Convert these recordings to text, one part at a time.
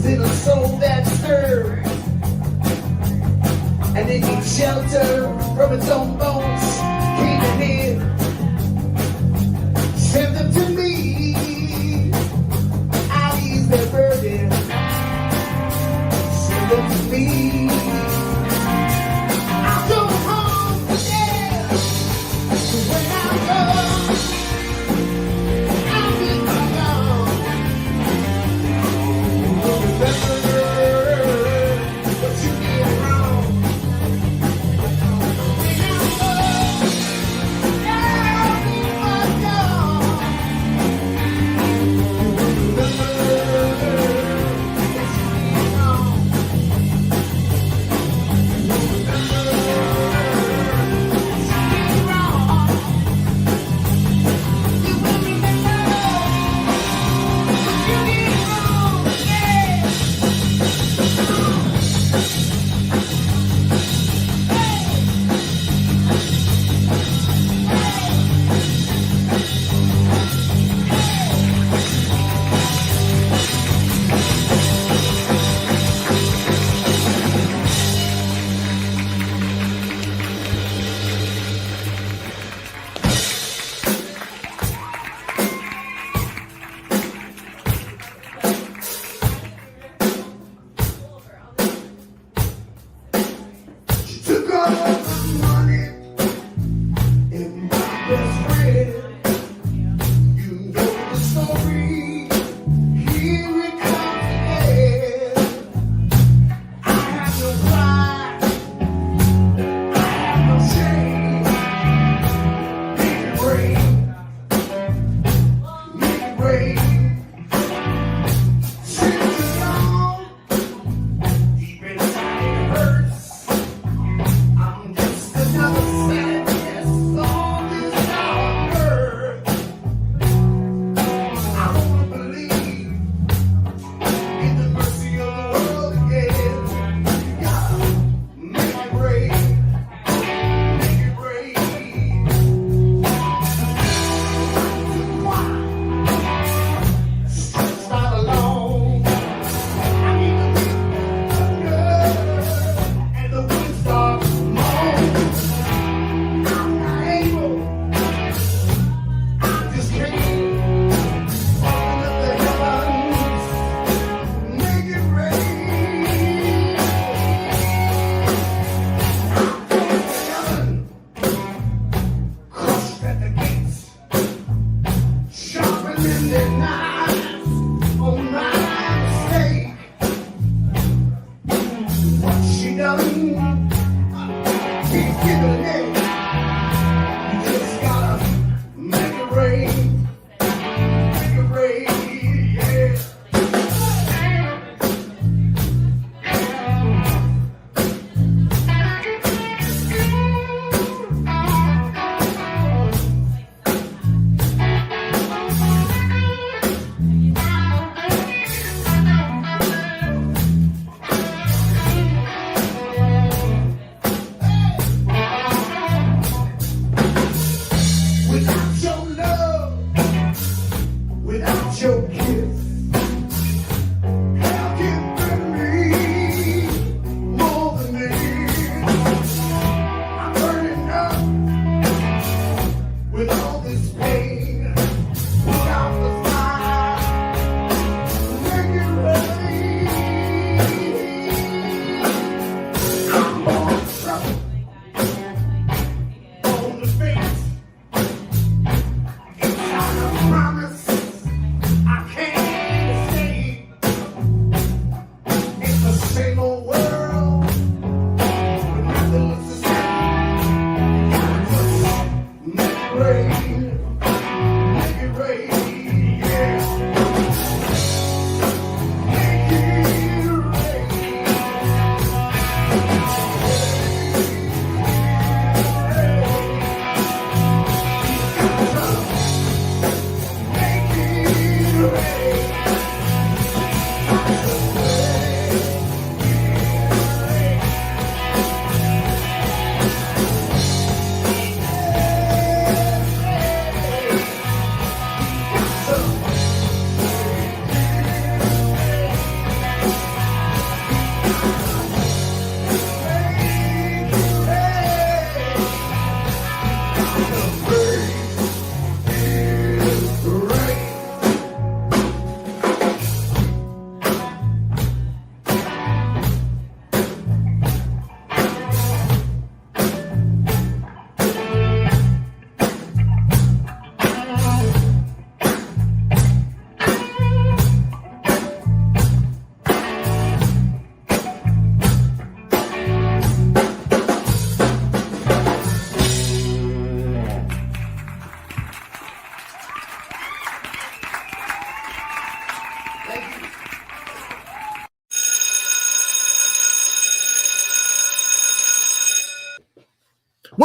in a soul that's stirred, and it needs shelter from its own bones. Keep it in, send them to me. I'll ease their burden. Send them to me. I'll go home, yeah. When I'm gone, I'll be gone. Remember what you did wrong. When I'm gone.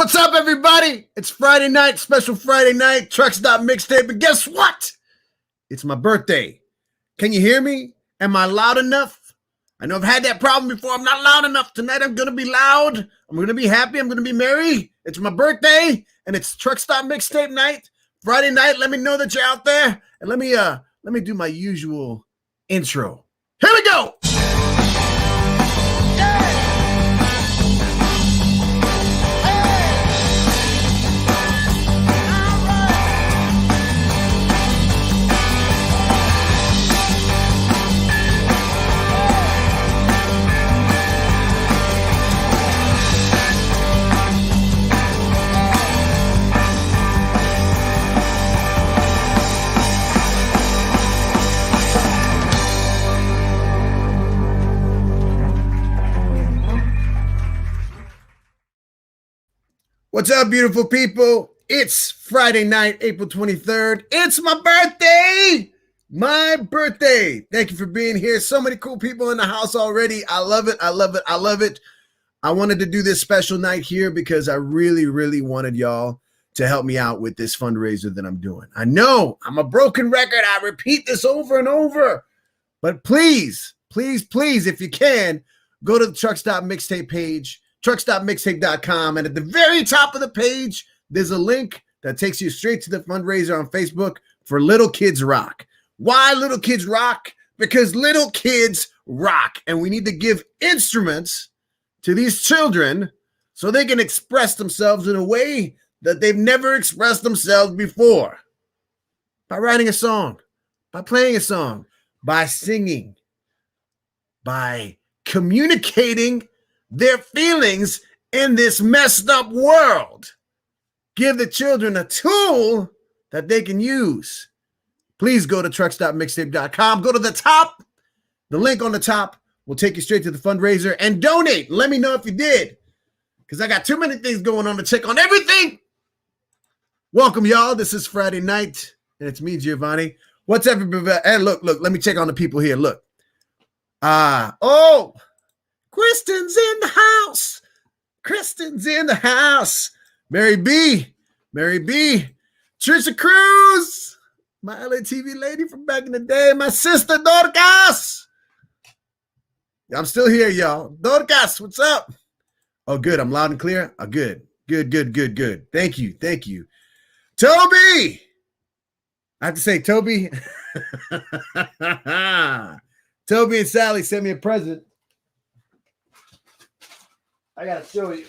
What's up, everybody? It's Friday night, special Friday night, Mixtape. And guess what? It's my birthday. Can you hear me? Am I loud enough? I know I've had that problem before. I'm not loud enough. Tonight I'm going to be loud. I'm going to be happy. I'm going to be merry. It's my birthday, and it's Mixtape night. Friday night, let me know that you're out there. And let me do my usual intro. Here we go. What's up, beautiful people? It's Friday night, April 23rd. It's my birthday! My birthday. Thank you for being here. So many cool people in the house already. I love it. I love it. I love it. I wanted to do this special night here because I really, really wanted y'all to help me out with this fundraiser that I'm doing. I know I'm a broken record. I repeat this over and over. But please, please, please, if you can, go to the Mixtape page, trucks.mixtape.com, and at the very top of the page, there's a link that takes you straight to the fundraiser on Facebook for Little Kids Rock. Why Little Kids Rock? Because little kids rock, and we need to give instruments to these children so they can express themselves in a way that they've never expressed themselves before. By writing a song, by playing a song, by singing, by communicating their feelings in this messed up world. Give the children a tool that they can use. Please go to trucks.mixtape.com. Go to the top. The link on the top will take you straight to the fundraiser and donate. Let me know if you did, because I got too many things going on to check on everything. Welcome, y'all. This is Friday night, and it's me, Giovanni. What's up, everybody? And look, let me check on the people here. Look. Kristen's in the house. Kristen's in the house. Mary B. Trisha Cruz. My LATV lady from back in the day. My sister, Dorcas. I'm still here, y'all. Dorcas, what's up? Oh, good. I'm loud and clear. Oh, good. Good. Thank you. Toby. I have to say, Toby. Toby and Sally sent me a present. I gotta show you.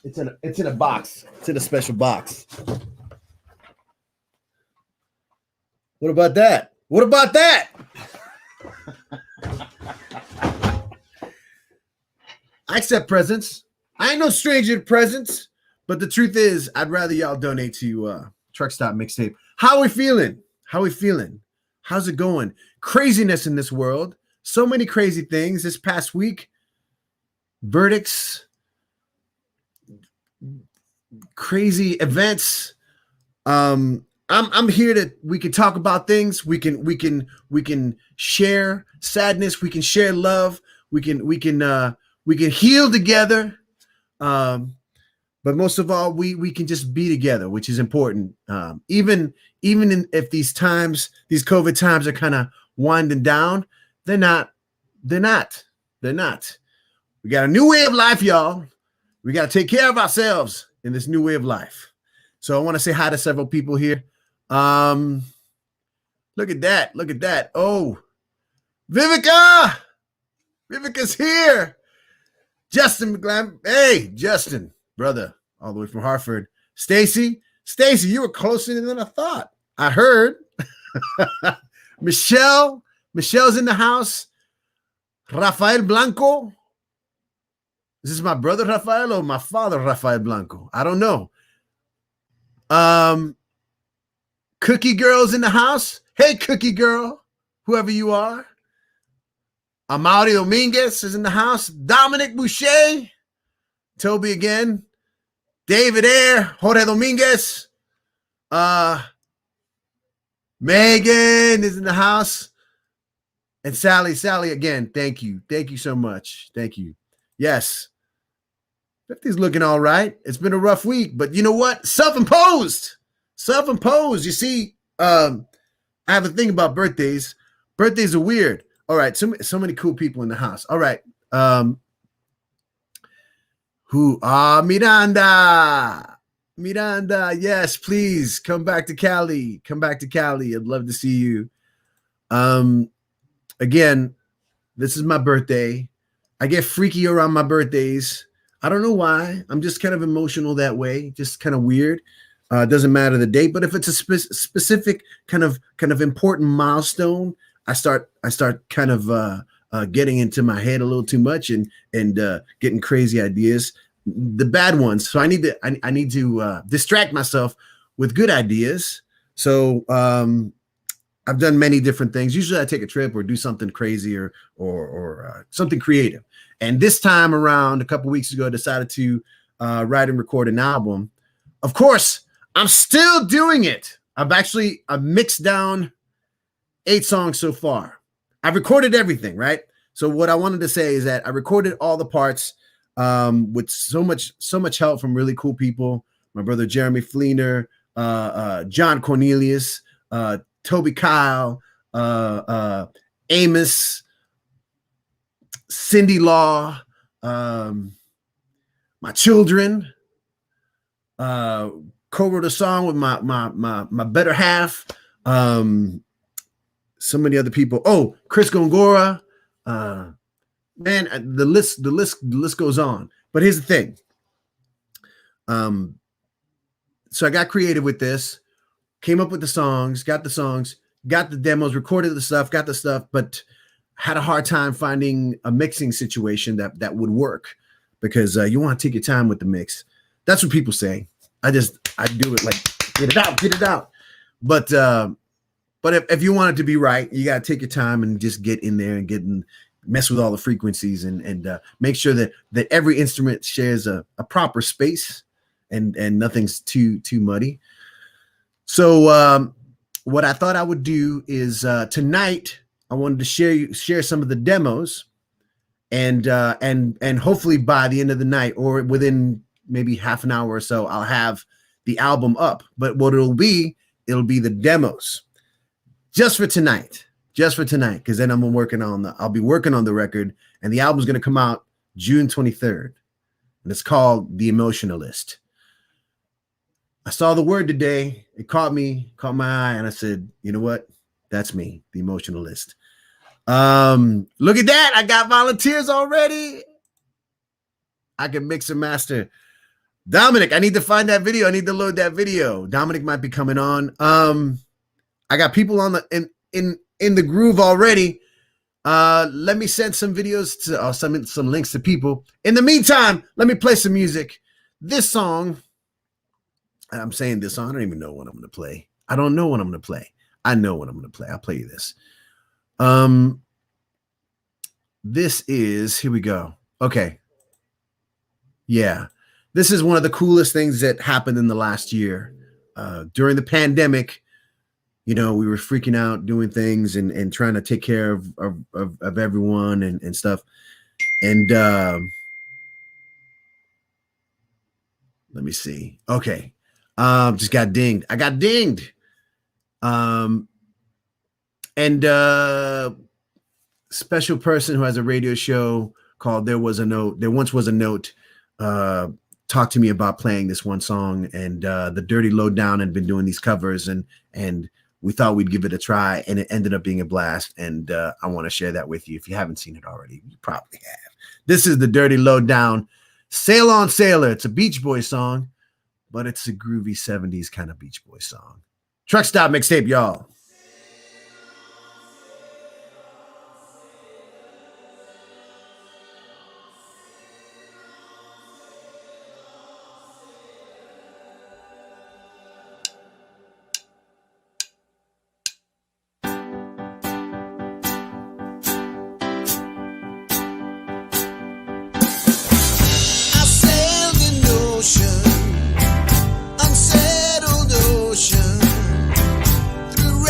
It's in a box. It's in a special box. What about that? I accept presents. I ain't no stranger to presents, but the truth is, I'd rather y'all donate to Truck Stop Mixtape. How are we feeling? How's it going? Craziness in this world. So many crazy things this past week. Verdicts. Crazy events. I'm here to, we can talk about things. We can share sadness. We can share love. We can heal together. But most of all, we can just be together, which is important. Even if these COVID times are kind of winding down, they're not. We got a new way of life, y'all. We got to take care of ourselves in this new way of life. So I want to say hi to several people here. Look at that. Oh, Vivica's here. Justin McGlam. Hey, Justin, brother, all the way from Hartford. Stacy, you were closer than I thought. I heard. Michelle's in the house. Rafael Blanco. Is this my brother Rafael or my father Rafael Blanco? I don't know. Cookie Girl's in the house. Hey, Cookie Girl, whoever you are. Amaury Dominguez is in the house. Dominic Boucher. Toby again. David Ayer. Jorge Dominguez. Megan is in the house. And Sally, again, thank you. Thank you so much. Thank you. Yes. 50's looking all right. It's been a rough week, but you know what? Self-imposed. Self-imposed. You see, I have a thing about birthdays. Birthdays are weird. All right, so many cool people in the house. All right. Miranda. Miranda, yes, please come back to Cali. Come back to Cali. I'd love to see you. Again, this is my birthday. I get freaky around my birthdays. I don't know why. I'm just kind of emotional that way. Just kind of weird. Doesn't matter the date, but if it's a specific kind of important milestone, I start kind of getting into my head a little too much and getting crazy ideas, the bad ones. So I need to distract myself with good ideas. So I've done many different things. Usually I take a trip or do something crazy or something creative. And this time around, a couple weeks ago, I decided to write and record an album. Of course, I'm still doing it. I've mixed down 8 songs so far. I've recorded everything, right? So what I wanted to say is that I recorded all the parts with so much help from really cool people. My brother Jeremy Fleener, John Cornelius, Toby Kyle, Amos, Cindy Law, my children, co-wrote a song with my better half. So many other people. Oh, Chris Gongora. Man, the list goes on. But here's the thing. So I got creative with this, came up with the songs, got the demos, recorded the stuff, got the stuff, but had a hard time finding a mixing situation that would work, because you want to take your time with the mix. That's what people say. I do it like, get it out. But if you want it to be right, you got to take your time and just get in there and mess with all the frequencies and make sure that every instrument shares a proper space and nothing's too muddy. So what I thought I would do is tonight I wanted to share some of the demos, and hopefully by the end of the night or within maybe half an hour or so, I'll have the album up. But what it'll be the demos just for tonight, because then I'll be working on the record, and the album's going to come out June 23rd, and it's called The Emotionalist. I saw the word today. It caught my eye, and I said, you know what? That's me, The Emotionalist. Look at that. I got volunteers already. I can mix and master. Dominic, I need to find that video. I need to load that video. Dominic might be coming on. I got people on in the groove already. Let me send some videos to some links to people. In the meantime, let me play some music. This song, I'm saying this song, I don't even know what I'm going to play. I don't know what I'm going to play. I know what I'm going to play. I'll play you this. This is, here we go. Okay. Yeah. This is one of the coolest things that happened in the last year. During the pandemic, we were freaking out, doing things and trying to take care of everyone and stuff. And let me see. Okay. Just got dinged. I got dinged. And special person who has a radio show called There Once Was a Note, talked to me about playing this one song, and the Dirty Lowdown had been doing these covers, and we thought we'd give it a try, and it ended up being a blast. And I want to share that with you. If you haven't seen it already, you probably have. This is the Dirty Lowdown, Sail On Sailor. It's a Beach Boys song, but it's a groovy 70s kind of Beach Boys song. Truck Stop Mixtape, y'all. Unsettled ocean, through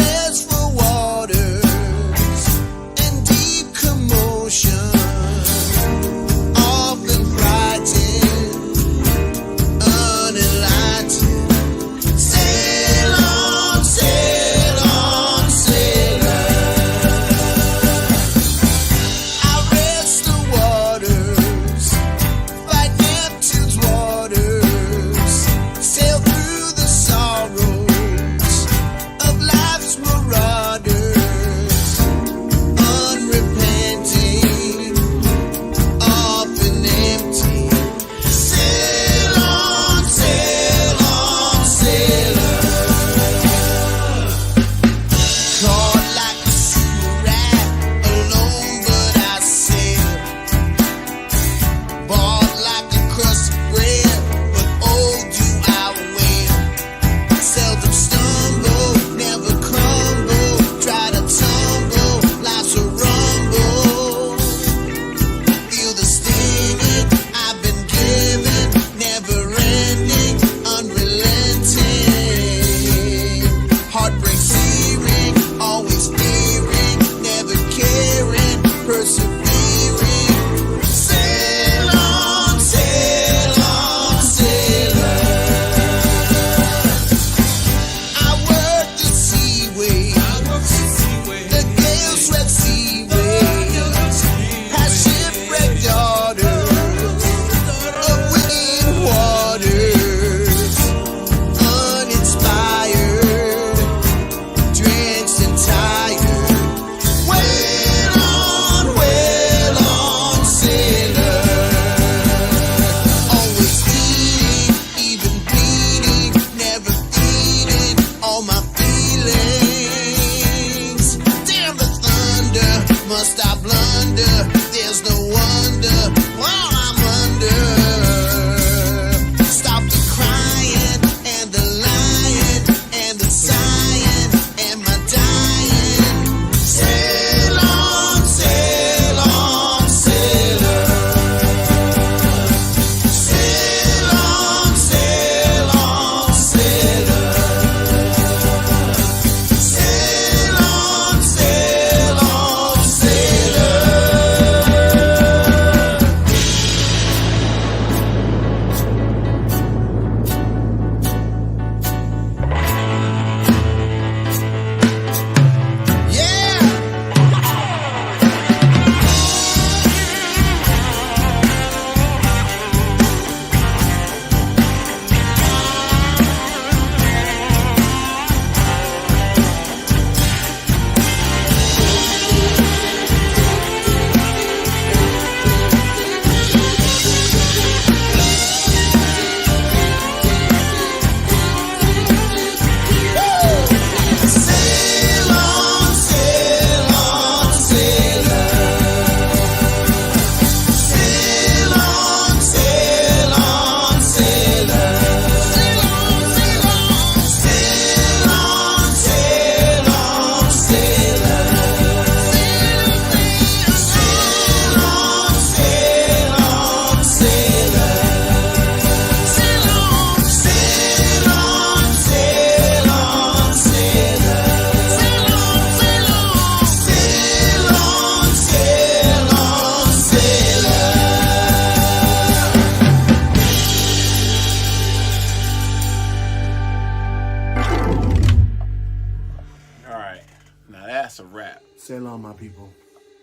Sail on, my people.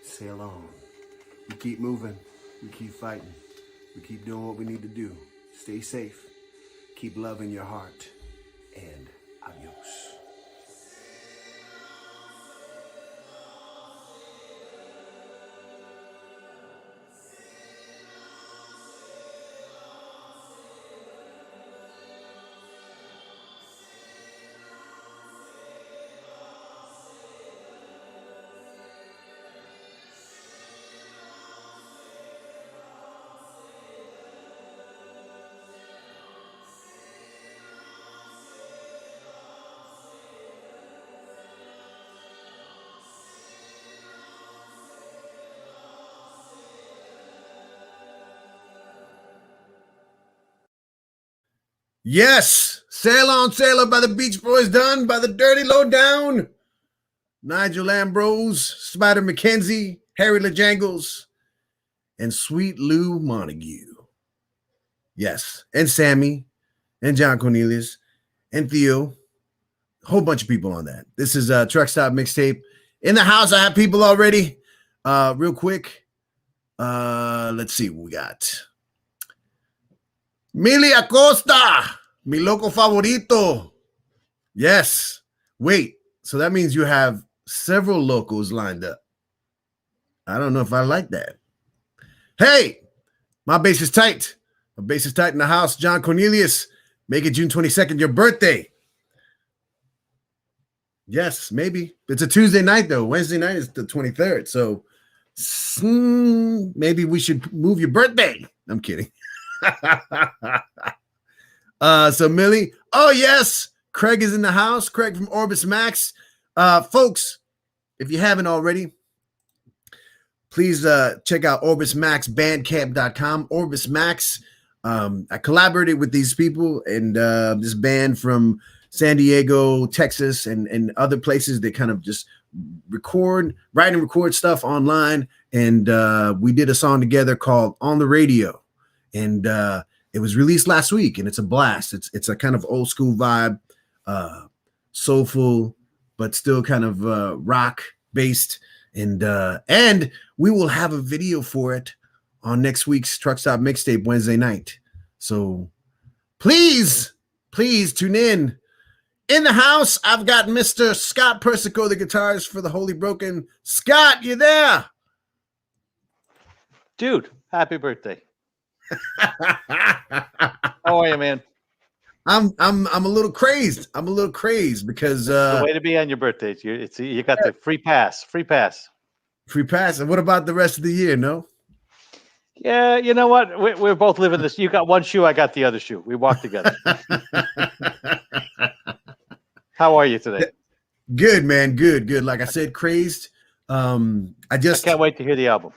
Sail on. We keep moving. We keep fighting. We keep doing what we need to do. Stay safe. Keep loving your heart. And adios. Yes, Sail On Sailor by the Beach Boys, done by the Dirty Low Down. Nigel Ambrose, Spider McKenzie, Harry LeJangles, and Sweet Lou Montague. Yes, and Sammy, and John Cornelius, and Theo. A whole bunch of people on that. This is a Truck Stop Mixtape. In the house, I have people already. Real quick. Let's see what we got. Mili Acosta, mi loco favorito. Yes. Wait, so that means you have several locals lined up. I don't know if I like that. Hey, my bass is tight. My bass is tight in the house. John Cornelius, make it June 22nd, your birthday. Yes, maybe. It's a Tuesday night, though. Wednesday night is the 23rd. So maybe we should move your birthday. I'm kidding. So Millie, oh yes, Craig is in the house. Craig from Orbis Max. Folks, if you haven't already, please check out orbismaxbandcamp.com. Orbis Max. I collaborated with these people and this band from San Diego, Texas, and other places. They kind of just write and record stuff online. And we did a song together called On the Radio. And it was released last week, and it's a blast. It's a kind of old school vibe, soulful, but still kind of rock based. And we will have a video for it on next week's Truck Stop Mixtape Wednesday night. So please tune in. In the house, I've got Mr. Scott Persico, the guitarist for the Holy Broken. Scott, you there? Dude, happy birthday. How are you, man? I'm a little crazed. I'm a little crazed because the way to be on your birthday. You got the free pass. And what about the rest of the year? No. Yeah, you know what? We're both living this. You got one shoe, I got the other shoe. We walk together. How are you today? Good, man. Good. Like I said, crazed. I can't wait to hear the album.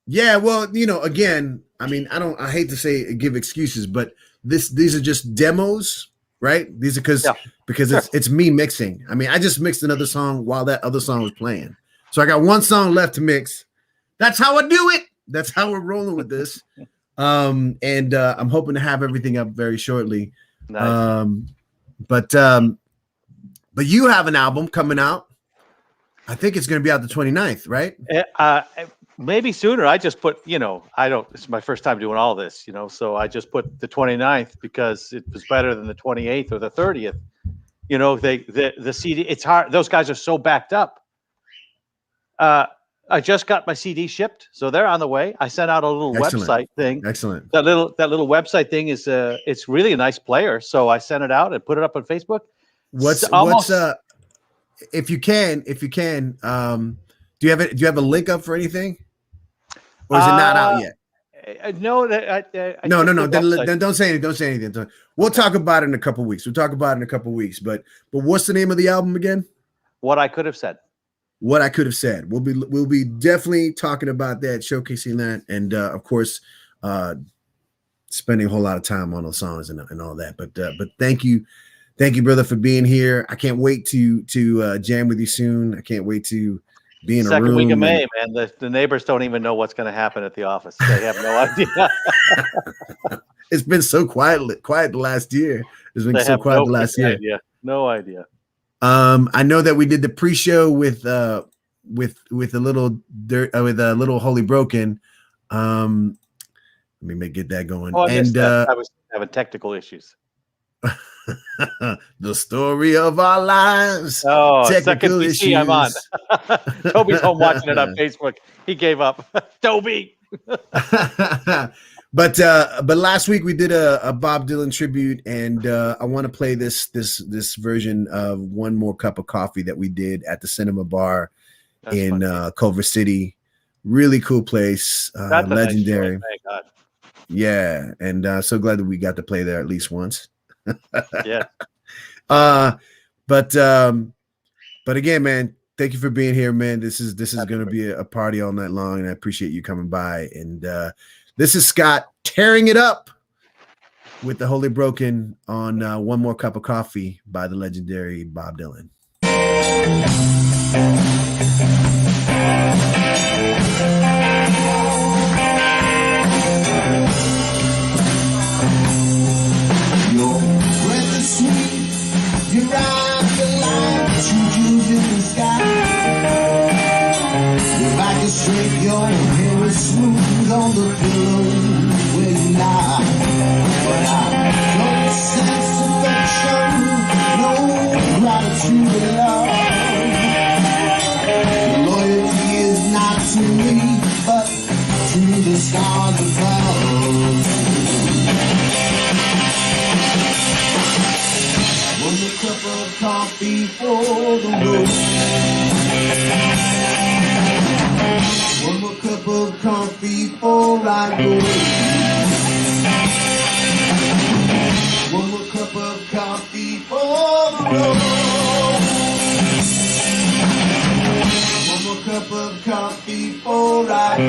Yeah, well, again, I mean, I hate to say give excuses, but these are just demos, right? These are because it's me mixing. I mean, I just mixed another song while that other song was playing. So I got one song left to mix. That's how I do it. That's how we're rolling with this. And I'm hoping to have everything up very shortly. Nice. But you have an album coming out. I think it's going to be out the 29th, right? Maybe sooner. I just put, it's my first time doing all this, so I just put the 29th because it was better than the 28th or the 30th. The CD, it's hard. Those guys are so backed up. I just got my CD shipped, so they're on the way. I sent out a little website thing. Excellent. That little website thing is it's really a nice player. So I sent it out and put it up on Facebook. What's if you can, do you have a link up for anything? Or is it not out yet? No. No. Then don't say anything. Don't say anything. We'll talk about it in a couple of weeks. But what's the name of the album again? What I Could Have Said. What I Could Have Said. We'll be definitely talking about that, showcasing that, and of course, spending a whole lot of time on those songs and all that. But thank you, brother, for being here. I can't wait to jam with you soon. I can't wait to be in a room. Second week of May, man. The neighbors don't even know what's going to happen at the office. They have no idea. It's been so quiet the last year. It's been so quiet the last year. No idea. I know that we did the pre-show with with a little dirt with a little Holy Broken. Let me get that going. Oh, I and missed that. I was having technical issues. The story of our lives. Oh, Technical second PC issues. I'm on. Toby's home watching it on Facebook. He gave up. Toby. But last week we did a Bob Dylan tribute, and I want to play this version of One More Cup of Coffee that we did at the Cinema Bar in Culver City. Really cool place. That's legendary. Nice show. Thank God. Yeah, and so glad that we got to play there at least once. Yeah. But again, man, thank you for being here, man. This is going to be a party all night long, and I appreciate you coming by. And this is Scott tearing it up with the Holy Broken on One More Cup of Coffee by the legendary Bob Dylan. Your breath is sweet, your eyes are like two jewels in the sky. Your back is straight, your hair is smooth on the pillow where you lie. But I don't sense affection, no gratitude or love. Loyalty is not to me, but to the stars above. One more cup of coffee for the road. One more cup of coffee before I go. One more cup of coffee for the road. One more cup of coffee before I go.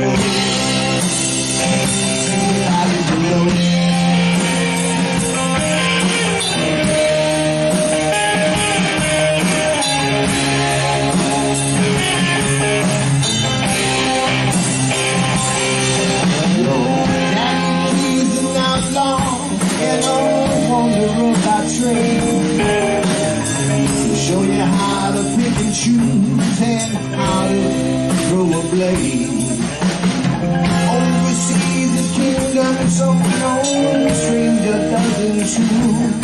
Out of the road. Show you how to pick and choose and how to throw a blade. Overseas the kingdom so no stranger doesn't choose.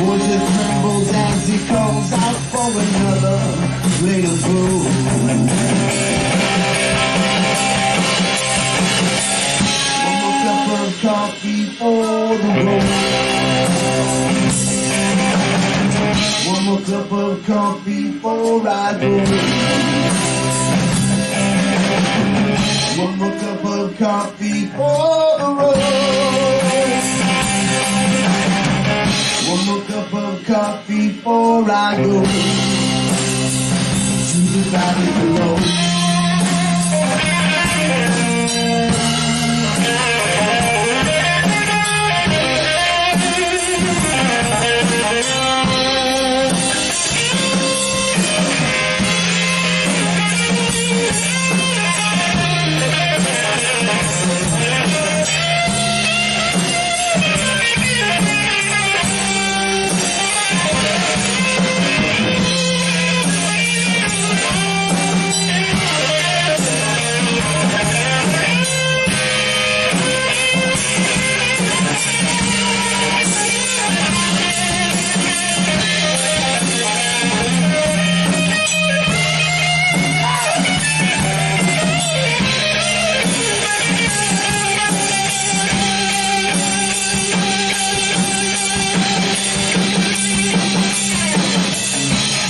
Voices trembles as he calls out for another blade of food. One more cup of coffee for the road. One more cup of coffee before I go. One more cup of coffee for the road. One more cup of coffee before I go to the valley below.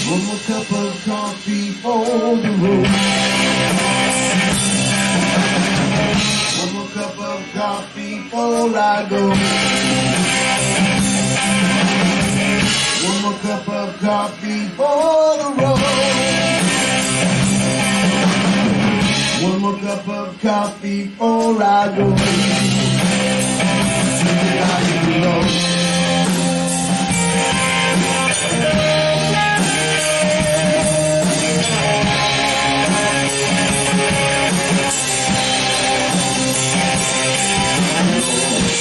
One more cup of coffee for the road. One more cup of coffee before I go. One more cup of coffee for the road. One more cup of coffee before I go to the valley below.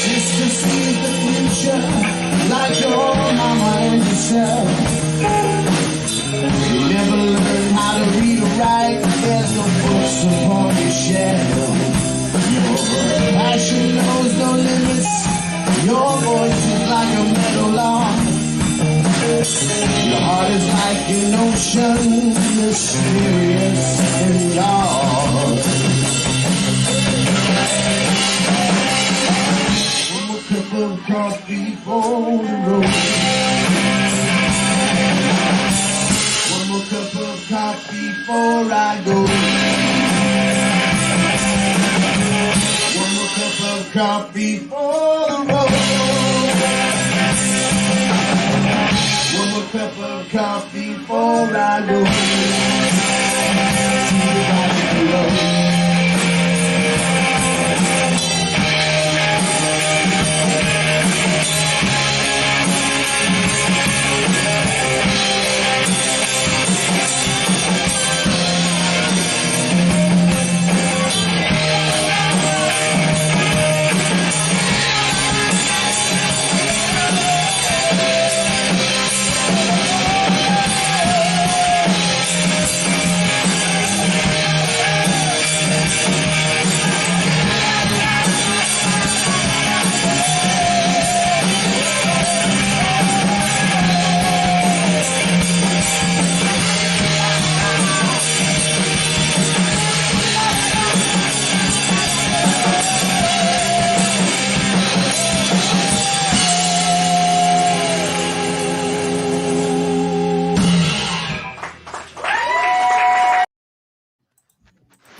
Sister sees the future like your mama and yourself. You never learn how to read. passion knows no limits. Your voice is like a meadow lark. Your heart is like an ocean, mysterious and dark. One more cup of coffee for the road. One more cup of coffee before I go. One more cup of coffee for the road. One more cup of coffee before I go. To the right below.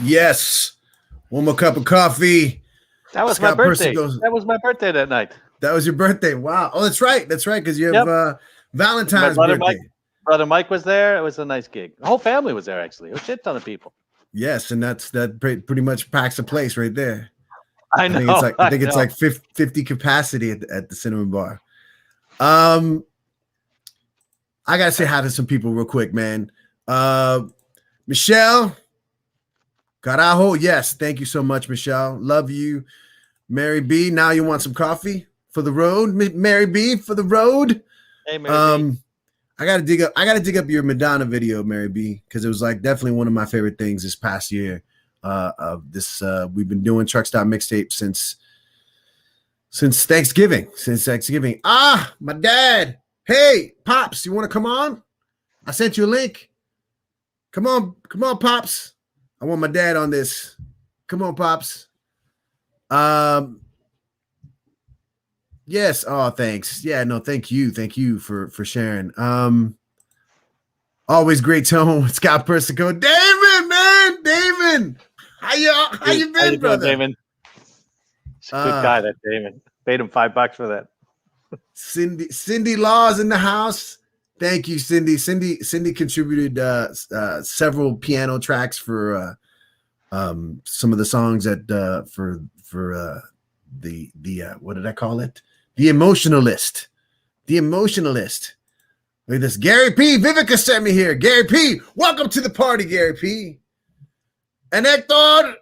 Yes. One more cup of coffee. That was Scott my birthday. Persico's- That was my birthday that night. That was your birthday. Wow. Oh, that's right. That's right. Because you have Valentine's My brother birthday. Brother Mike was there. It was a nice gig. The whole family was there, actually. A shit ton of people. Yes, and that pretty much packs a place right there. I know. I think it's like 50 capacity at the Cinnamon Bar. I gotta say hi to some people real quick, man. Michelle Carajo, yes, thank you so much, Michelle. Love you, Mary B. Now you want some coffee for the road, Mary B. For the road. Hey, Mary B. I gotta dig up your Madonna video, Mary B, because it was like definitely one of my favorite things this past year. We've been doing Truck Stop Mixtape since Thanksgiving. Ah, my dad. Hey, Pops, you want to come on? I sent you a link. Come on, Pops. I want my dad on this. Come on, Pops. Yes. Oh, thanks. Yeah, no, thank you. Thank you for sharing. Always great tone. Scott Persico. David, man. David. How you been, brother? Damon? He's a good guy, that Damon. Paid him $5 for that. Cindy Laws in the house. Thank you, Cindy. Cindy contributed several piano tracks for some of the songs that for the what did I call it? The Emotionalist. Look at this. Gary P. Vivica sent me here. Gary P. Welcome to the party, Gary P. And Hector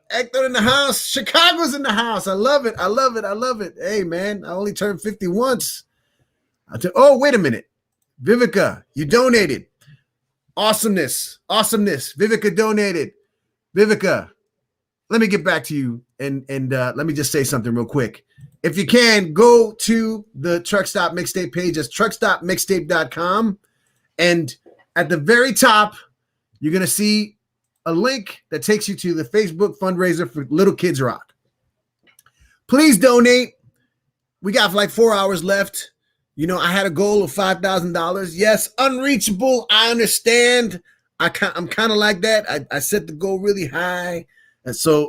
in the house. Chicago's in the house. I love it. Hey, man, I only turned 50 once. Oh, wait a minute. Vivica, you donated. Awesomeness. Vivica donated. Vivica, let me get back to you and let me just say something real quick. If you can, go to the Truck Stop Mixtape page. It's truckstopmixtape.com. And at the very top, you're going to see a link that takes you to the Facebook fundraiser for Little Kids Rock. Please donate. We got like 4 hours left. You know, I had a goal of $5,000. Yes, unreachable. I understand. I'm kind of like that. I set the goal really high. And so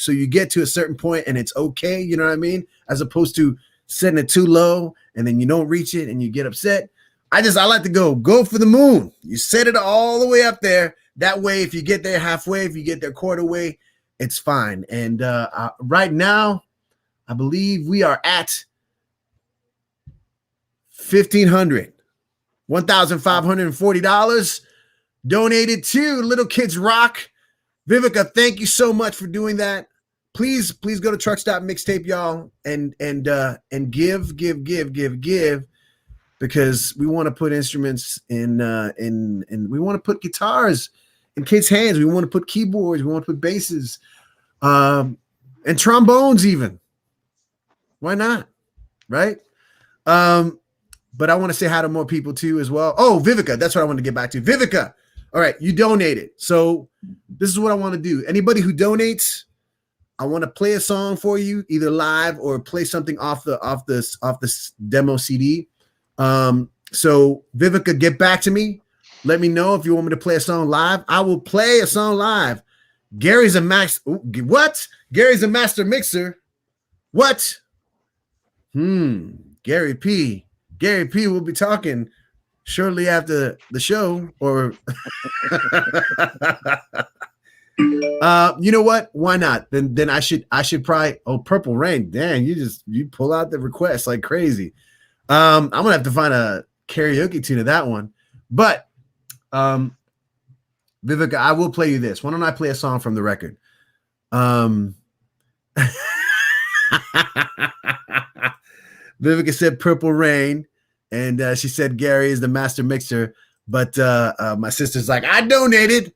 you get to a certain point and it's okay. You know what I mean? As opposed to setting it too low and then you don't reach it and you get upset. I like to go for the moon. You set it all the way up there. That way, if you get there halfway, if you get there quarter way, it's fine. And right now, I believe we are at $1,540 donated to Little Kids Rock. Vivica, thank you so much for doing that. Please go to Truck Stop Mixtape, y'all, and give, because we want to put instruments in we want to put guitars in kids' hands. We want to put keyboards. We want to put basses. and trombones even. Why not? Right? But I want to say hi to more people too as well. Oh, Vivica, that's what I want to get back to. Vivica, all right, you donated. So this is what I want to do. Anybody who donates, I want to play a song for you, either live or play something off this demo CD. So Vivica, get back to me. Let me know if you want me to play a song live. I will play a song live. Gary's a what? Gary's a master mixer. What? Gary P. Gary P will be talking shortly after the show, or you know what? Why not? Then I should probably. Oh, Purple Rain. Damn, you pull out the request like crazy. I'm gonna have to find a karaoke tune of that one. But Vivica, I will play you this. Why don't I play a song from the record? Vivica said Purple Rain, and she said Gary is the master mixer. But my sister's like, I donated.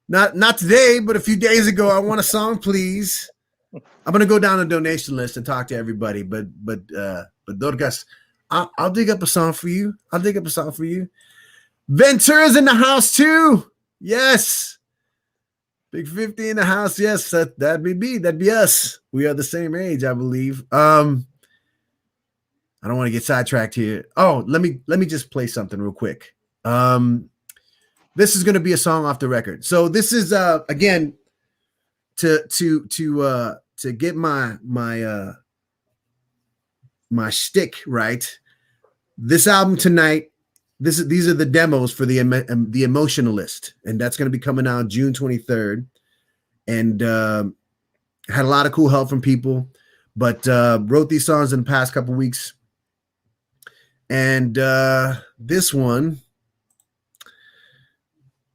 Not today, but a few days ago. I want a song, please. I'm gonna go down the donation list and talk to everybody. But Dorcas, I'll dig up a song for you. Ventura's in the house too. Yes. Big 50 in the house. Yes, that'd be us. We are the same age, I believe. I don't want to get sidetracked here. Oh, let me just play something real quick. This is going to be a song off the record. So this is again to get my shtick right. This album tonight. These are the demos for the Emotionalist, and that's going to be coming out June 23rd. And had a lot of cool help from people, but wrote these songs in the past couple weeks. And this one,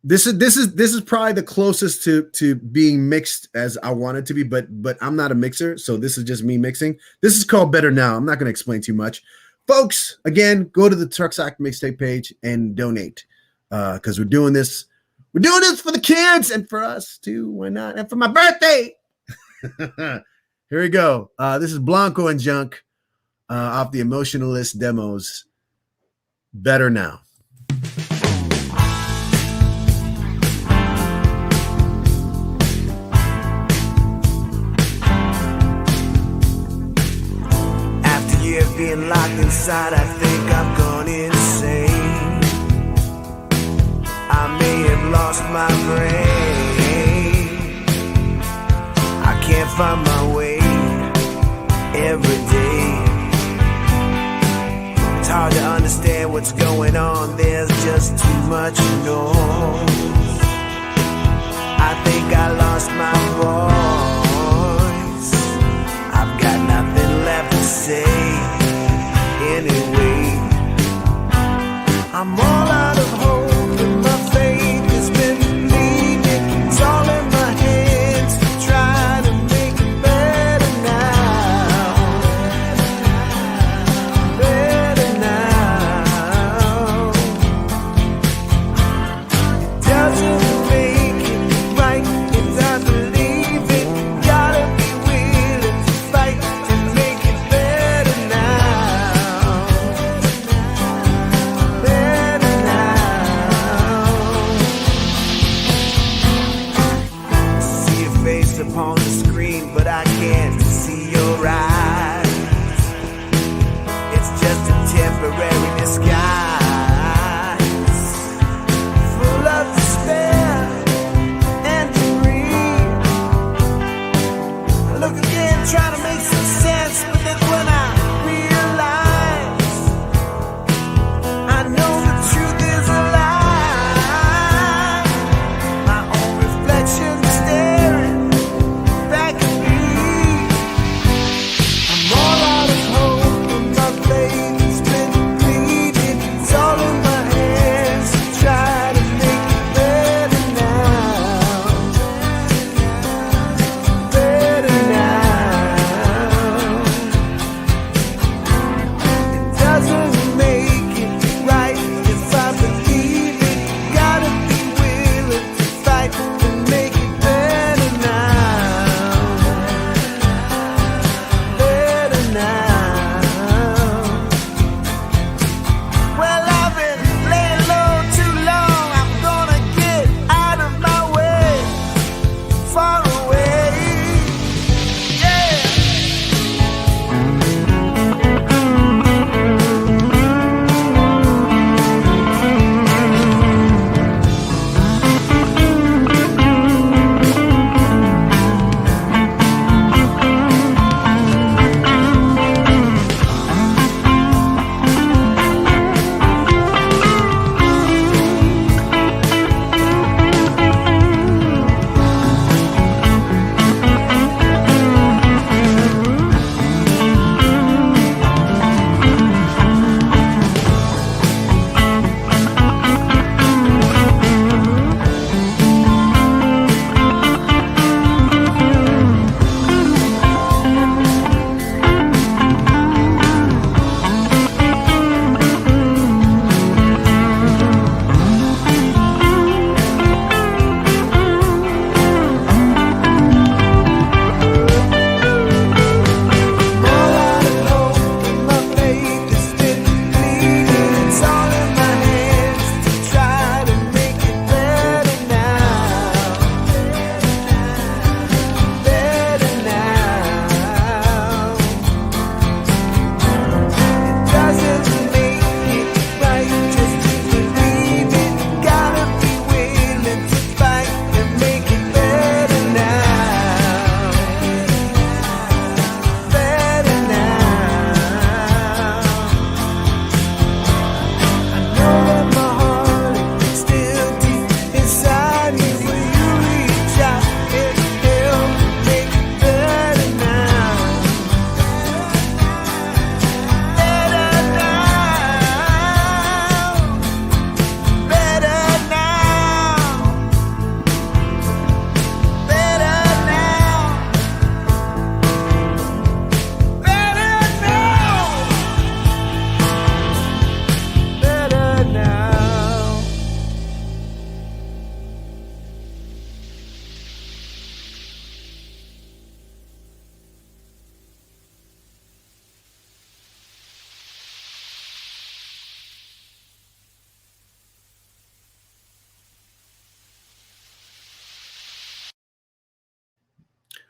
this is probably the closest to being mixed as I want it to be, but I'm not a mixer, so this is just me mixing. This is called Better Now. I'm not going to explain too much. Folks, again, go to the Trucksack Mixtape page and donate because we're doing this. We're doing this for the kids and for us too. Why not? And for my birthday. Here we go. This is Blanco and Junk off the Emotionalist demos. Better Now. Being locked inside, I think I've gone insane. I may have lost my brain. I can't find my way every day. It's hard to understand what's going on. There's just too much noise. I think I lost my voice. I've got nothing left to say. Anyway, I'm all out of hope and my faith has been fleeting. It's all in my hands to try to make it better now. Better now. It doesn't make it right if I believe it. Gotta be willing to fight to make it better now. Better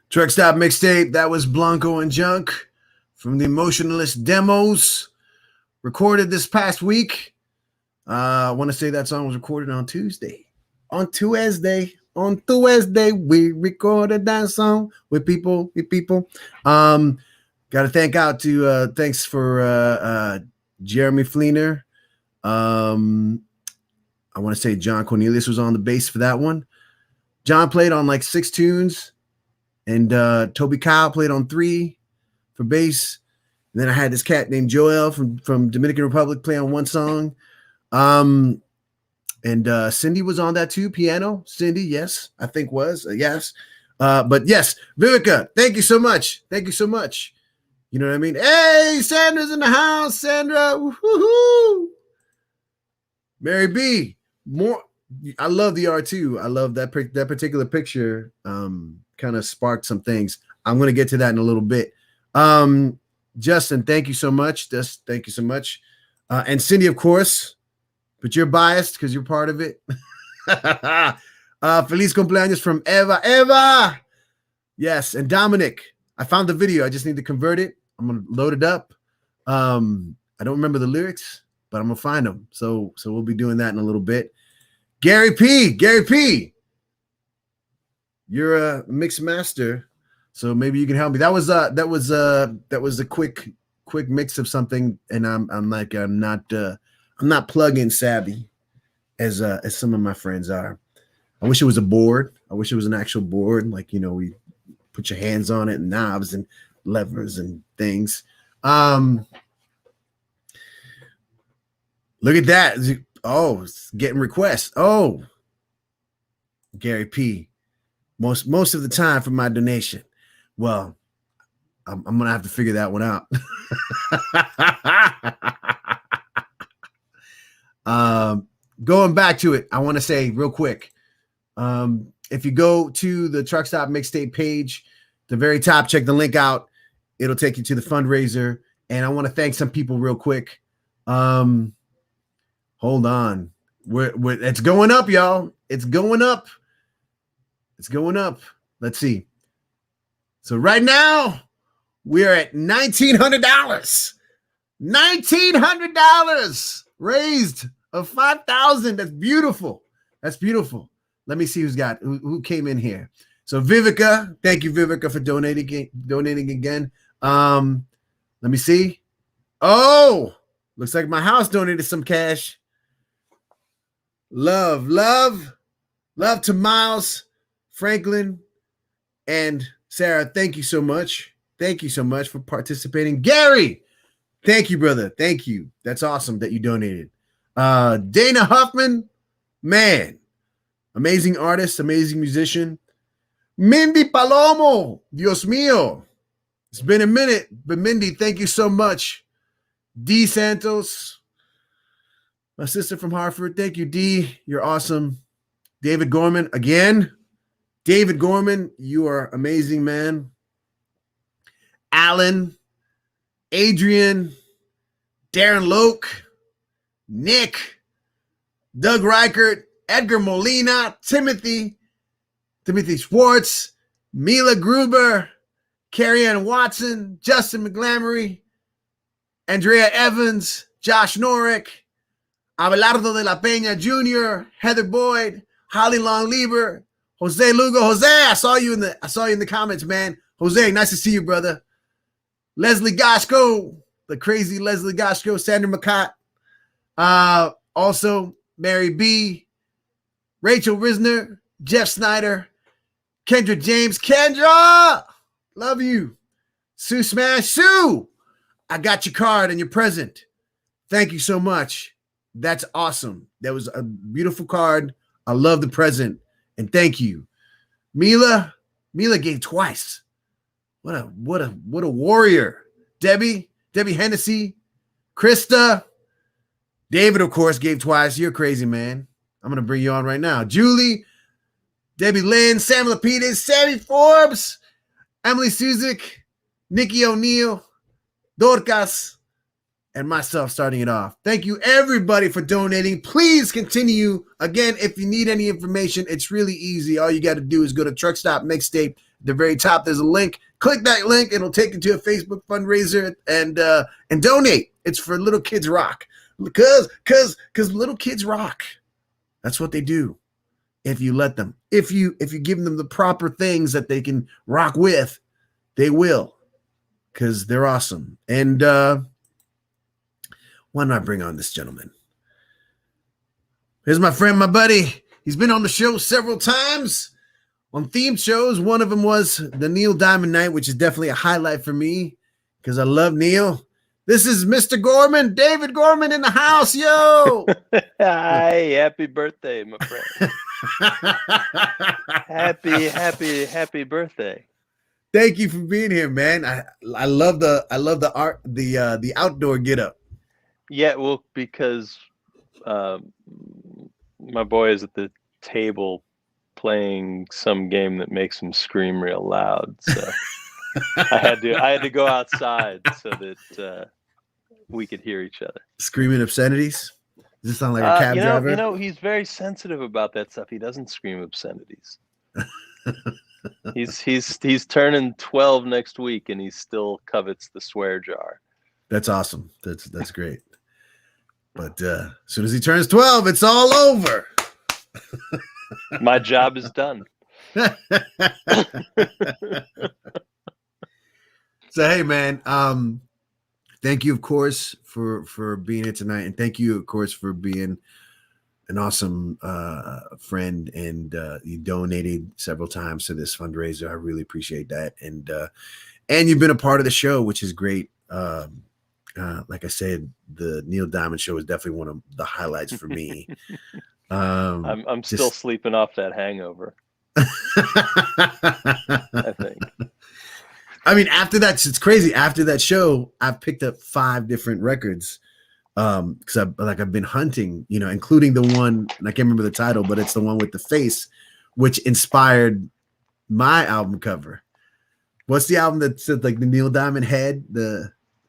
Truck Stop Mixtape. That was Blanco and Junk from the Emotionalist Demos, recorded this past week. I want to say that song was recorded on Tuesday. On Tuesday, we recorded that song with people. Got to thanks for Jeremy Fleener. I want to say John Cornelius was on the bass for that one. John played on like 6 tunes, and Toby Kyle played on 3 for bass. And then I had this cat named Joel from Dominican Republic play on 1 song. And Cindy was on that too, piano. Cindy, yes, I think was yes. But yes, Vivica, thank you so much. Thank you so much. You know what I mean? Hey, Sandra's in the house. Sandra, woo-hoo. Mary B, more. I love the art too. I love that particular picture. Kind of sparked some things. I'm gonna get to that in a little bit. Justin, thank you so much. Thank you so much. And Cindy, of course, but you're biased because you're part of it. Feliz cumpleaños from Eva. Eva, yes, and Dominic. I found the video. I just need to convert it. I'm gonna load it up. I don't remember the lyrics, but I'm gonna find them. So we'll be doing that in a little bit. Gary P, you're a mix master, so maybe you can help me. That was a quick mix of something, and I'm not plug-in savvy as some of my friends are. I wish it was a board. I wish it was an actual board, like, you know, we put your hands on it and knobs and levers and things. Look at that. Oh, it's getting requests. Oh, Gary P. Most of the time for my donation. Well, I'm gonna have to figure that one out. Going back to it, I want to say real quick. If you go to the Truck Stop Mixtape page, the very top, check the link out. It'll take you to the fundraiser. And I want to thank some people real quick. Hold on. It's going up, y'all. It's going up. It's going up. Let's see. So right now, we're at $1,900. $1,900 raised of $5,000. That's beautiful. That's beautiful. Let me see who came in here. So Vivica, thank you, Vivica, for donating again. Let me see. Oh, looks like my house donated some cash. Love to Miles, Franklin, and Sarah. Thank you so much. Thank you so much for participating. Gary, thank you, brother. Thank you. That's awesome that you donated. Dana Huffman, man, amazing artist, amazing musician. Mindy Palomo, Dios mío. It's been a minute, but Mindy, thank you so much. D Santos, my sister from Hartford. Thank you, D. You're awesome. David Gorman, again. David Gorman, you are amazing, man. Alan, Adrian, Darren Loke, Nick, Doug Reichert, Edgar Molina, Timothy Schwartz, Mila Gruber, Carrie Ann Watson, Justin McGlamory, Andrea Evans, Josh Norick, Abelardo de la Peña Jr., Heather Boyd, Holly Longlieber, Jose Lugo. Jose, I saw you in the comments, man. Jose, nice to see you, brother. Leslie Goshko, the crazy Leslie Goshko, Sandra McCott. Also, Mary B, Rachel Risner, Jeff Snyder, Kendra James. Kendra, love you. Sue Smash. Sue, I got your card and your present. Thank you so much. That's awesome. That was a beautiful card. I love the present, and thank you. Mila gave twice. What a warrior. Debbie Hennessy, Krista, David, of course, gave twice. You're crazy, man. I'm gonna bring you on right now. Julie, Debbie Lynn, Sam Lapidus, Sammy Forbes, Emily Suzik, Nikki O'Neill, Dorcas, and myself starting it off. Thank you, everybody, for donating. Please continue. Again, if you need any information, it's really easy. All you got to do is go to Truck Stop Mixtape At the very top, there's a link. Click that link. It'll take you to a Facebook fundraiser and donate. It's for Little Kids Rock. Because little kids rock. That's what they do. If you let them. If you give them the proper things that they can rock with, they will. Because they're awesome. And why don't I bring on this gentleman? Here's my friend, my buddy. He's been on the show several times on themed shows. One of them was the Neil Diamond Night, which is definitely a highlight for me because I love Neil. This is Mr. Gorman, David Gorman in the house, yo. Hi, happy birthday, my friend. happy birthday. Thank you for being here, man. I love the art, the outdoor get up. Yeah, well, because my boy is at the table playing some game that makes him scream real loud, so I had to go outside so that we could hear each other. Screaming obscenities? Does this sound like a cab driver? You know, he's very sensitive about that stuff. He doesn't scream obscenities. He's turning 12 next week, and he still covets the swear jar. That's awesome. That's great. But as soon as he turns 12, it's all over. My job is done. So hey, man. Thank you, of course, for being here tonight, and thank you, of course, for being an awesome friend. And you donated several times to this fundraiser. I really appreciate that, and you've been a part of the show, which is great. Like I said, the Neil Diamond show is definitely one of the highlights for me. I'm still sleeping off that hangover. I think. I mean, after that, it's crazy. After that show, I've picked up 5 different records because I've been hunting, you know, including the one, and I can't remember the title, but it's the one with the face, which inspired my album cover. What's the album that said like the Neil Diamond head?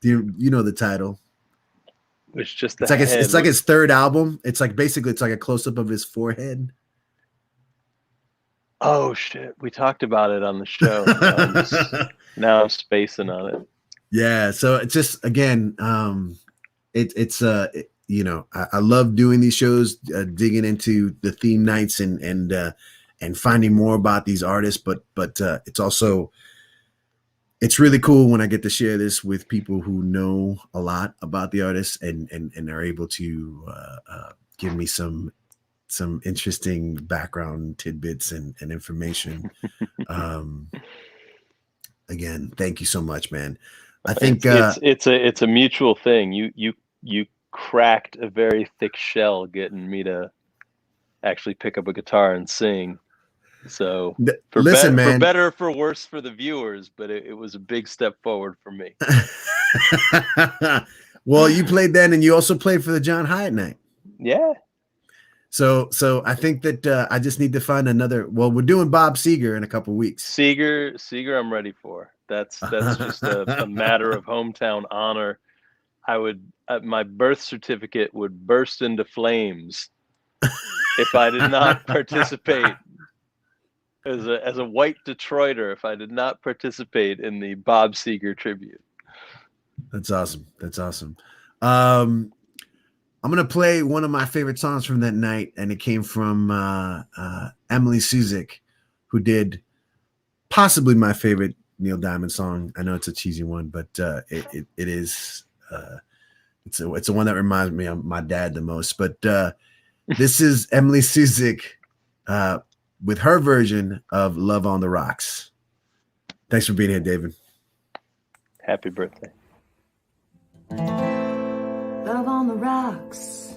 You know the title. It's just it's like his 3rd album. It's like basically it's like a close up of his forehead. Oh shit! We talked about it on the show. Now I'm spacing on it. Yeah, so it's just again, you know, I love doing these shows, digging into the theme nights and finding more about these artists. But it's also it's really cool when I get to share this with people who know a lot about the artists and are able to give me some interesting background tidbits and information. Again, thank you so much, man. I think it's a mutual thing. You cracked a very thick shell getting me to actually pick up a guitar and sing. So for better or for worse for the viewers, but it was a big step forward for me. Well, you played then, and you also played for the John Hyatt night. Yeah. So I think that I just need to find another. Well, we're doing Bob Seger in a couple weeks. Seger, I'm ready for. That's just a matter of hometown honor. My birth certificate would burst into flames if I did not participate. As a white Detroiter, if I did not participate in the Bob Seger tribute. That's awesome. I'm gonna play one of my favorite songs from that night, and it came from Emily Suzik, who did possibly my favorite Neil Diamond song. I know it's a cheesy one, but it is. It's the one that reminds me of my dad the most. But this is Emily Suzik with her version of "Love on the Rocks." Thanks for being here, David. Happy birthday. Love on the rocks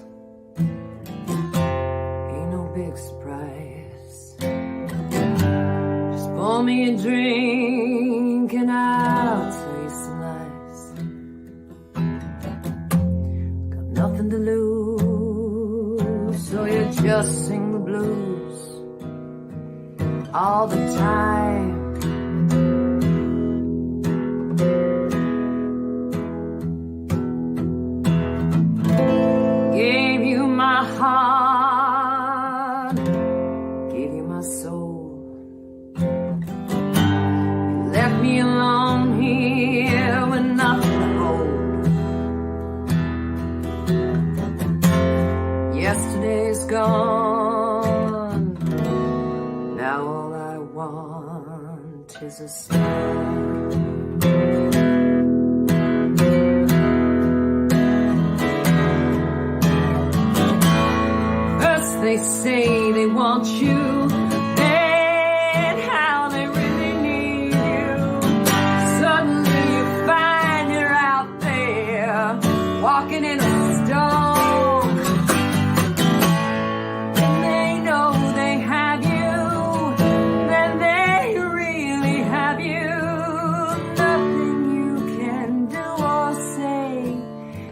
ain't no big surprise. Just pour me a drink and I'll tell you some lies. Got nothing to lose, so you just sing the blues all the time. Gave you my heart, gave you my soul. is a smile. First they say they want you, then how they really need you. Suddenly you find you're out there, walking in a storm. And they know they have you, then they really have you. Nothing you can do or say,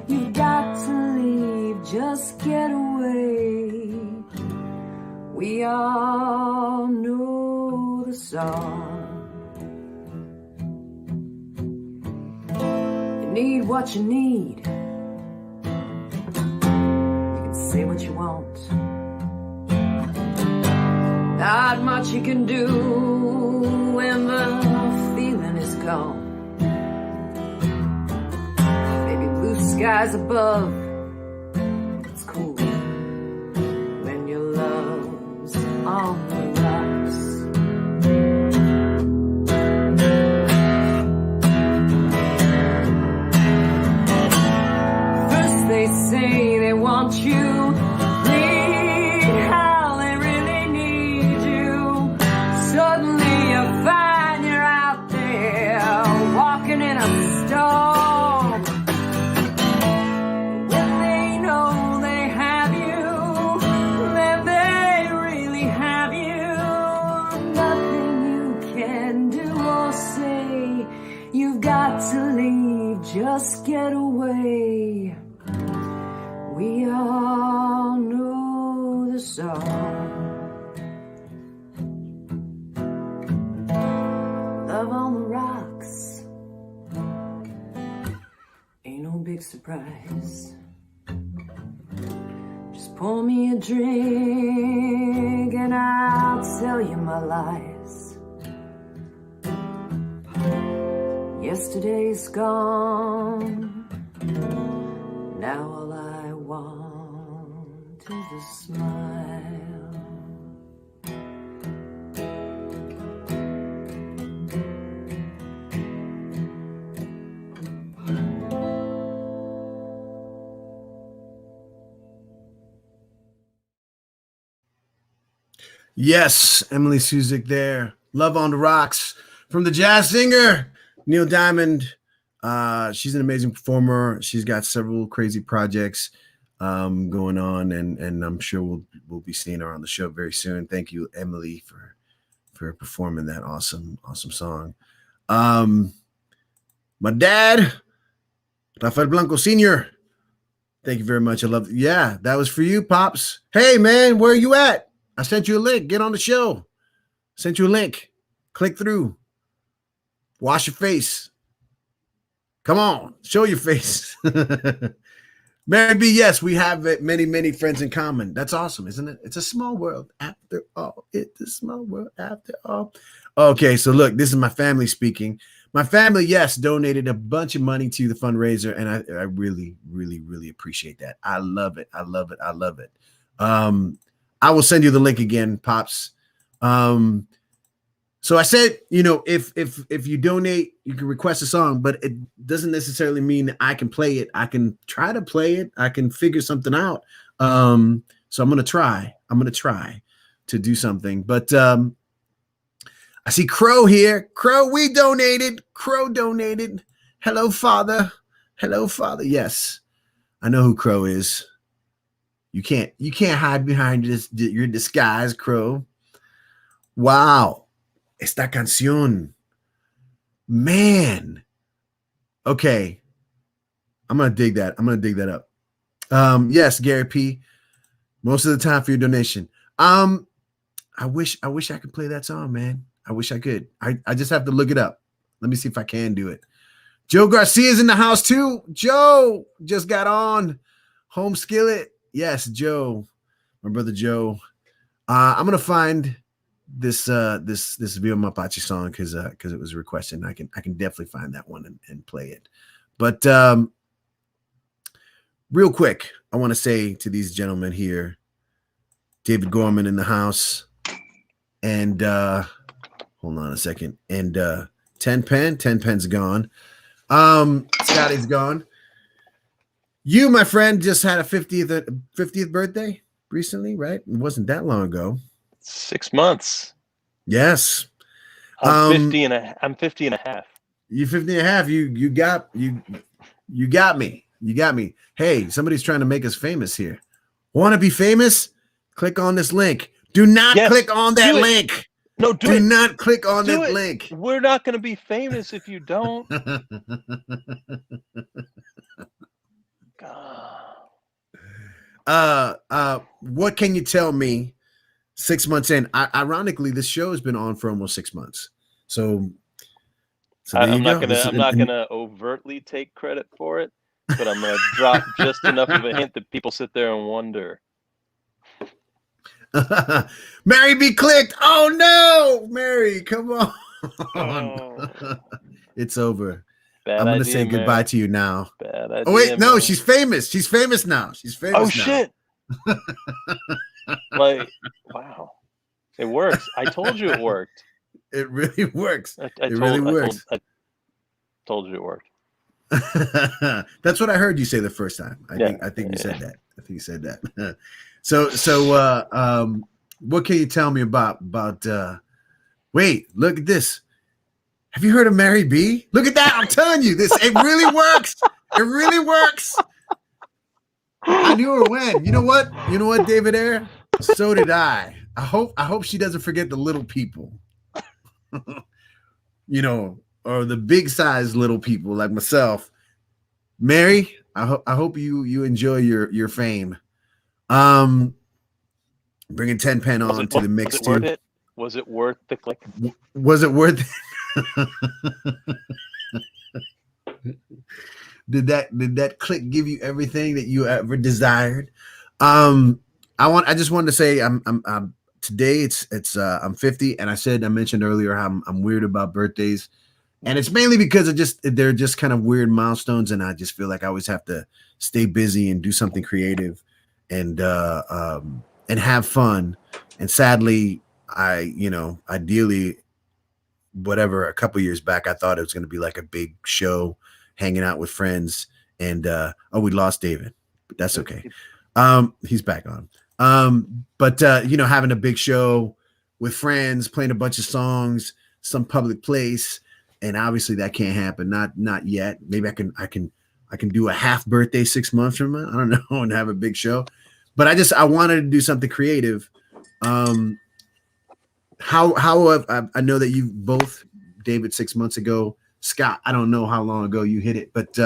you've got to leave, just get away. We all know the song. You need what you need. You can say what you want. Not much you can do when the feeling is gone. Maybe blue skies above. It's cool when your love's on the rocks. First they say they want you, need how they really need you. Suddenly you find you're out there, walking in a storm. When they know they have you, then they really have you. Nothing you can do or say, you've got to leave, just get away. We all know the song. Love on the rocks ain't no big surprise. Just pour me a drink and I'll tell you my lies. Yesterday's gone, now all I want is a smile. Yes, Emily Suzik there. Love on the Rocks from the jazz singer, Neil Diamond. She's an amazing performer. She's got several crazy projects going on, and I'm sure we'll be seeing her on the show very soon. Thank you, Emily, for performing that awesome song. My dad, Rafael Blanco Sr., thank you very much. I love it. Yeah, that was for you, Pops. Hey, man, where are you at? I sent you a link. Get on the show. Sent you a link. Click through. Wash your face. Come on. Show your face. Mary B, yes, we have many, many friends in common. That's awesome, isn't it? It's a small world after all. It's a small world after all. Okay, so look, this is my family speaking. My family, yes, donated a bunch of money to the fundraiser, and I really, really, really appreciate that. I love it. I love it. I love it. I will send you the link again, Pops. So I said, if you donate, you can request a song, but it doesn't necessarily mean I can play it. I can try to play it. I can figure something out. So I'm going to try. To do something. But I see Crow here. Crow, we donated. Crow donated. Hello, Father. Hello, Father. Yes, I know who Crow is. You can't hide behind your disguise, Crow. Wow. Esta canción. Man. Okay. I'm going to dig that. I'm going to dig that up. Yes, Gary P. Most of the time for your donation. I wish I could play that song, man. I wish I could. I just have to look it up. Let me see if I can do it. Joe Garcia's in the house too. Joe just got on. Home Skillet. Yes, Joe, my brother Joe. I'm gonna find this Viva Mapache song because it was requested. And I can definitely find that one and play it. But real quick, I want to say to these gentlemen here, David Gorman in the house, and Hold on a second. And 10 Pen's gone. Scotty's gone. You, my friend, just had a 50th birthday recently, right? It wasn't that long ago. 6 months. Yes. I'm 50 and a half. You 50 and a half. You got me. You got me. Hey, somebody's trying to make us famous here. Want to be famous? Click on this link. Do not click on that link. No, do not click on that link. We're not going to be famous if you don't. What can you tell me 6 months in? Ironically, this show has been on for almost 6 months. So I'm not gonna overtly take credit for it, but I'm gonna drop just enough of a hint that people sit there and wonder. Mary B clicked. Oh no, Mary, come on. Oh. It's over. Bad I'm gonna idea, say goodbye Mary. to you now. Bad idea, Oh wait, no, Mary. she's famous. She's famous now. She's famous. Oh now. shit! Like, wow, it works. I told you it worked. It really works. I told you it worked. That's what I heard you say the first time. I think you said that. I think you said that. So what can you tell me about wait, look at this. Have you heard of Mary B? Look at that. I'm telling you, it really works. It really works. I knew her when. You know what, David Ayer? So did I. I hope she doesn't forget the little people. Or the big size little people like myself. Mary, I hope you enjoy your fame. Bringing 10 Pen on to the mix too. Was it worth the click? Was it worth it? Did that click give you everything that you ever desired? I just wanted to say I'm today I'm 50, and I mentioned earlier how I'm weird about birthdays, and it's mainly because they're just kind of weird milestones, and I just feel like I always have to stay busy and do something creative and have fun. And sadly, ideally, whatever, a couple years back, I thought it was going to be like a big show, hanging out with friends, and we lost David, but that's okay. He's back on. But having a big show with friends, playing a bunch of songs, some public place, and obviously that can't happen. Not yet. Maybe I can do a half birthday 6 months from now. I don't know, and have a big show. But I wanted to do something creative. I know that you both, David, 6 months ago, Scott, I don't know how long ago you hit it, but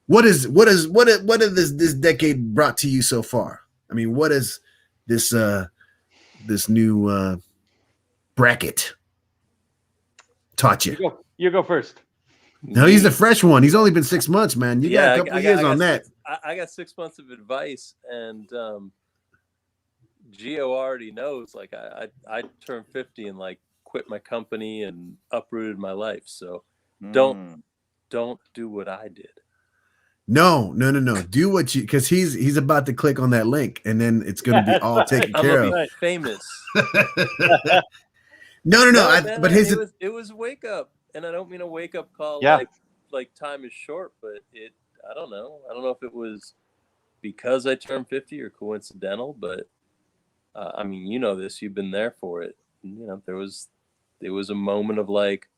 what has this decade brought to you so far? I mean, what is this new bracket taught you? You go first. No, he's the fresh one. He's only been 6 months, man. You got a couple years on that. I got 6 months of advice, and Gio already knows. Like I turned 50 and like quit my company and uprooted my life. So don't do what I did. No. Do what you, because he's about to click on that link, and then it's going to be all taken care of. Famous. No. But it was a wake up, and I don't mean a wake up call. Yeah. Like time is short, but I don't know. I don't know if it was because I turned 50 or coincidental, but I mean, you know this. You've been there for it. There was a moment of like,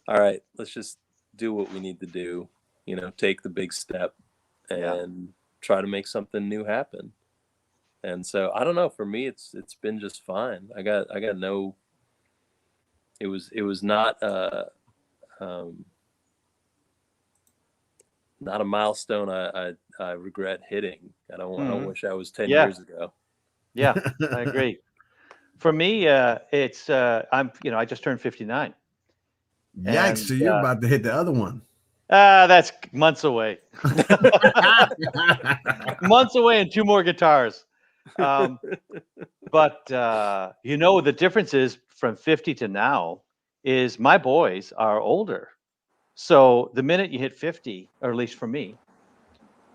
all right, let's just do what we need to do. Take the big step and try to make something new happen. And so I don't know. For me, it's been just fine. I got no. It was not not a milestone I regret hitting. I don't wish I was 10 years ago. Yeah, I agree. For me, it's I just turned 59. Yikes! So you're about to hit the other one. That's months away. Months away and 2 more guitars. But the difference is from 50 to now is my boys are older. So the minute you hit 50, or at least for me,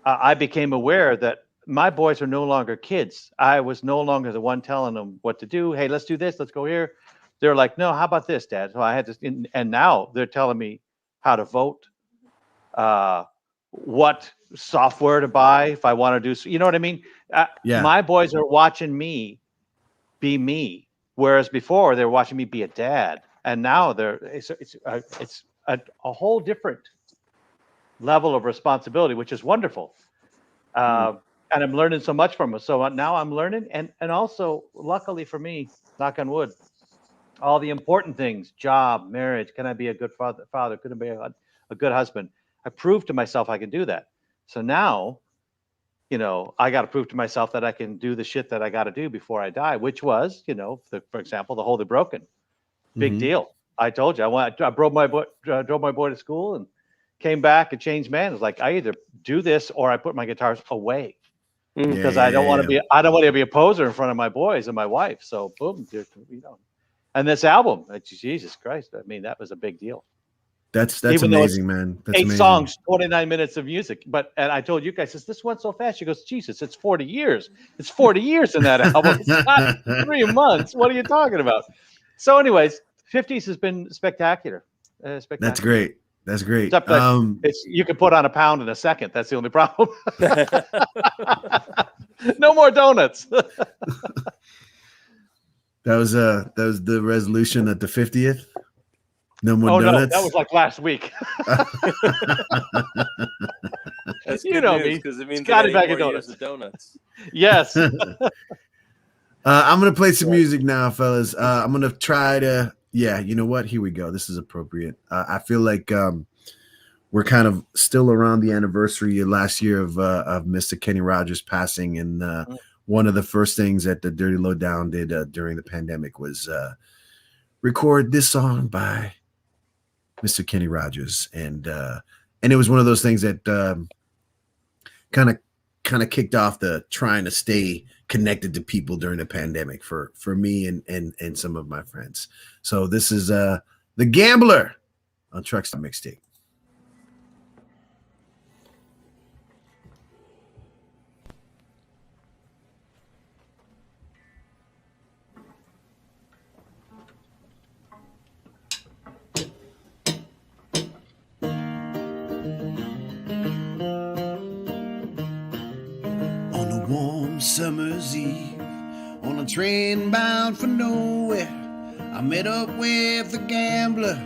I became aware that my boys are no longer kids. I was no longer the one telling them what to do. Hey, let's do this. Let's go here. They're like, no, how about this, Dad? So I had to, and now they're telling me how to vote, what software to buy if I want to do. You know what I mean? Yeah. My boys are watching me be me, whereas before they were watching me be a dad, and now it's a whole different level of responsibility, which is wonderful. And I'm learning so much from them. So now I'm learning, and also, luckily for me, knock on wood, all the important things: job, marriage. Can I be a good father? Could I be a good husband? I proved to myself I can do that. So now, I got to prove to myself that I can do the shit that I got to do before I die, which was, for example, the Holy Broken. Big deal. I told you, I drove my boy to school and came back a changed man. It was like, I either do this or I put my guitars away because I don't want to be a poser in front of my boys and my wife. So boom, and this album, Jesus Christ, I mean, that was a big deal. That's amazing, man. That's 8 amazing. songs, 29 minutes of music. And I told you guys, this went so fast. She goes, Jesus, it's 40 years. It's 40 years in that album. It's not 3 months. What are you talking about? So anyways, 50s has been spectacular. That's great. That's great. Except that you can put on a pound in a second. That's the only problem. No more donuts. That was the resolution at the 50th. No more donuts. No, that was like last week. That's You good know news, me. because it means Scotty that bag of more years donuts. of donuts. Yes. I'm gonna play some music now, fellas. I'm gonna try to. Yeah, you know what? Here we go. This is appropriate. I feel like we're kind of still around the anniversary of last year of Mr. Kenny Rogers passing, and one of the first things that the Dirty Lowdown did during the pandemic was record this song by Mr. Kenny Rogers, and it was one of those things that kind of kicked off the trying to stay connected to people during the pandemic for me and some of my friends. So this is The Gambler on Truckstop Mixtape. On a warm summer's eve, on a train bound for nowhere, I met up with a gambler.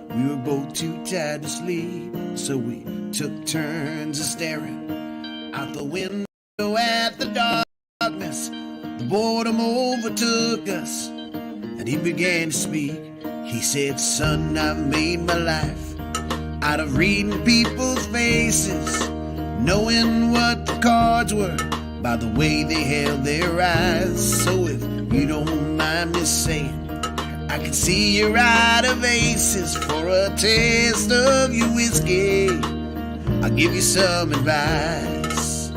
We were both too tired to sleep, so we took turns of staring out the window at the darkness. The boredom overtook us, and he began to speak. He said, "Son, I've made my life out of reading people's faces, knowing what the cards were by the way they held their eyes. So if you don't mind me saying, I can see you're out of aces. For a taste of your whiskey, I'll give you some advice."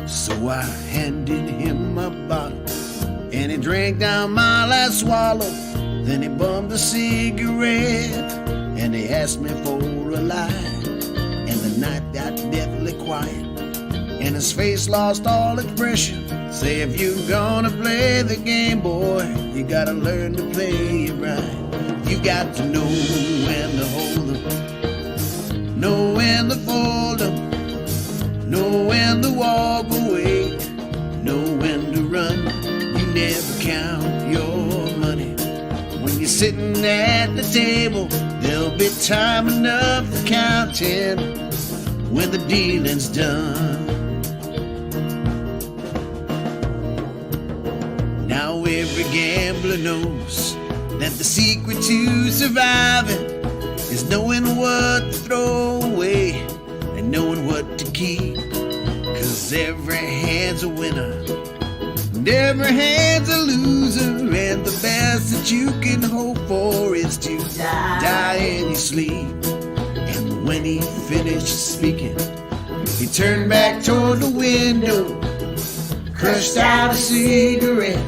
So I handed him my bottle, and he drank down my last swallow. Then he bummed a cigarette, and he asked me for a light. And the night got deathly quiet, and his face lost all expression. Say, if you're gonna play the game, boy, you gotta learn to play it right. You got to know when to hold 'em, know when to fold 'em, know when to walk away, know when to run. You never count your money when you're sitting at the table. There'll be time enough for counting when the dealing's done. Now every gambler knows that the secret to surviving is knowing what to throw away and knowing what to keep. 'Cause every hand's a winner and every hand's a loser, and the best that you can hope for is to die in your sleep. And when he finished speaking, he turned back toward the window, crushed out a cigarette,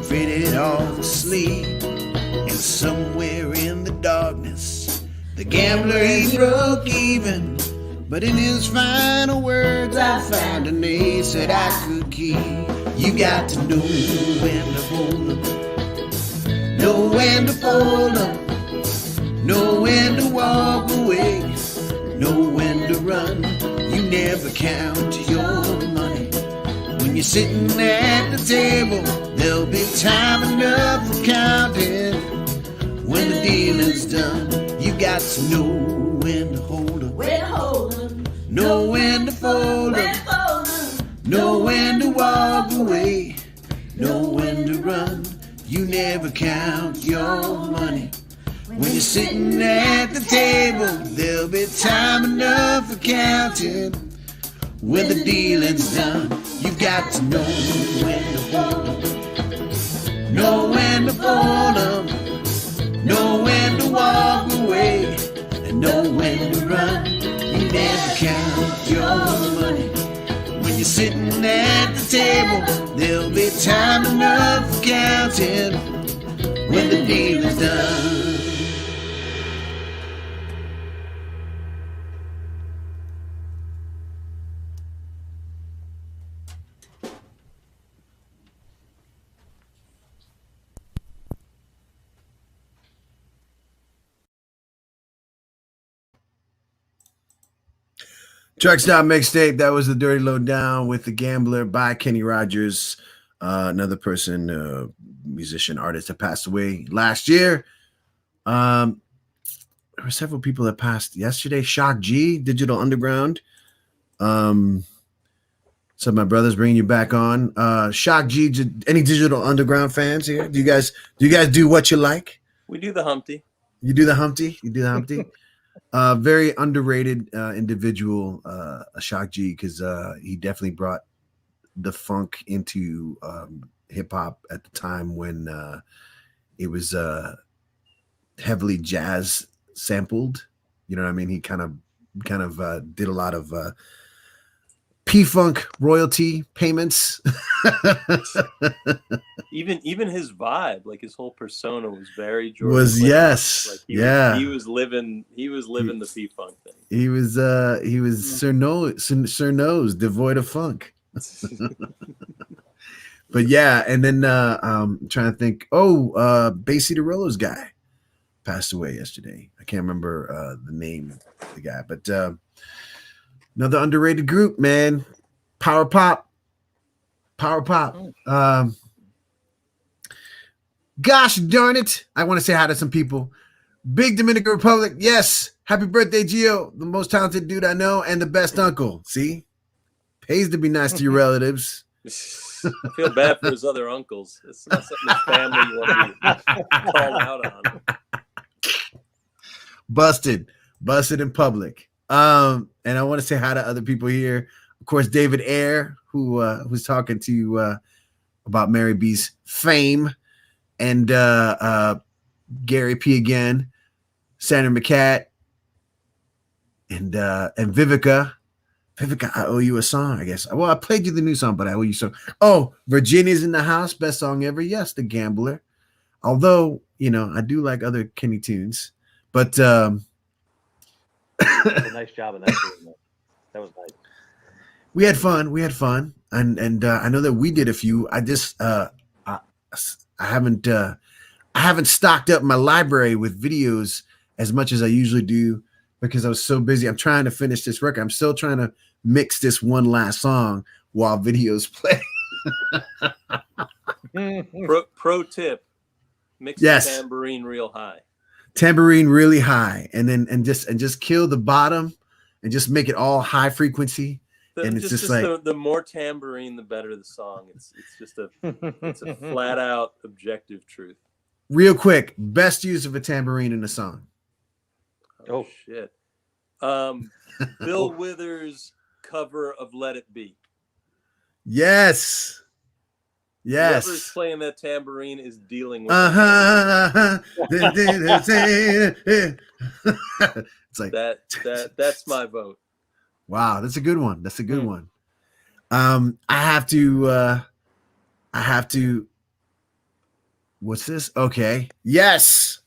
faded off to sleep. And somewhere in the darkness, the gambler, he broke even. But in his final words, I found an ace that I could keep. You got to know when to hold 'em, know when to fold 'em, know when to walk away, know when to run. You never count your money. When you're sitting at the table, there'll be time enough for counting. When the dealing's done, you got to know when to hold 'em, know when to fold 'em, know when to walk away, know when to run. You never count your money. When you're sitting at the table, there'll be time enough for counting. When the dealing's done, you've got to know when to hold 'em, know when to fold 'em, know when to walk away, and know when to run. You never count your money. When you're sitting at the table, there'll be time enough for counting. When the deal is done. Truck Stop Mixtape. That was the Dirty Low Down with The Gambler by Kenny Rogers. Another person, musician, artist that passed away last year. There were several people that passed yesterday. Shock G, Digital Underground. So my brother's bringing you back on. Shock G, any Digital Underground fans here? Do you guys do what you like? We do the Humpty. You do the Humpty? You do the Humpty? Very underrated individual, Shock G, because he definitely brought the funk into hip hop at the time when it was heavily jazz sampled. You know what I mean? He kind of did a lot of P-Funk royalty payments. Even his vibe, like his whole persona was very Jordan Was Clinton. yes, Like yeah. he was living the P-Funk thing. He was Sir Nose, devoid of funk. But yeah, and then I'm trying to think. Basie DeRillo's guy passed away yesterday. I can't remember the name of the guy, but another underrated group, man. Power Pop. Gosh darn it. I want to say hi to some people. Big Dominican Republic. Yes. Happy birthday, Gio. The most talented dude I know and the best uncle. See? Pays to be nice to your relatives. I feel bad for his other uncles. It's not something his family you want to be called out on. Busted in public. And I want to say hi to other people here. Of course, David Ayer, who was talking to you about Mary B's fame, and Gary P again, Sandra McCat, and Vivica. Vivica, I owe you a song, I guess. Well, I played you the new song, but I owe you some. Oh, Virginia's in the House, best song ever. Yes, The Gambler. Although, I do like other Kenny tunes, but a nice job in that. That was nice. We had fun, and I know that we did a few. I just I haven't stocked up my library with videos as much as I usually do because I was so busy. I'm trying to finish this record. I'm still trying to mix this one last song while videos play. Pro tip: mix the tambourine real high. Tambourine really high, and just kill the bottom and just make it all high frequency. And it's just like the more tambourine, the better the song. It's just a flat out objective truth. Real quick, best use of a tambourine in a song. Oh shit! Bill Withers' cover of "Let It Be." Yes. Whoever's playing that tambourine is dealing with. It's like that's my vote. Wow, that's a good one. I have to. What's this? Okay. Yes.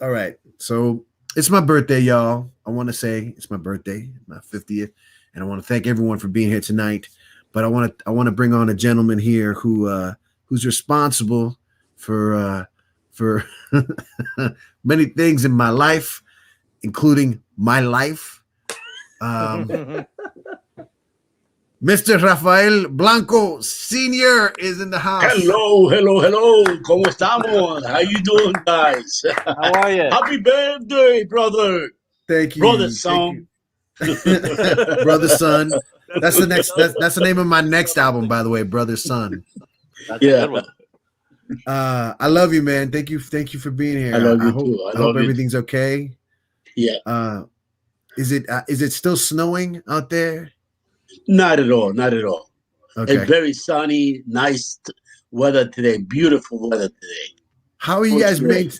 All right. So it's my birthday, y'all. I want to say it's my birthday, my 50th, and I want to thank everyone for being here tonight. But I want to bring on a gentleman here who's responsible for for many things in my life, including my life. Mr. Rafael Blanco Sr. is in the house. Hello. ¿Cómo estamos? How you doing, guys? How are you? Happy birthday, brother. Thank you. Brother, Thank son. you. Brother Son. That's the next. That's the name of my next album, by the way. Brother Son. That's a good one. I love you, man. Thank you for being here. I love you hope, too. I hope everything's okay. Yeah. Is it still snowing out there? Not at all. Okay. It's very sunny, nice weather today. Beautiful weather today. How are you Looks guys great.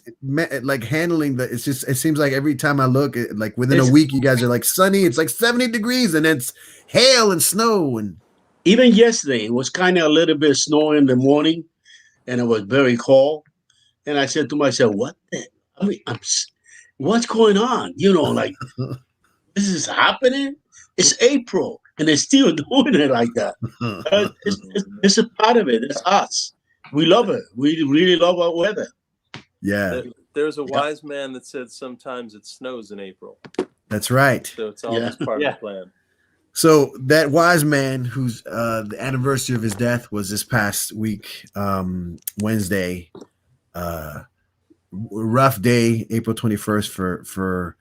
like handling the? It seems like every time I look, like within a week, you guys are like sunny. It's like 70 degrees, and it's hail and snow. And Even yesterday, it was kind of a little bit snowy in the morning, and it was very cold. And I said to myself, "What? What's going on? Like this is happening. It's April, and they're still doing it like that. It's a part of it. It's us. We love it. We really love our weather." yeah, There's a wise man that said sometimes it snows in April. that's right. So it's all just part of the plan. So that wise man, whose the anniversary of his death was this past week, Wednesday. Rough day, April 21st for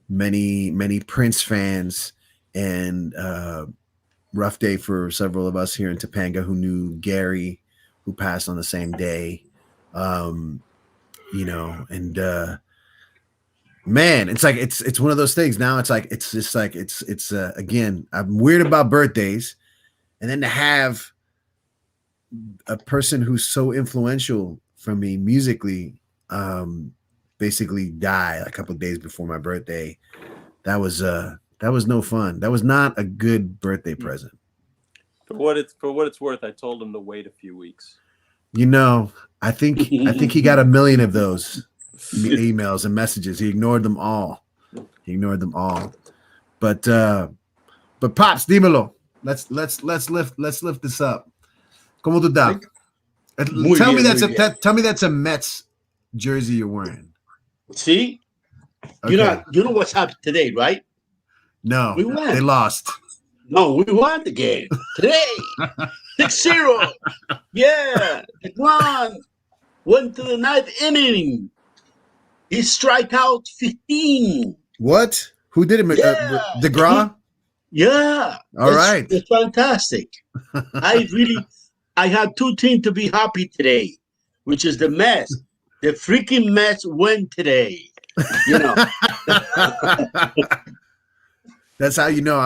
many Prince fans, and rough day for several of us here in Topanga who knew Gary, who passed on the same day. And man, it's like it's one of those things. Now it's like it's just like it's again, I'm weird about birthdays, and then to have a person who's so influential for me musically basically die a couple of days before my birthday. That was no fun. That was not a good birthday present. For what it's worth, I told him to wait a few weeks. I think he got 1 million of those emails and messages. He ignored them all. But Pops, dímelo. Let's lift this up. ¿Cómo tú estás? Tell me that's a Mets jersey you're wearing. See, Okay. you know what's happened today, right? No, We won. they lost. No, we won the game today. 6-0. Yeah, it won. Went to the ninth inning. He strike out 15. What? Who did it? Yeah. DeGraw? Yeah. All right. It's fantastic. I had two teams to be happy today, which is the Mets. The freaking Mets win today. That's how you know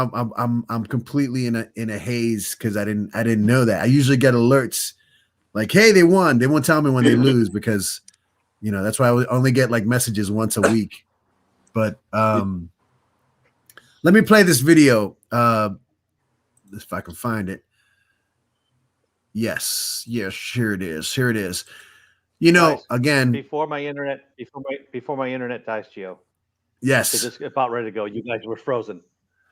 I'm completely in a haze because I didn't know that. I usually get alerts like, hey, they won. They won't tell me when they lose because that's why I only get like messages once a week. But let me play this video. If I can find it. Yes, here it is. Guys, again, before my internet dies, Gio. yes, It's just about ready to go. You guys were frozen.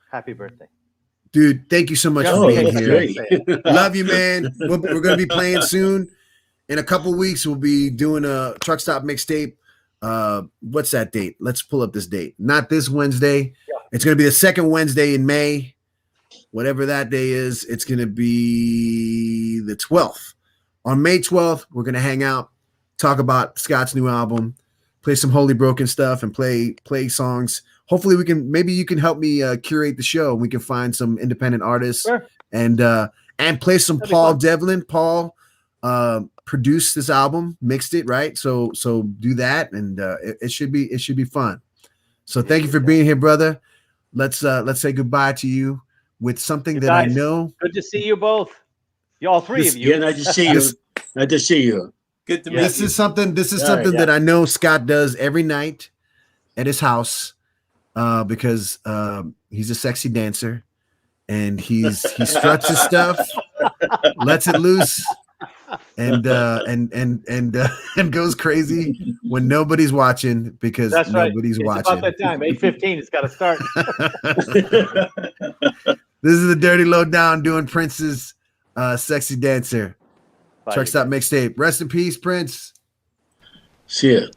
Happy birthday. dude, thank you so much Oh, for being that's here. great. Love you, man. We're going to be playing soon. In a couple weeks, we'll be doing a truck stop mixtape. What's that date? Let's pull up this date. Not this Wednesday. Yeah. It's going to be the second Wednesday in May. Whatever that day is, it's going to be the 12th. On May 12th, we're going to hang out, talk about Scott's new album, play some Holy Broken stuff, and play songs. Hopefully maybe you can help me curate the show. We can find some independent artists. Sure. And play some Paul Devlin. Paul produced this album, mixed it, right? So do that, and it should be fun. So thank you for being here, brother. Let's say goodbye to you with something that I know. Good to see you both. All three of you. Yeah, nice to see you. Nice to see you. Good to meet This you. is something that I know Scott does every night at his house because he's a sexy dancer and he struts his stuff, lets it loose, and goes crazy when nobody's watching because That's right. nobody's It's watching. about that time. 8:15. It's got to start. This is the Dirty Lowdown doing Prince's sexy dancer. Bye, Truck you Stop guys. Mixtape. Rest in peace, Prince. See ya.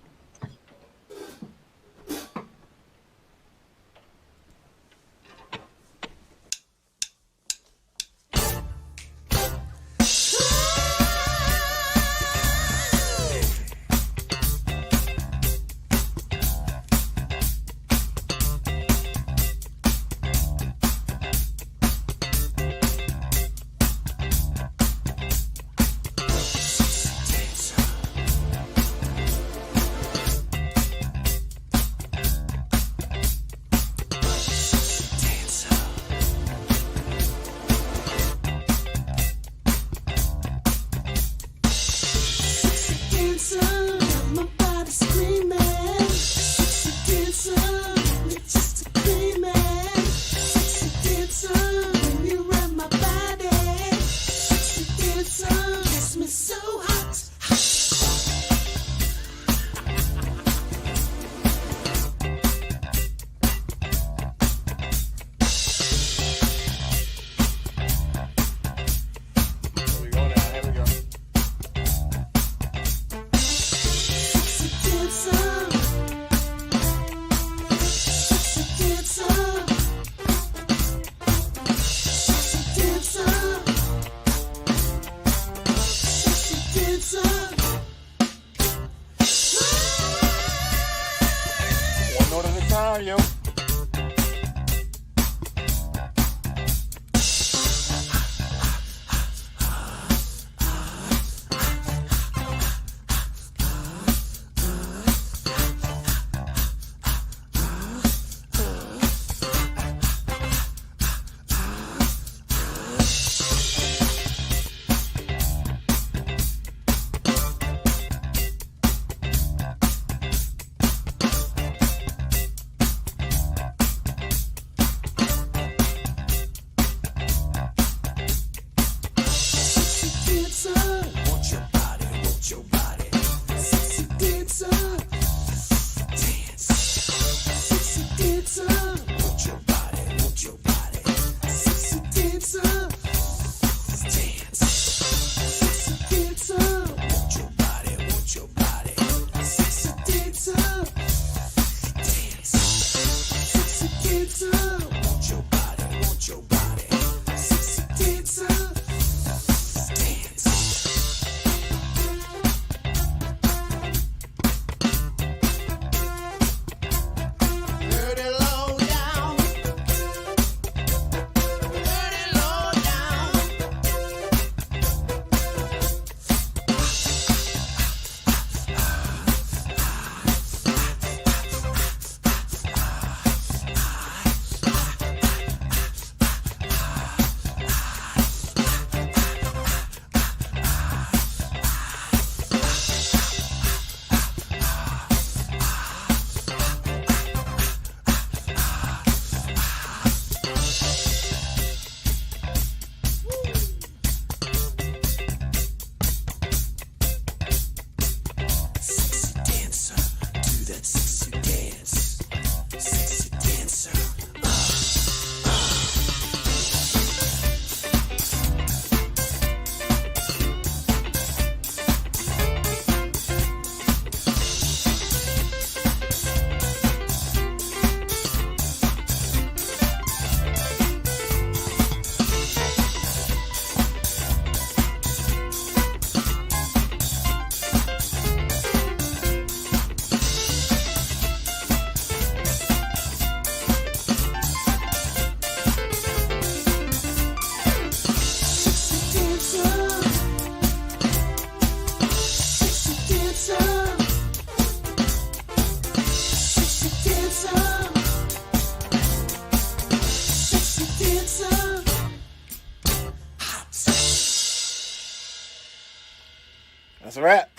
That's a wrap.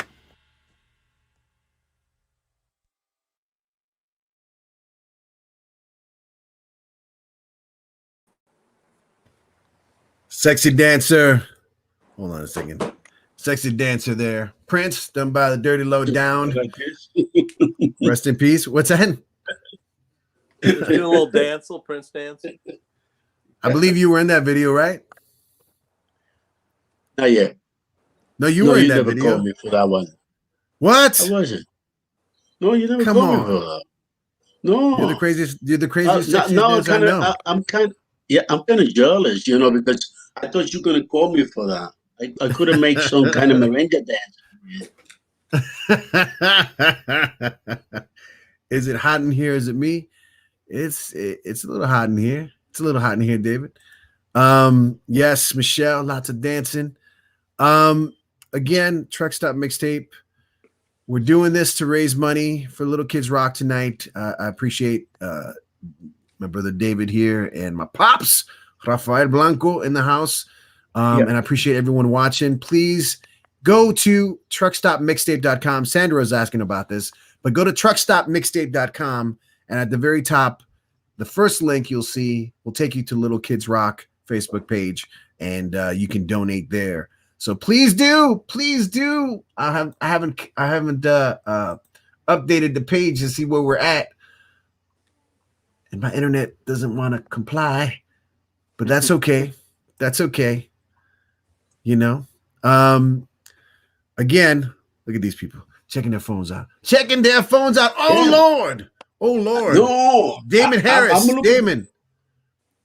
Sexy Dancer. Hold on a second. Sexy Dancer there. Prince, done by the Dirty Low Down. Rest in peace. What's that? Just do a little dance, little Prince dance. I believe you were in that video, right? Not yet. No, you No, were in you that never video. called me for that one. What? I wasn't. No, you never Come called me for on. that. You're the No. craziest. You're the craziest, Now, sexiest dancer I know. I'm kind of, yeah, I'm kind of jealous, because I thought you were gonna call me for that. I could have made some kind of merengue dance. Is it hot in here? Is it me? It's a little hot in here. It's a little hot in here, David. Yes, Michelle, lots of dancing. Again, Truck Stop Mixtape. We're doing this to raise money for Little Kids Rock tonight. I appreciate my brother David here and my pops, Rafael Blanco, in the house. Yeah. And I appreciate everyone watching. Please go to truckstopmixtape.com. Sandra is asking about this, but go to truckstopmixtape.com, and at the very top, the first link you'll see will take you to Little Kids Rock Facebook page, and you can donate there. So please do. I haven't updated the page to see where we're at, and my internet doesn't want to comply, but that's okay. That's okay. Again, look at these people checking their phones out. Oh Damn. Lord. No, Damon Harris. I'm looking.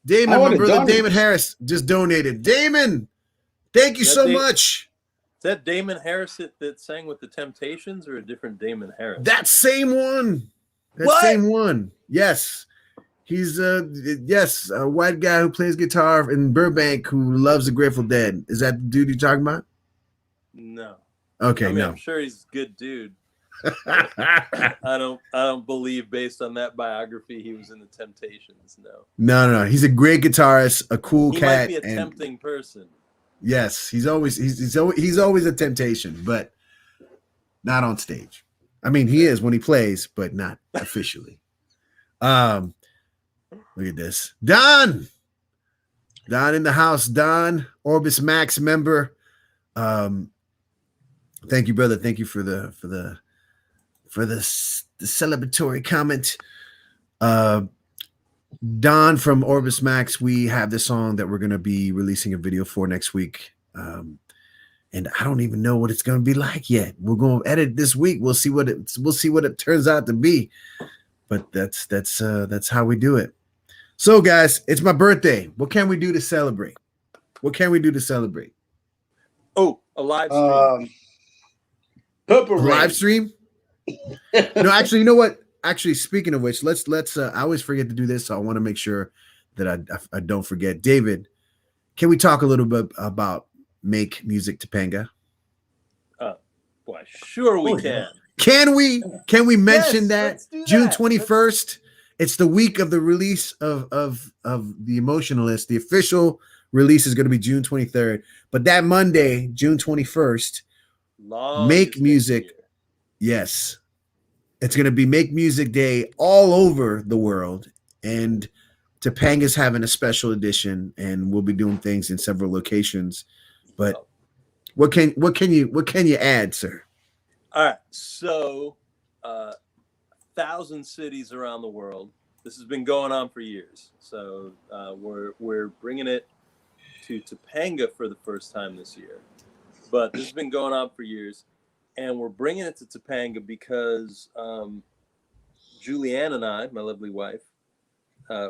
Damon, I my would've brother done it. Damon Harris just donated. Damon, thank you That so Da- much. Is that Damon Harris that sang with the Temptations, or a different Damon Harris? That same one. What? Same one. Yes. He's a white guy who plays guitar in Burbank who loves the Grateful Dead. Is that the dude you're talking about? No. Okay, I mean, no. I'm sure he's a good dude. I don't believe, based on that biography, he was in the Temptations. No. No. He's a great guitarist, a cool He cat. might be a tempting person. Yes, he's always a temptation, but not on stage. I mean, he is when he plays, but not officially. Look at this. Don in the house. Don, Orbis Max member. Thank you, brother. Thank you for the celebratory comment. Don from Orbis Max, we have this song that we're going to be releasing a video for next week. And I don't even know what it's going to be like yet. We're going to edit this week. We'll see what it turns out to be. But that's how we do it. So guys, it's my birthday. What can we do to celebrate? Oh, a live stream. Purple A Rain. live stream? No, actually, you know what? Actually, speaking of which, let's I always forget to do this, so I want to make sure that I don't forget. David, can we talk a little bit about Make Music Topanga? Boy, sure we can. Can we mention Yes, that let's do June that. 21st? It's the week of the release of The Emotionalist. The official release is going to be June 23rd, but that Monday, June 21st, Make Music. Yes. It's going to be Make Music Day all over the world, and Topanga's having a special edition, and we'll be doing things in several locations. But what can you add, sir? All right, so 1,000 cities around the world. This has been going on for years. So we're bringing it to Topanga for the first time this year, but this has been going on for years. And we're bringing it to Topanga because Julianne and I, my lovely wife,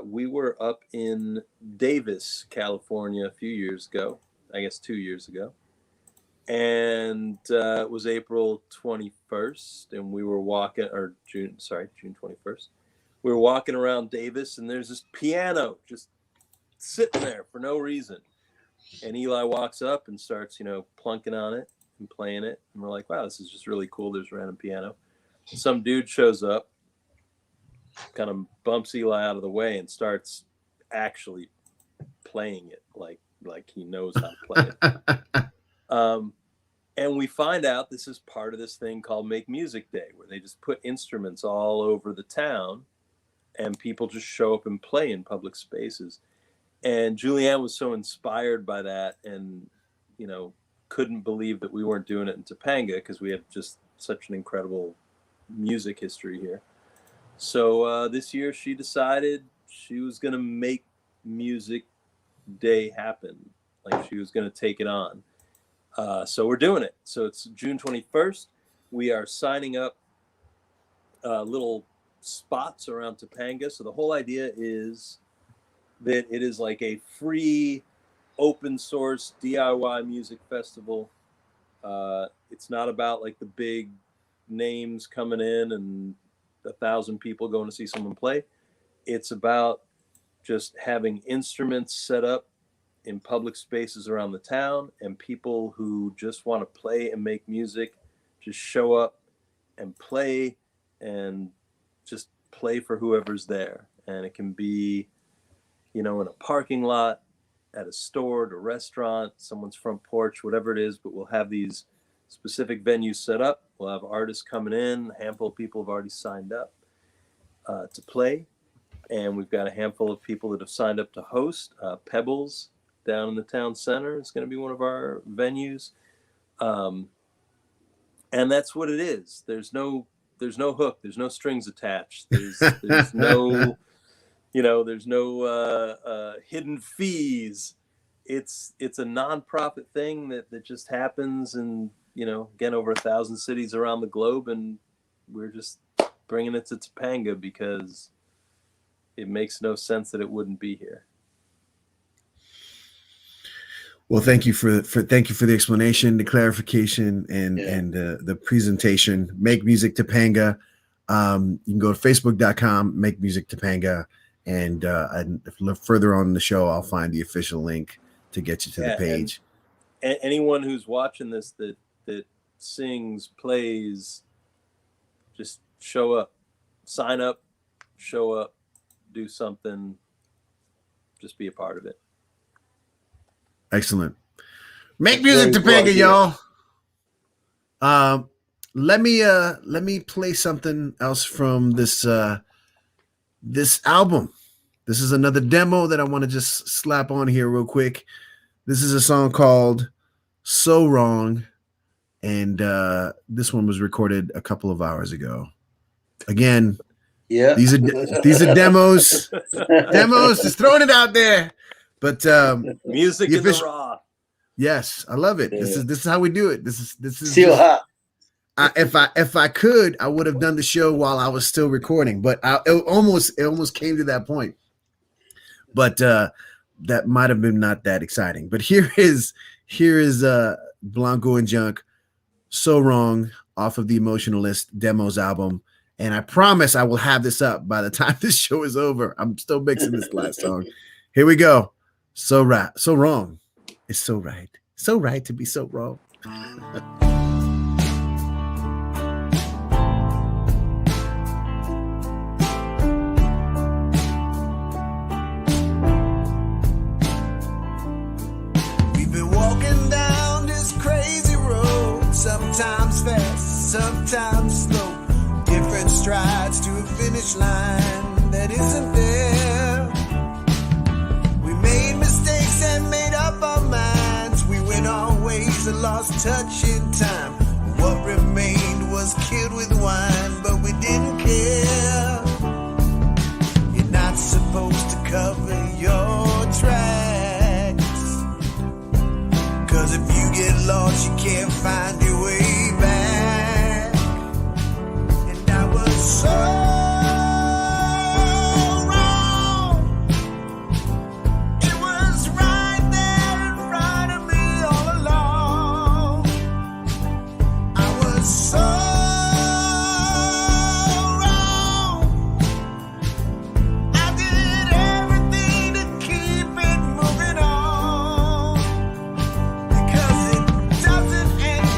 we were up in Davis, California a few years ago, I guess 2 years ago. And it was April 21st, and we were walking, or June 21st. We were walking around Davis, and there's this piano just sitting there for no reason. And Eli walks up and starts, plunking on it and playing it, and we're like, wow, this is just really cool. There's a random piano. Some dude shows up, kind of bumps Eli out of the way, and starts actually playing it like he knows how to play it. And we find out this is part of this thing called Make Music Day, where they just put instruments all over the town and people just show up and play in public spaces. And Julianne was so inspired by that, and couldn't believe that we weren't doing it in Topanga, because we have just such an incredible music history here. So this year she decided she was going to make Music Day happen. Like, she was going to take it on. So we're doing it. So it's June 21st. We are signing up little spots around Topanga. So the whole idea is that it is like a free, open source DIY music festival. It's not about like the big names coming in and 1,000 people going to see someone play. It's about just having instruments set up in public spaces around the town, and people who just want to play and make music just show up and play, and just play for whoever's there. And it can be, you know, in a parking lot, at a store, at a restaurant, someone's front porch, whatever it is. But we'll have these specific venues set up. We'll have artists coming in. A handful of people have already signed up to play. And we've got a handful of people that have signed up to host. Pebbles down in the town center is going to be one of our venues. And that's what it is. There's no hook. There's no strings attached. There's no, you know, there's no hidden fees. It's a nonprofit thing that just happens in, you know, again, over 1,000 cities around the globe. And we're just bringing it to Topanga because it makes no sense that it wouldn't be here. Well, thank you for the explanation, the clarification, and the presentation. Make Music Topanga. You can go to facebook.com, Make Music Topanga, and look further on the show. I'll find the official link to get you to the page. And anyone who's watching this that sings, plays, just show up, sign up, show up, do something, just be a part of it. Excellent. Make Music Topanga, y'all. Let me play something else from this this album. This is another demo that I want to just slap on here real quick. This is a song called So Wrong, and this one was recorded a couple of hours ago. Again, Yeah. these are demos. Demos, just throwing it out there. But Music in the raw. Yes, I love it. Yeah. This is how we do it. This is Still hot. if I could, I would have done the show while I was still recording, but it almost came to that point. But that might have been not that exciting. But here is Blanco and Junk, So Wrong, off of the Emotionalist Demos album. And I promise I will have this up by the time this show is over. I'm still mixing this last song. Here we go. So wrong. It's so right. So right to be so wrong. We've been walking down this crazy road, sometimes fast, sometimes slow. Different strides to a finish line that isn't there. We made mistakes and made up our minds. We went our ways and lost touch in time. What remained was killed with wine, but we didn't care. You're not supposed to cover your tracks, 'cause if you get lost, you can't find your way back. And I was so wrong. It was right there in front of me all along. I was so wrong. I did everything to keep it moving on, because it doesn't end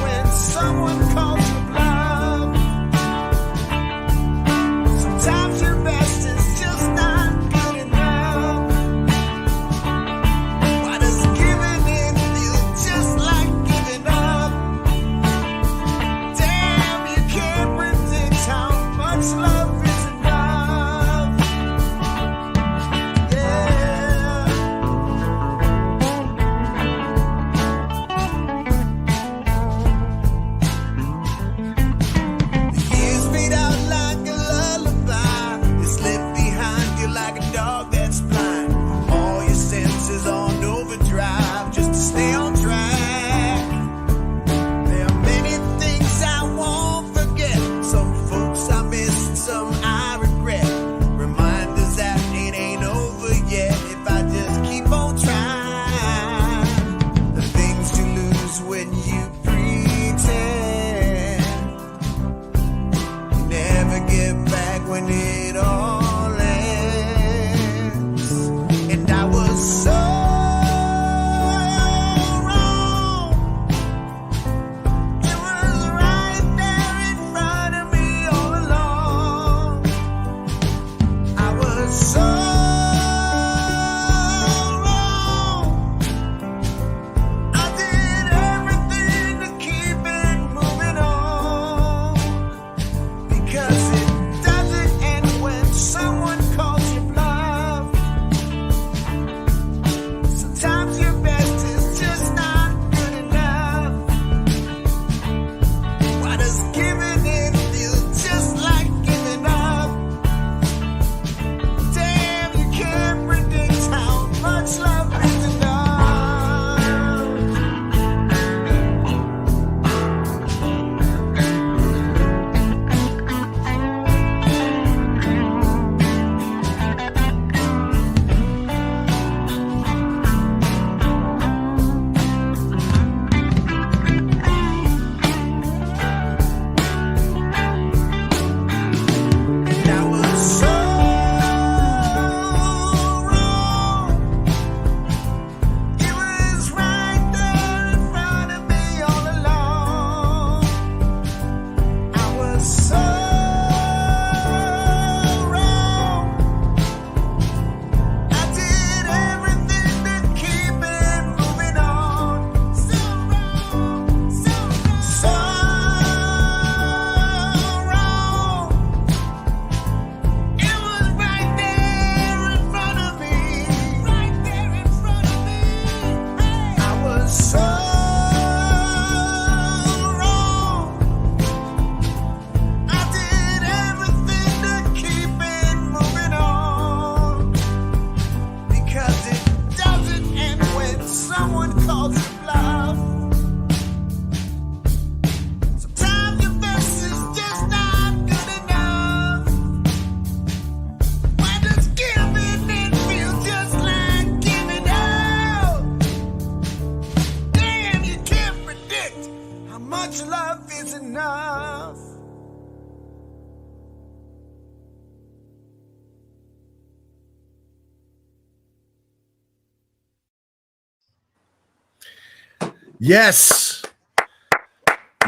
Yes.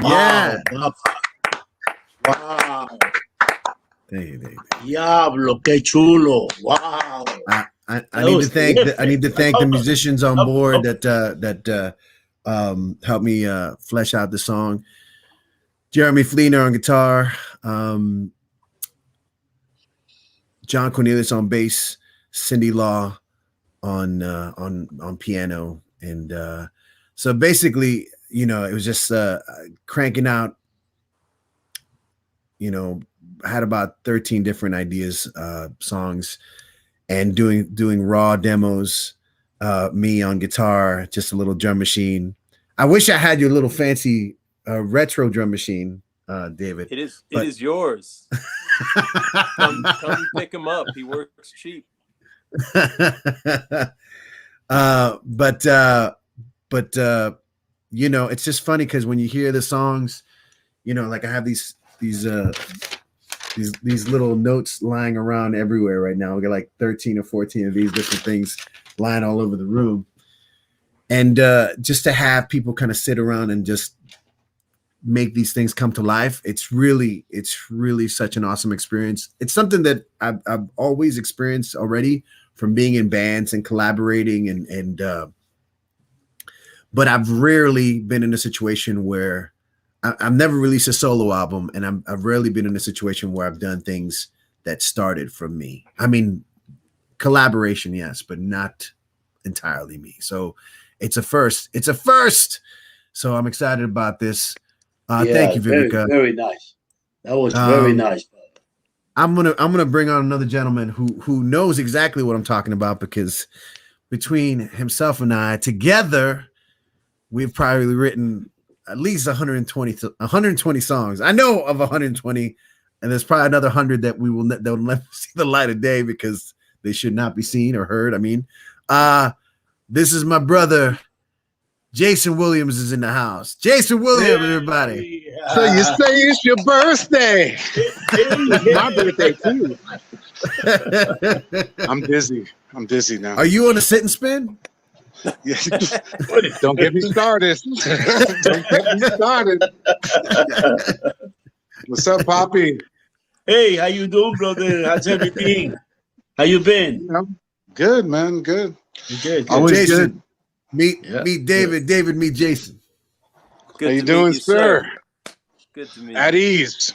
Yeah. Wow. Wow. Thank you. Diablo, qué chulo. Wow. I need to thank the musicians on board that helped me flesh out the song. Jeremy Fleener on guitar, John Cornelius on bass, Cindy Law on piano, and so basically, you know, it was just cranking out. You know, I had about 13 different ideas, songs, and doing raw demos. Me on guitar, just a little drum machine. I wish I had your little fancy retro drum machine, David. It is yours. come pick him up. He works cheap. But you know, it's just funny because when you hear the songs, you know, like I have these little notes lying around everywhere right now. We got like 13 or 14 of these different things lying all over the room. And just to have people kind of sit around and just make these things come to life, it's really such an awesome experience. It's something that I've always experienced already from being in bands and collaborating and but I've rarely been in a situation where I've never released a solo album, and I've rarely been in a situation where I've done things that started from me. I mean, collaboration, yes, but not entirely me. So it's a first. It's a first. So I'm excited about this. Thank you, Vivica. Very nice. That was very nice. I'm gonna bring on another gentleman who knows exactly what I'm talking about, because between himself and I together, we've probably written at least 120 songs. I know of 120, and there's probably another 100 that will never see the light of day because they should not be seen or heard. I mean, this is my brother, Jason Williams is in the house. Jason Williams, everybody. So you say it's your birthday? My birthday too. I'm dizzy now. Are you on a sit and spin? Don't get me started. Don't get me started. What's up, Poppy? Hey, how you doing, brother? How's everything? How you been? Good, man. Good. Good. Always Jason, good. Meet David. David, meet Jason. Good How you to doing, meet you, sir? Good to meet At you. ease.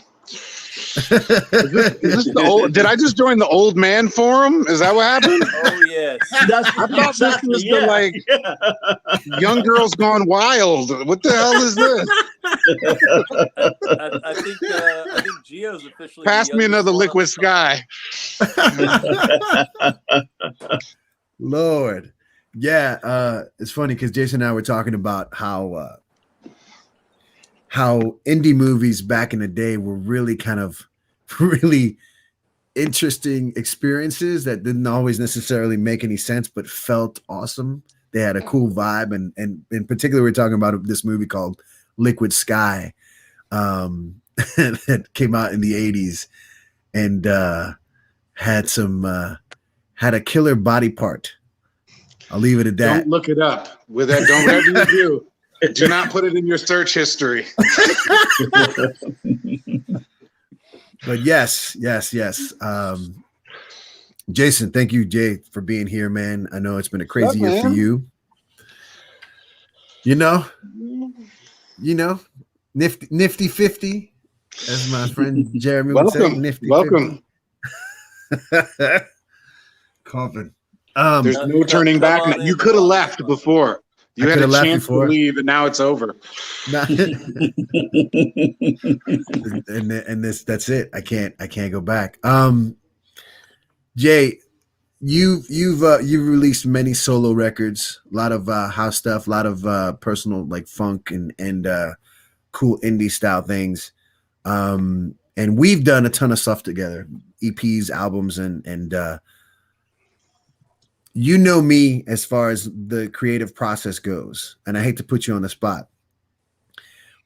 Is this the old? Did I just join the old man forum? Is that what happened? Oh yes. That's I thought this was the young girls gone wild. What the hell is this? I think Gio's officially. Pass me another liquid sky. Lord. Yeah, it's funny because Jason and I were talking about how indie movies back in the day were really kind of really interesting experiences that didn't always necessarily make any sense but felt awesome. They had a cool vibe, and in particular we're talking about this movie called Liquid Sky that came out in the 80s and had a killer body part. I'll leave it at that. Don't look it up. With that, don't whatever you do. Do not put it in your search history. But yes. Jason, thank you, Jay, for being here, man. I know it's been a crazy year for you. You know, nifty 50, as my friend Jeremy would say. Nifty welcome. 50. Coughing. There's no turning back. You could have left before. You had a chance to leave, and now it's over. and that's it. I can't go back. Jay, you've released many solo records, a lot of house stuff, a lot of personal like funk and cool indie style things. And we've done a ton of stuff together, EPs, albums, and you know me as far as the creative process goes, and I hate to put you on the spot.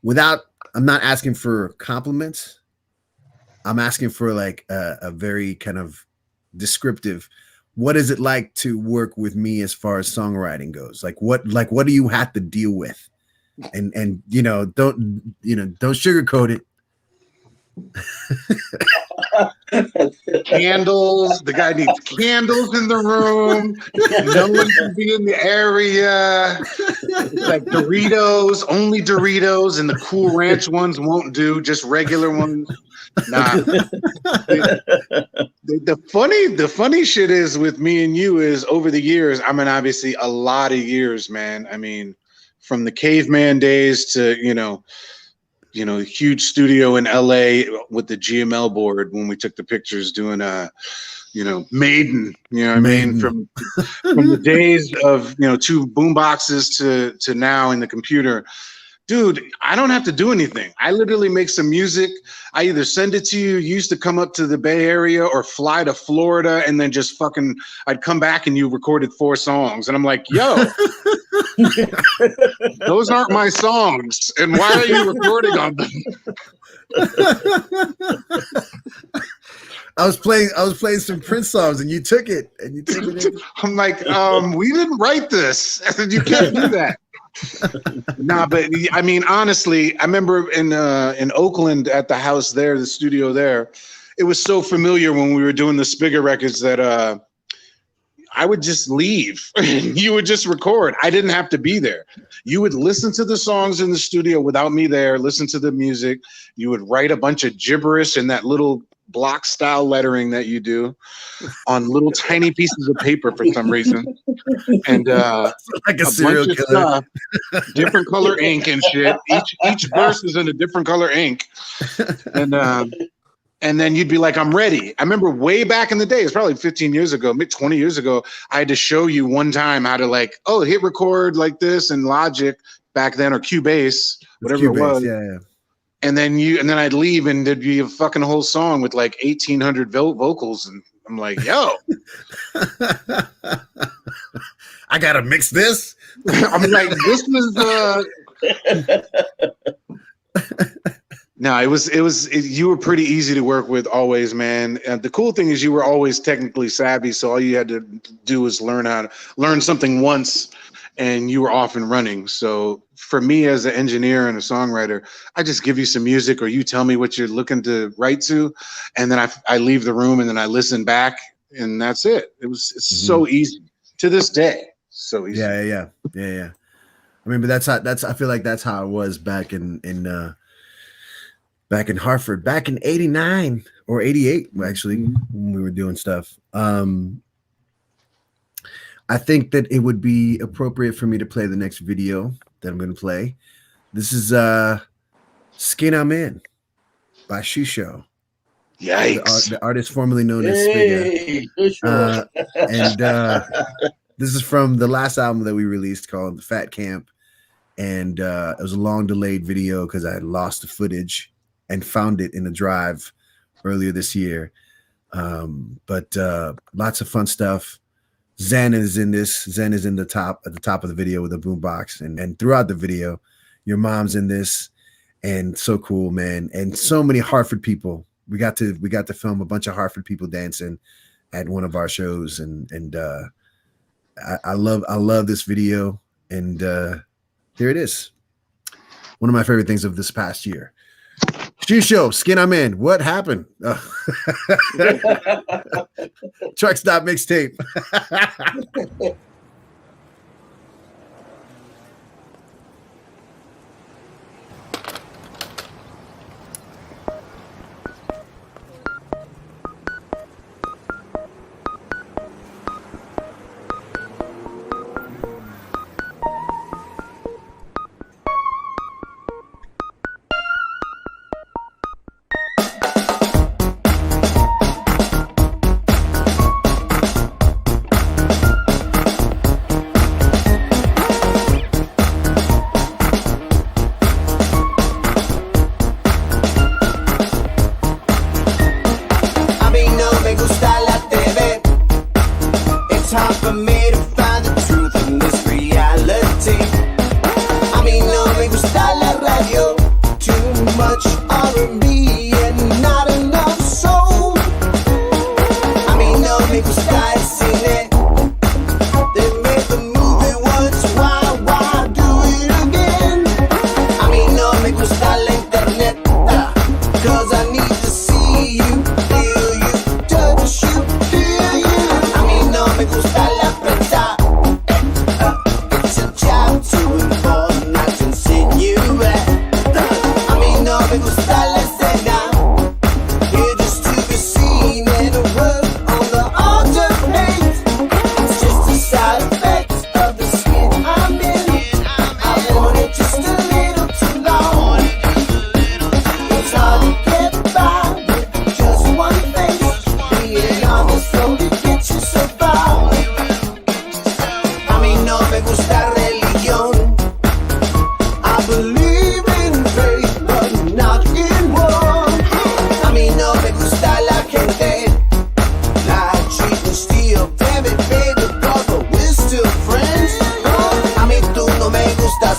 I'm not asking for compliments. I'm asking for like a very kind of descriptive. What is it like to work with me as far as songwriting goes? Like what do you have to deal with and don't sugarcoat it. Candles. The guy needs candles in the room. No one can be in the area. It's like Doritos, only Doritos, and the Cool Ranch ones won't do. Just regular ones. Nah. The funny shit is with me and you is over the years. I mean, obviously, a lot of years, man. I mean, from the caveman days to huge studio in LA with the GML board when we took the pictures doing Maiden, I mean, from the days of, 2 boom boxes to now in the computer. Dude, I don't have to do anything. I literally make some music. I either send it to you, used to come up to the Bay Area or fly to Florida, and then just I'd come back and you recorded 4 songs. And I'm like, yo, those aren't my songs. And why are you recording on them? I was playing some Prince songs and you took it in. I'm like, we didn't write this. I said, you can't do that. Nah, but I mean, honestly, I remember in Oakland at the house there, the studio there, it was so familiar when we were doing the Spigot records that I would just leave and you would just record. I didn't have to be there. You would listen to the songs in the studio without me there, listen to the music. You would write a bunch of gibberish in that little block style lettering that you do on little tiny pieces of paper for some reason. And like a serial bunch of killer. Stuff, different color ink and shit. Each verse is in a different color ink. And then you'd be like, I'm ready. I remember way back in the day, it's probably 15 years ago, 20 years ago, I had to show you one time how to hit record like this in Logic back then, or Cubase, whatever it was. Yeah. And then I'd leave and there'd be a fucking whole song with like 1,800 vocals. And I'm like, yo. I got to mix this. I'm like, this was No, you were pretty easy to work with always, man. And the cool thing is you were always technically savvy, so all you had to do was learn something once, and you were off and running. So for me as an engineer and a songwriter, I just give you some music, or you tell me what you're looking to write to, and then I leave the room and then I listen back, and that's it. It's so easy to this day. So easy. Yeah. I mean, but I feel like that's how it was back in Hartford, back in 89 or 88, actually, when we were doing stuff. I think that it would be appropriate for me to play the next video that I'm going to play. This is Skin I'm In by Shisho. Yikes. The artist formerly known as Spiga. And this is from the last album that we released called The Fat Camp. And it was a long delayed video because I had lost the footage and found it in a drive earlier this year. But lots of fun stuff. Zen is in this. Zen is at the top of the video with a boombox, and throughout the video, your mom's in this, and so cool, man. And so many Hartford people. We got to film a bunch of Hartford people dancing at one of our shows, and I love this video, and here it is. One of my favorite things of this past year. Shisho, Skin I'm In. What happened? Truck Stop Mixtape.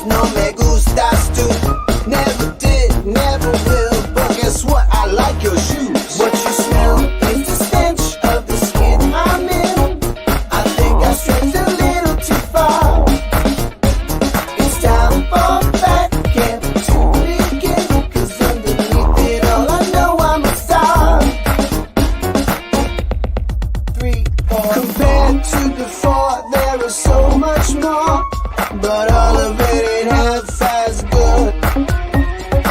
just no me gustas tú. Never did, never will, but guess what? I like your shoes. What you smell is the stench of the skin I'm in. I think I stretched a little too far. It's time for back camp to begin, 'cause underneath it all I know I'm a star. 3, 4. Compared to before, there is so much more, but all of it ain't half as good.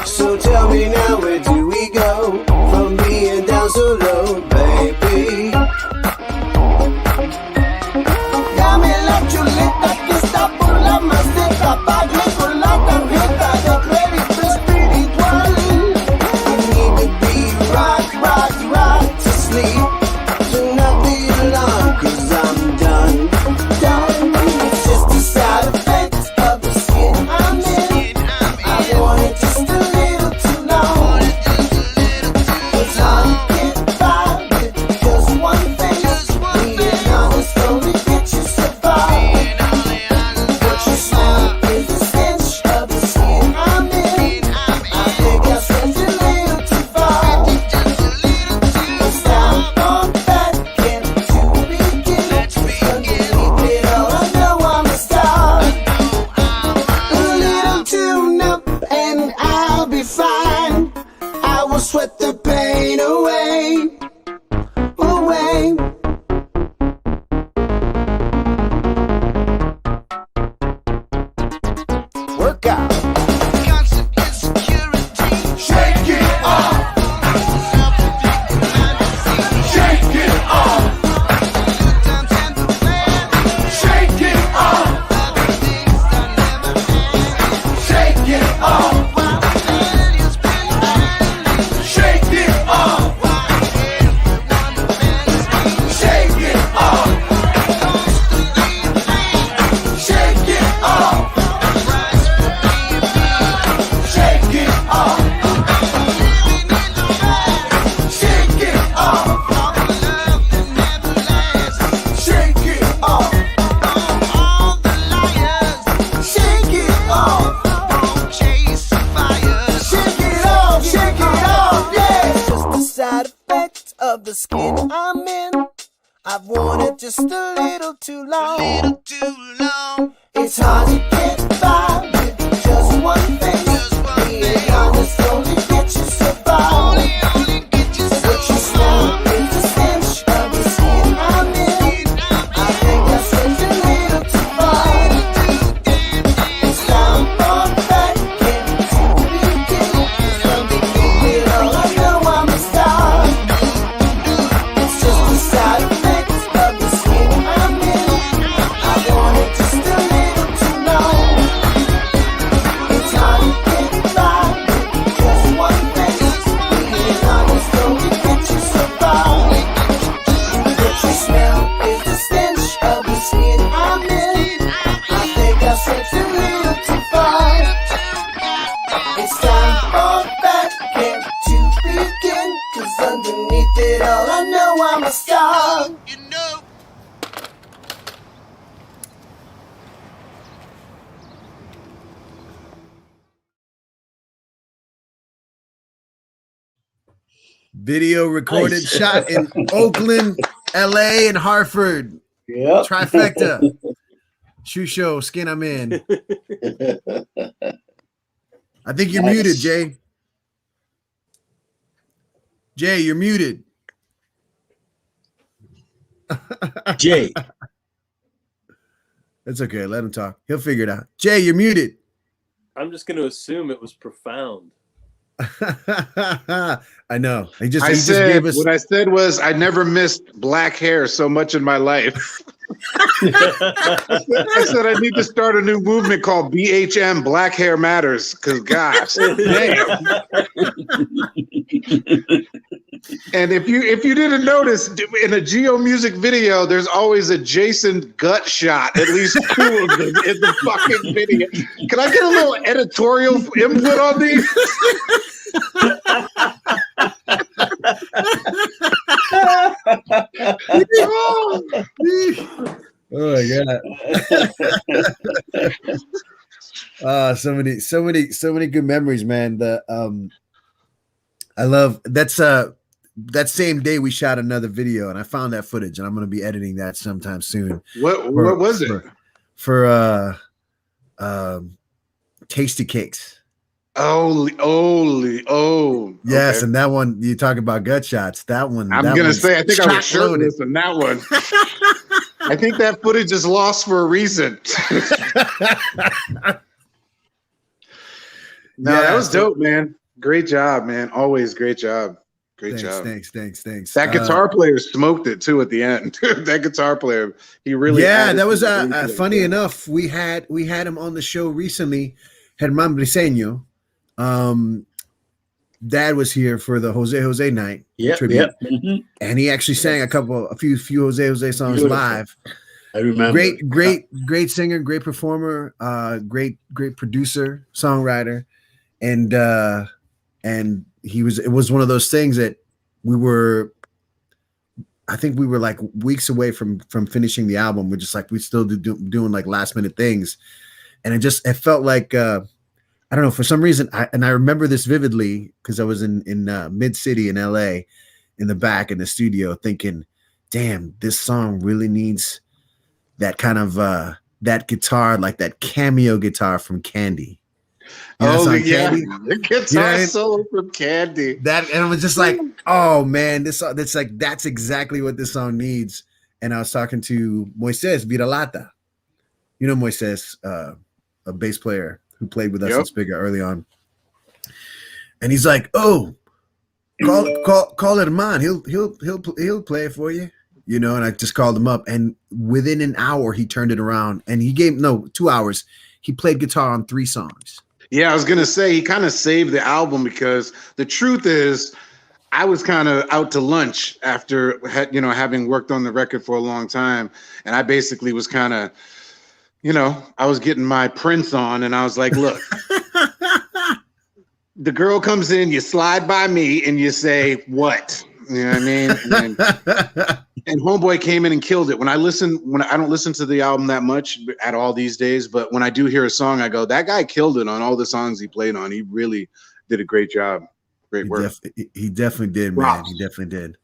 So tell me now, where do we go from being down so low, baby? Dame la chuleta que está por la maceta, pague con la tarjeta de crédito espiritual. You need to be rock, rock, rock to sleep. Do not be alarmed, 'cause I'm done, done. It's just a side effect of the skin I'm in. I want it just a little too long. It's hard to get by with just one thing. Being honest only gets you so far. What you smell is the stench of the skin I'm in. I think I stretched a little too far. It's time for back camp to begin. Underneath it all, I know I'm a star. A little tune up and I'll be fine. I will sweat the pain away, away. Work out. Shake it off. Shake it off. Shake it off. Shake it off. Shake it off. Shake it off. Shake it off. Shake it off. Shake it off. Shake it off. Shake it off. Shake it off, shake it off, yeah. Just the side effect of the skin I'm in. I've worn it just a little too long. It's hard to get by with just one thing. Being honest only gets you so far. What you smell is the stench of the skin I'm in. I think I stretched a little too far. It's time for back camp to begin. Underneath it all, I know I'm a star. It's just a side effect of the skin I'm in. I want it just a little too long. It's hard to get by with just one thing. Being honest only gets you so far. What you smell is the stench of the skin I'm in. I think I stretched a little too far. It's time for back camp to begin, 'cause underneath it all I know I'm a star. Video recorded, Nice. shot in Oakland, LA, and Hartford. Yep. Trifecta. Shoe show, skin I'm in. I think you're Nice. muted, Jay. Jay, you're muted. Jay. That's okay. Let him talk. He'll figure it out. Jay, you're muted. I'm just going to assume it was profound. I know. He I just said gave us. what I said was I never missed black hair so much in my life. I said I need to start a new movement called BHM, Black Hair Matters, because gosh, damn. And if you didn't notice, in a Geo music video, there's always a Jason gut shot, at least 2 of them in the fucking video. Can I get a little editorial input on these? Oh my god. So many good memories, man. I love that same day we shot another video, and I found that footage, and I'm gonna be editing that sometime soon. What was it? For Tasty Cakes. Oh, Yes, okay. and that one you talk about gut shots. That one, I'm that gonna one's say I think I was shot-loaded. shirtless in that one. I think that footage is lost for a reason. No, Yeah, that was so- dope, man. Great job, man. Always great job. Great job. Thanks. That guitar player smoked it too at the end. That guitar player, he really. Yeah, added that was to the gameplay. funny enough. We had him on the show recently. Germán Briseño. Dad was here for the Jose night tribute, and he actually sang a few Jose songs Beautiful. live. I remember. Great singer, great performer, great producer, songwriter, and it was one of those things that I think we were like weeks away from finishing the album. We're just like, we still doing like last minute things. And it felt like, I don't know, for some reason, I remember this vividly because I was in mid city in LA in the back in the studio thinking, damn, this song really needs that kind of, that guitar, like that cameo guitar from Candy. You know, Oh yeah, Candy? the guitar solo from Candy. That, and I was just like, oh man, that's exactly what this song needs. And I was talking to Moises Viralata, you know Moises, a bass player who played with us in Spiga early on, and he's like, "Oh, call Herman. He'll play it for you." You know, and I just called him up, and within an hour he turned it around, and he gave 2 hours. He played guitar on 3 songs. Yeah, I was gonna say he kind of saved the album because the truth is, I was kind of out to lunch after having worked on the record for a long time, and I basically was kind of, I was getting my Prince on, and I was like, look, the girl comes in, you slide by me, and you say what? You know what I mean? And Homeboy came in and killed it. When I don't listen to the album that much at all these days, but when I do hear a song, I go, that guy killed it on all the songs he played on. He really did a great job. Great work. He definitely did, man. Props. He definitely did.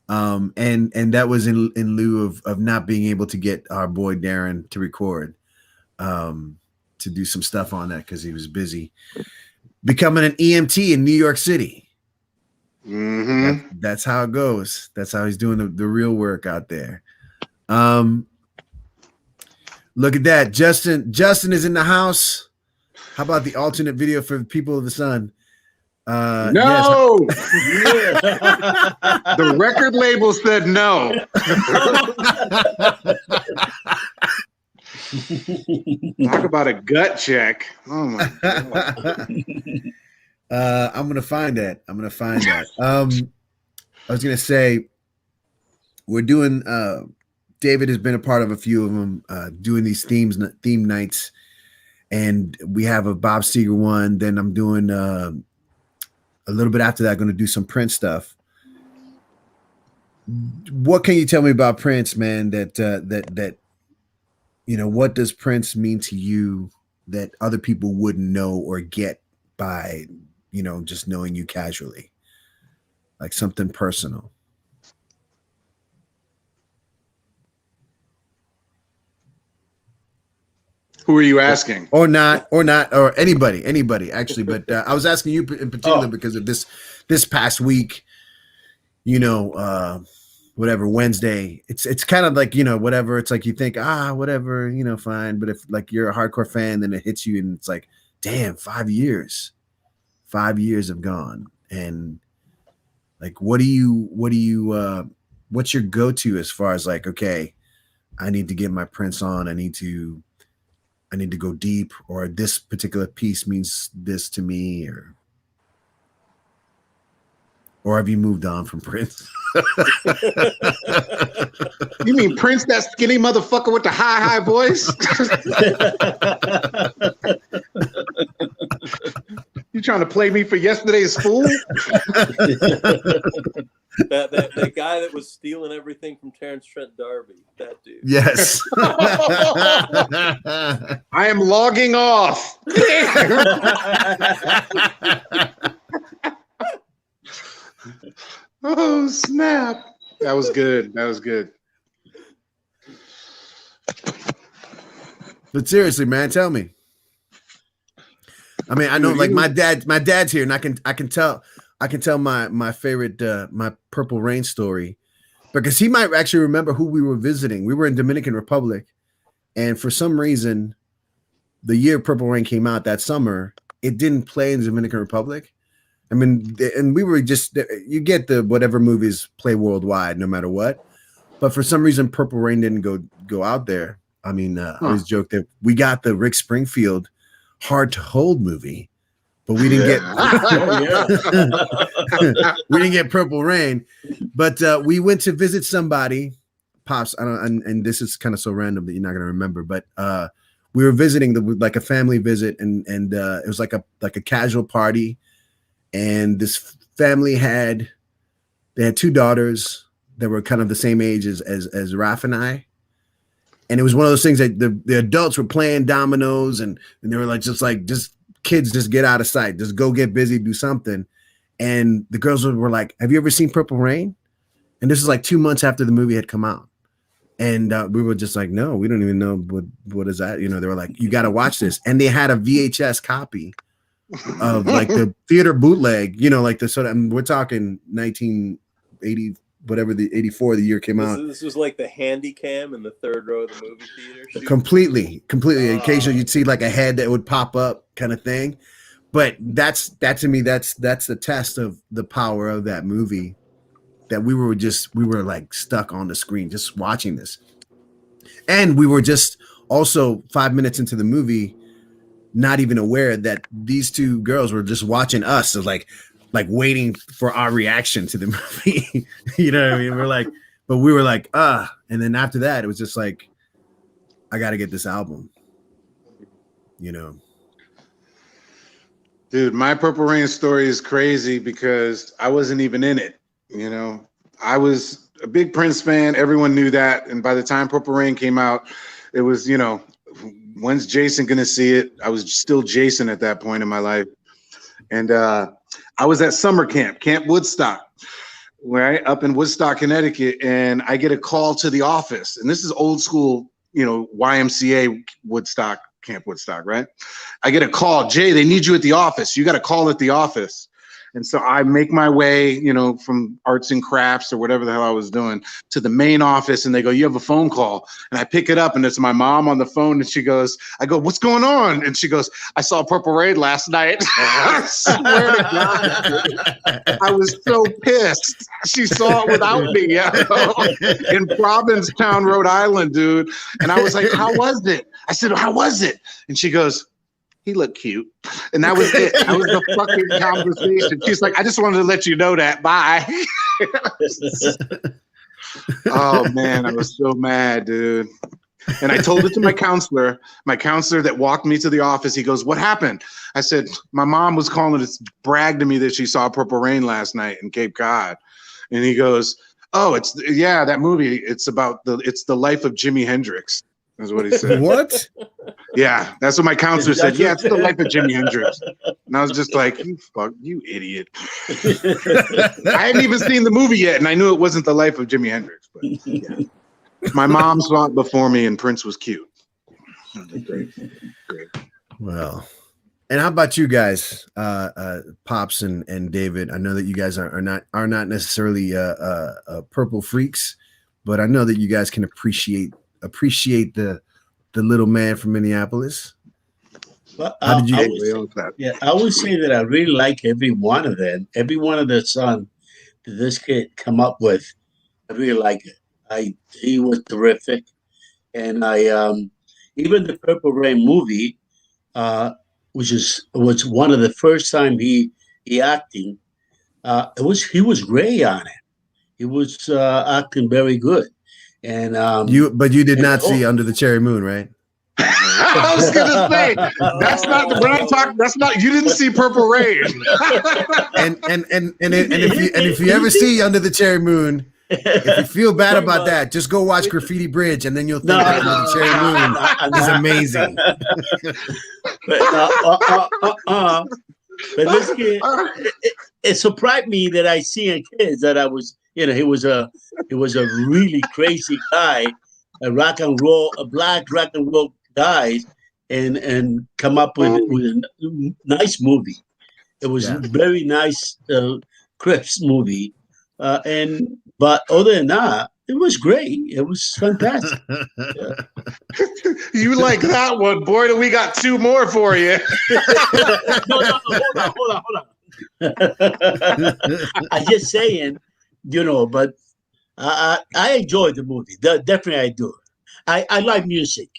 And that was in lieu of not being able to get our boy Darren to record, to do some stuff on that because he was busy becoming an EMT in New York City. Mm-hmm. That's how it goes. That's how he's doing the real work out there. Look at that. Justin is in the house. How about the alternate video for People of the Sun? No. Yes. The record label said no. Talk about a gut check. Oh my God. I'm gonna find that. I was gonna say we're doing. David has been a part of a few of them, doing these theme nights, and we have a Bob Seger one. Then I'm doing a little bit after that. Going to do some Prince stuff. What can you tell me about Prince, man? That what does Prince mean to you that other people wouldn't know or get by just knowing you casually, like something personal? Who are you asking? Or not, or anybody actually. But I was asking you in particular because of this past week, whatever Wednesday, it's kind of like, whatever. It's like you think, whatever, fine. But if like you're a hardcore fan, then it hits you and it's like, damn, 5 years. 5 years have gone. And like, what's your go-to as far as like, okay, I need to get my Prince on. I need to go deep, or this particular piece means this to me, or have you moved on from Prince? You mean Prince, that skinny motherfucker with the high voice? You trying to play me for yesterday's fool? That guy that was stealing everything from Terrence Trent D'Arby, that dude. Yes. I am logging off. Oh snap! That was good. That was good. But seriously, man, tell me. I mean, I know, Dude, like my dad's here, and I can tell my favorite my Purple Rain story, because he might actually remember who we were visiting. We were in Dominican Republic, and for some reason, the year Purple Rain came out that summer, it didn't play in the Dominican Republic. I mean, and we were just, you get the whatever movies play worldwide, no matter what. But for some reason, Purple Rain didn't go out there. I mean, I always joke that we got the Rick Springfield Hard to Hold movie, but we didn't get we didn't get Purple Rain. But we went to visit somebody, Pops. I don't, and this is kind of so random that you're not gonna remember, but we were visiting like a family visit, and it was like a casual party, and this family had 2 daughters that were kind of the same age as Raph and I. And it was one of those things that the adults were playing dominoes, and they were just kids, just get out of sight, just go get busy, do something. And the girls were like, "Have you ever seen Purple Rain?" And this is like 2 months after the movie had come out. And we were just like, "No, we don't even know what is that." You know, they were like, "You got to watch this." And they had a VHS copy of like the theater bootleg, you know, like the sort of, and we're talking 1980, whatever, the 84, the year came out. This was like the handy cam in the third row of the movie theater. Shoot. Completely. Occasionally you'd see like a head that would pop up, kind of thing. But that to me, that's the test of the power of that movie, that we were like stuck on the screen just watching this. And we were just also 5 minutes into the movie, not even aware that these 2 girls were just watching us, so like waiting for our reaction to the movie. You know what I mean? We were like, and then after that, it was just like, I got to get this album, you know? Dude, my Purple Rain story is crazy because I wasn't even in it. You know, I was a big Prince fan. Everyone knew that. And by the time Purple Rain came out, it was, you know, when's Jason going to see it? I was still Jason at that point in my life. And I was at summer Camp Woodstock, right up in Woodstock, Connecticut. And I get a call to the office. And this is old school, you know, YMCA Woodstock, Camp Woodstock, right? I get a call, "Jay, they need you at the office. You got to call at the office." And so I make my way, you know, from arts and crafts or whatever the hell I was doing to the main office, and they go, "You have a phone call." And I pick it up, and it's my mom on the phone, and she goes, I go, "What's going on?" And she goes, "I saw Purple Rain last night." I swear to God, I was so pissed. She saw it without me, in Provincetown, Rhode Island, dude. And I was like, "How was it?" I said, "How was it?" And she goes, "He looked cute." And that was it. That was the fucking conversation. She's like, "I just wanted to let you know that. Bye." Oh man, I was so mad, dude. And I told it to my counselor that walked me to the office. He goes, "What happened?" I said, "My mom was calling to brag to me that she saw Purple Rain last night in Cape Cod." And he goes, "Oh, that movie. It's the life of Jimi Hendrix." Is what he said. What? Yeah, that's what my counselor said. "Yeah, it's the life of Jimi Hendrix." And I was just like, "You idiot." I hadn't even seen the movie yet, and I knew it wasn't the life of Jimi Hendrix. But yeah. My mom saw it before me, and Prince was cute. Great. Well, and how about you guys, Pops and David? I know that you guys are not necessarily purple freaks, but I know that you guys can appreciate the little man from Minneapolis. Well, How did you? I would say that I really like every one of them. Every one of the songs that this kid come up with, I really like it. He was terrific, and I even the Purple Rain movie, which was one of the first time he acting. He was great on it. He was acting very good. And you did not see Under the Cherry Moon, right? I was gonna say that's not when I talk. That's not, you didn't see Purple Rain. and if you ever see Under the Cherry Moon, if you feel bad about that, just go watch Graffiti Bridge, and then you'll think that Under the Cherry Moon is amazing. But, but this kid, it surprised me that I see in kids that I was, he was a really crazy guy, a black rock and roll guy, and come up with a nice movie. It was a very nice, crisp movie, but other than that, it was great. It was fantastic. Yeah. You like that one, boy? Do we got two more for you? No, hold on. I'm just saying, but I enjoyed the movie. Definitely, I do. I like music,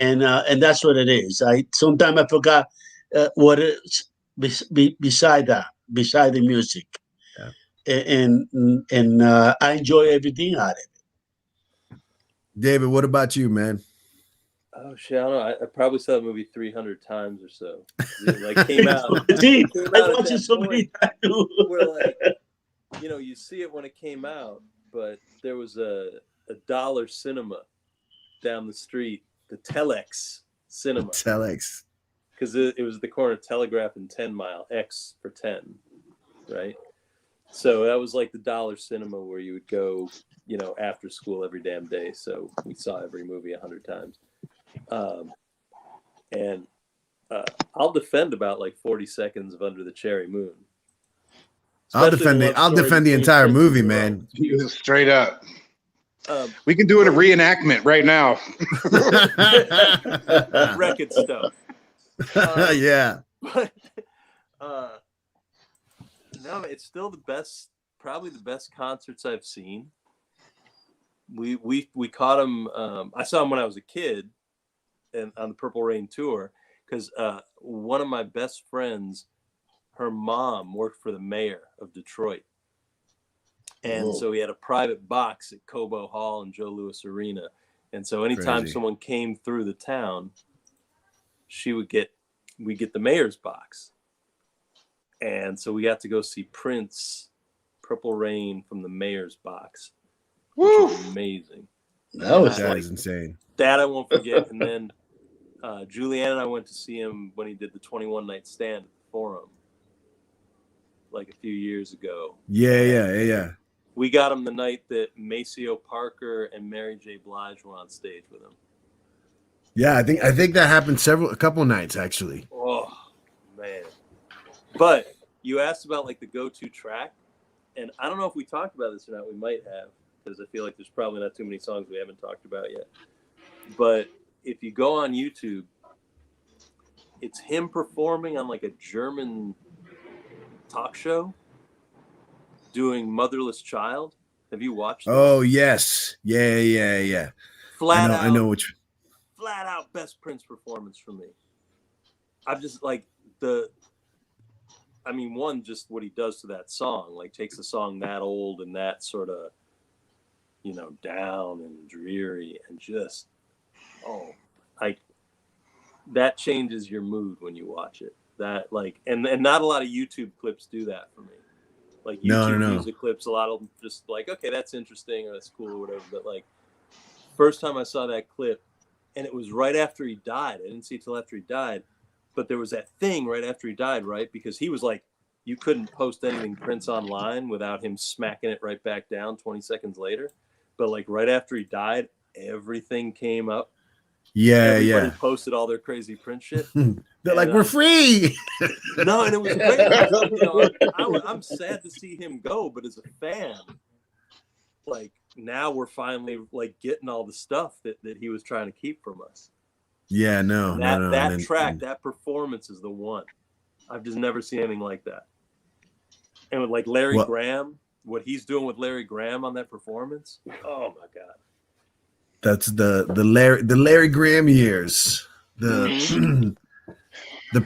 and that's what it is. Sometimes I forgot what it's beside the music, and I enjoy everything out of it. David, what about you, man? Oh shit, I don't know. I probably saw the movie 300 times or so. It came out. See, came I out watched at it so that many point times. where, like, you see it when it came out, but there was a dollar cinema down the street, the Telex cinema. Telex. Because it was the corner of Telegraph and 10 Mile, X for 10, right? So that was like the dollar cinema where you would go, after school every damn day. So we saw every movie 100 times. And I'll defend about like 40 seconds of Under the Cherry Moon. I'll defend the entire movie, man. Straight up. We can do a reenactment right now. Wreck-It stuff. Yeah. But no, it's still probably the best concerts I've seen. We caught him. I saw him when I was a kid, and on the Purple Rain tour, because one of my best friends, her mom worked for the mayor of Detroit, and so he had a private box at Cobo Hall and Joe Louis Arena, and so anytime someone came through the town, we get the mayor's box, and so we got to go see Prince, Purple Rain from the mayor's box. Which was amazing. That is insane. That I won't forget. And then Julianne and I went to see him when he did the 21 Night Stand at the Forum, like a few years ago. Yeah. We got him the night that Maceo Parker and Mary J. Blige were on stage with him. Yeah, I think that happened a couple nights actually. Oh man! But you asked about like the go-to track, and I don't know if we talked about this or not. We might have, because I feel like there's probably not too many songs we haven't talked about yet. But if you go on YouTube, it's him performing on like a German talk show doing Motherless Child. Have you watched that? Oh, yes. Yeah. I know which. Flat out best Prince performance for me. I've just like one, just what he does to that song, like takes a song that old and that sort of, down and dreary, and just, that changes your mood when you watch it. That and not a lot of YouTube clips do that for me. Like YouTube music clips, a lot of them just like, okay, that's interesting or that's cool or whatever. But like, first time I saw that clip, and it was right after he died. I didn't see it till after he died, but there was that thing right after he died, right? Because he was like, you couldn't post anything Prince online without him smacking it right back down 20 seconds later. But like right after he died, everything came up. Everybody posted all their crazy Prince shit. They're like, we're free. No, and it was great. I'm sad to see him go, but as a fan, like now we're finally like getting all the stuff that he was trying to keep from us. Yeah, no. That track, that performance is the one. I've just never seen anything like that. And with like Larry Graham, what he's doing with Larry Graham on that performance, oh my God. That's the Larry Graham years, the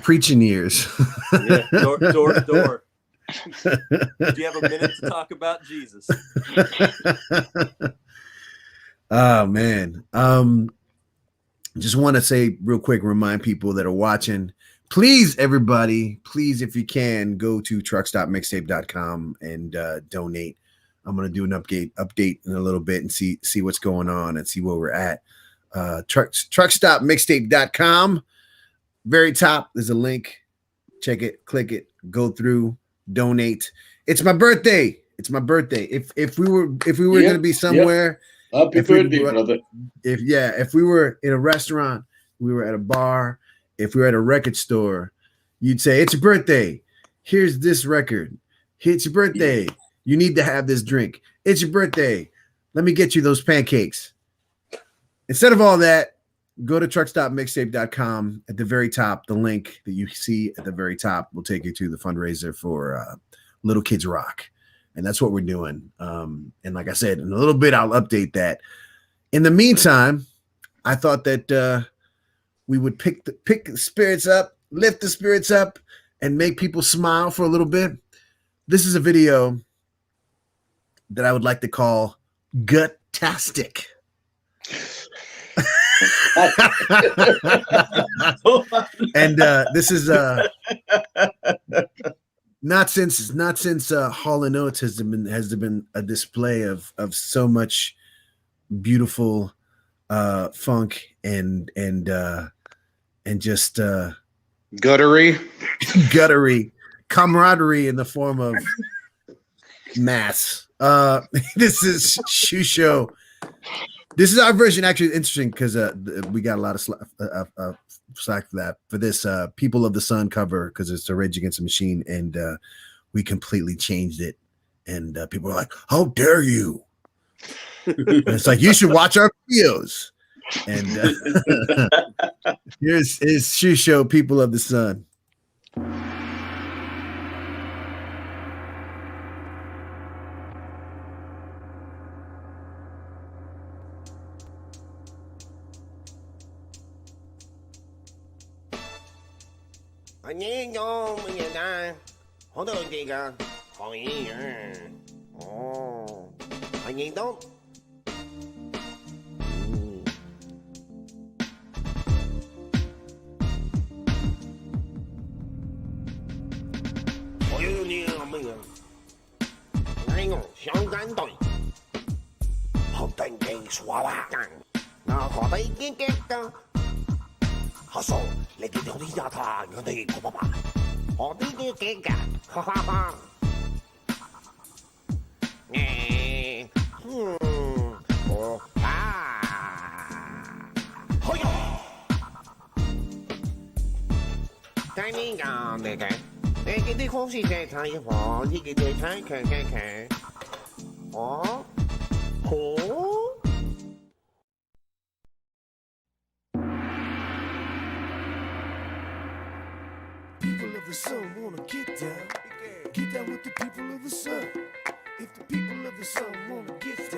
preaching years. Yeah, door to door. Do you have a minute to talk about Jesus? Oh man. Just want to say real quick, remind people that are watching, please, everybody, please, if you can, go to truckstopmixtape.com and donate. I'm going to do an update in a little bit and see what's going on and see where we're at. Truckstopmixtape.com. Very top, there's a link. Check it, click it, go through, donate. It's my birthday. It's my birthday. If we were Yep, gonna be somewhere, Happy if we birthday, were- brother. if we were in a restaurant, we were at a bar, if we were at a record store, you'd say, it's your birthday. Here's this record. It's your birthday. You need to have this drink. It's your birthday. Let me get you those pancakes. Instead of all that, go to truckstopmixtape.com. At the very top, the link that you see at the very top will take you to the fundraiser for Little Kids Rock. And that's what we're doing. And like I said, in a little bit, I'll update that. In the meantime, I thought that we would pick the spirits up, lift the spirits up, and make people smile for a little bit. This is a video that I would like to call Gut-tastic. And this is not since Hall and Oates has there been a display of so much beautiful funk and just Guttery. guttery camaraderie in the form of mass. This is Shoe Show. This is our version. Actually, interesting because we got a lot of slack for that. For this People of the Sun cover, because it's a Rage Against the Machine, and we completely changed it. And people are like, "How dare you?" And it's like, you should watch our videos. And here's Shoe Show, People of the Sun. anh nhé cho mình người ta hỗ trợ chị cả hỏi ồ anh nhìn tốt ôi như mình anh ngủ sáng cánh tôi không tình kỳ xóa bạc nó có thấy cái họ số你見到啲丫頭我哋爸爸我呢啲嘅㗎哈哈哈我好呀睇呢個你嘅你見啲空氣嘅睇我呢件嘢睇佢哦好People of the sun wanna get down with the people of the sun. If the people of the sun wanna get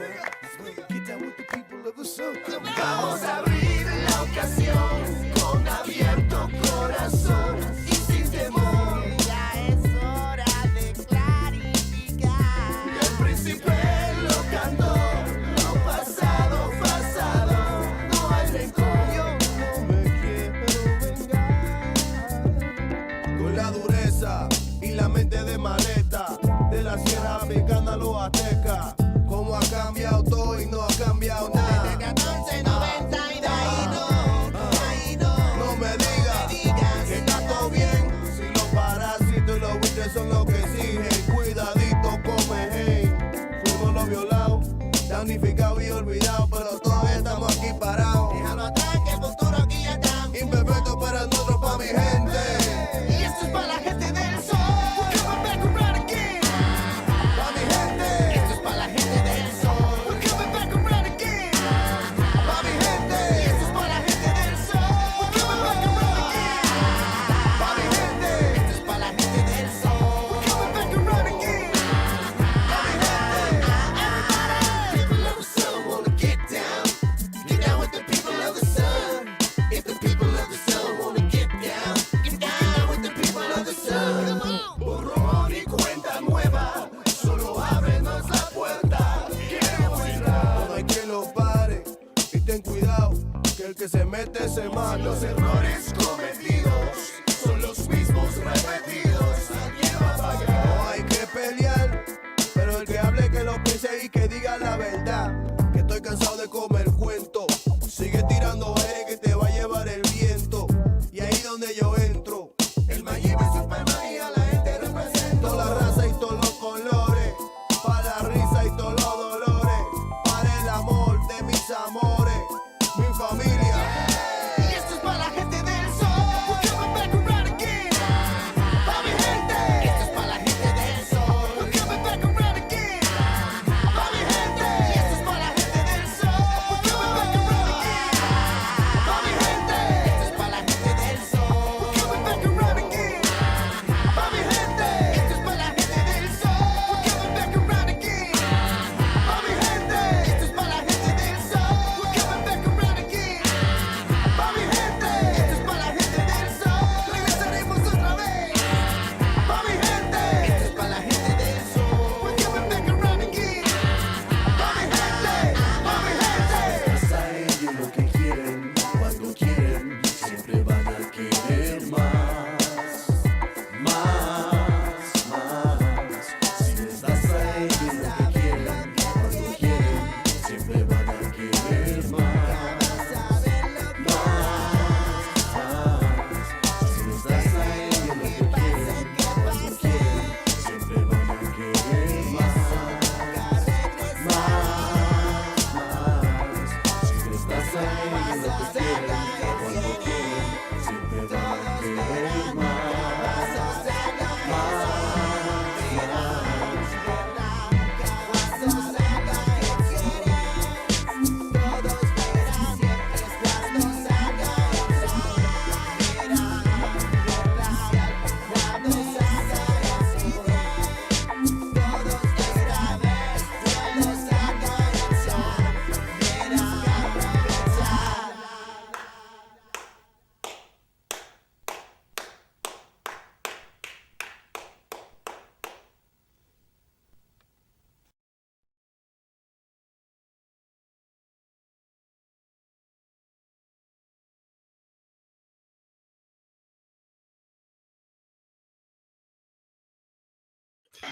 down with the people of the sun. Vamos a abrir la ocasión con abierto corazón y sin temor. Ya es hora de clarificar. El príncipe lo cantó, lo pasado, no hay rencor. Yo no me quiero vengar. Con la dureza y la mente de maleta de la sierra africana a los aztecas, como ha cambiado todo y no ha cambiado nada. Desde 1490 y de ahí no me digas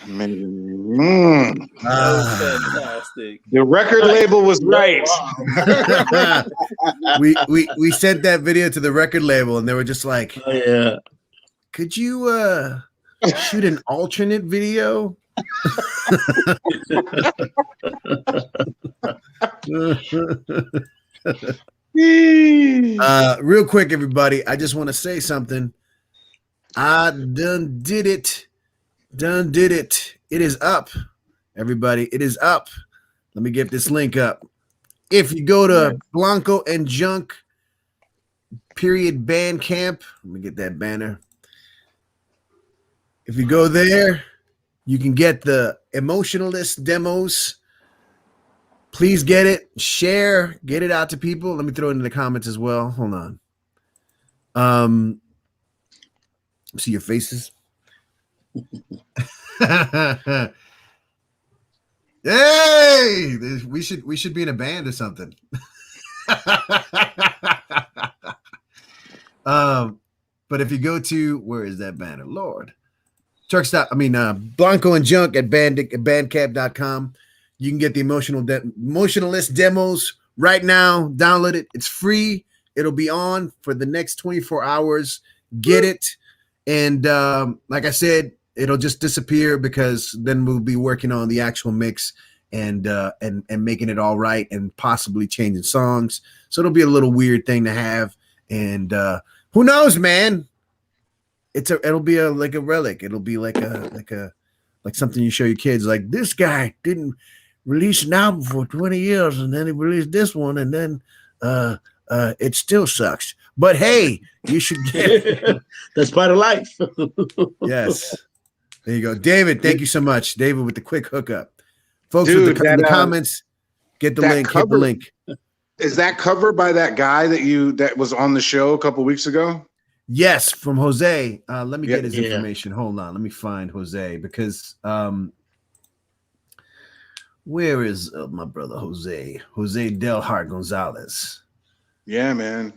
Mm. That was fantastic. The record label was right. we sent that video to the record label, and they were just like, Oh, yeah. "Could you shoot an alternate video?" Real quick, everybody, I just want to say something. I done did it. Done did it. It is up, everybody. It is up. Let me get this link up. If you go to Blanco and Junk Bandcamp, let me get that banner. If you go there, you can get the Emotionalist demos. Please get it, share, get it out to people. Let me throw it in the comments as well. Hold on. See your faces. Hey, we should be in a band or something. But if you go to, where is that banner? Lord. Blanco and Junk at bandcamp.com. You can get the Emotionalist demos right now. Download it. It's free. It'll be on for the next 24 hours. Get it. And like I said, it'll just disappear because then we'll be working on the actual mix and making it all right and possibly changing songs. So it'll be a little weird thing to have. And who knows, man? It'll be like a relic. It'll be like something you show your kids. Like, this guy didn't release an album for 20 years, and then he released this one, and then it still sucks. But hey, you should get it. That's part of life. Yes. There you go. David, thank you so much. David with the quick hookup. Folks, Dude, with the comments, get the link. Hit the link. Is that cover by that guy that was on the show a couple weeks ago? Yes, from Jose. Let me get his information. Hold on. Let me find Jose because where is my brother Jose? Jose Del Hart Gonzalez. Yeah, man.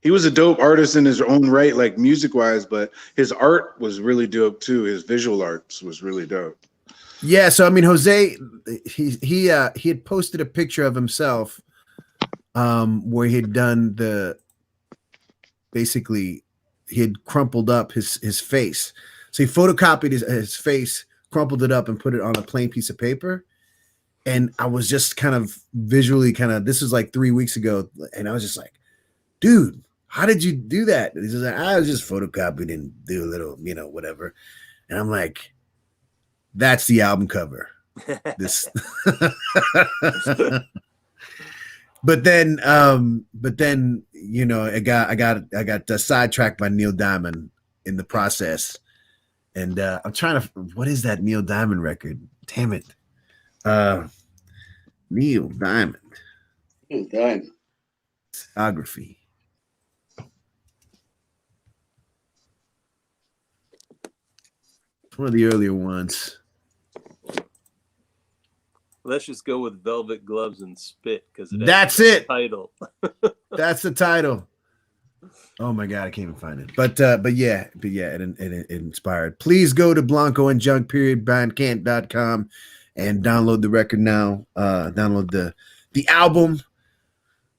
He was a dope artist in his own right, like music-wise, but his art was really dope too. His visual arts was really dope. Yeah, so I mean, Jose, he had posted a picture of himself where he had done basically he had crumpled up his face. So he photocopied his face, crumpled it up, and put it on a plain piece of paper. And I was just kind of visually this was like 3 weeks ago, and I was just like, dude, how did you do that? And he's just like, I was just photocopied and do a little, whatever. And I'm like, that's the album cover. This But then, I got sidetracked by Neil Diamond in the process, and I'm trying to. What is that Neil Diamond record? Damn it, Neil Diamond. Discography. One of the earlier ones. Let's just go with Velvet Gloves and Spit because that's it. Title. That's the title. Oh my god, I can't even find it. But yeah, it inspired. Please go to Blanco and Junk Bandcamp.com and download the record now. Download the album.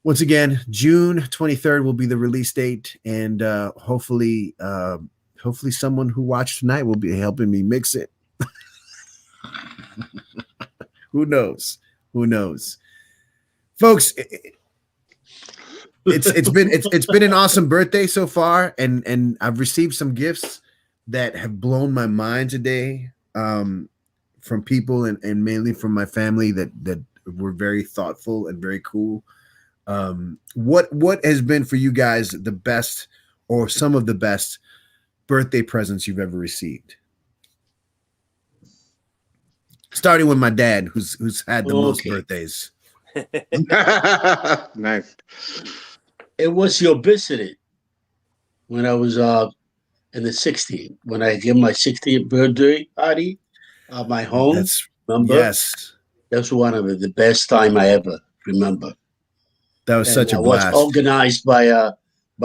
Once again, June 23rd will be the release date, and hopefully someone who watched tonight will be helping me mix it. Who knows? Folks, it's been an awesome birthday so far, and I've received some gifts that have blown my mind today from people and mainly from my family that were very thoughtful and very cool. What has been for you guys the best or some of the best birthday presents you've ever received? Starting with my dad, who's had the most birthdays. Nice. It was your visit when I was in the 60s, when I gave my 60th birthday party at my home. Remember? Yes. That's one of the best time I ever remember. That was such a blast. Was organized by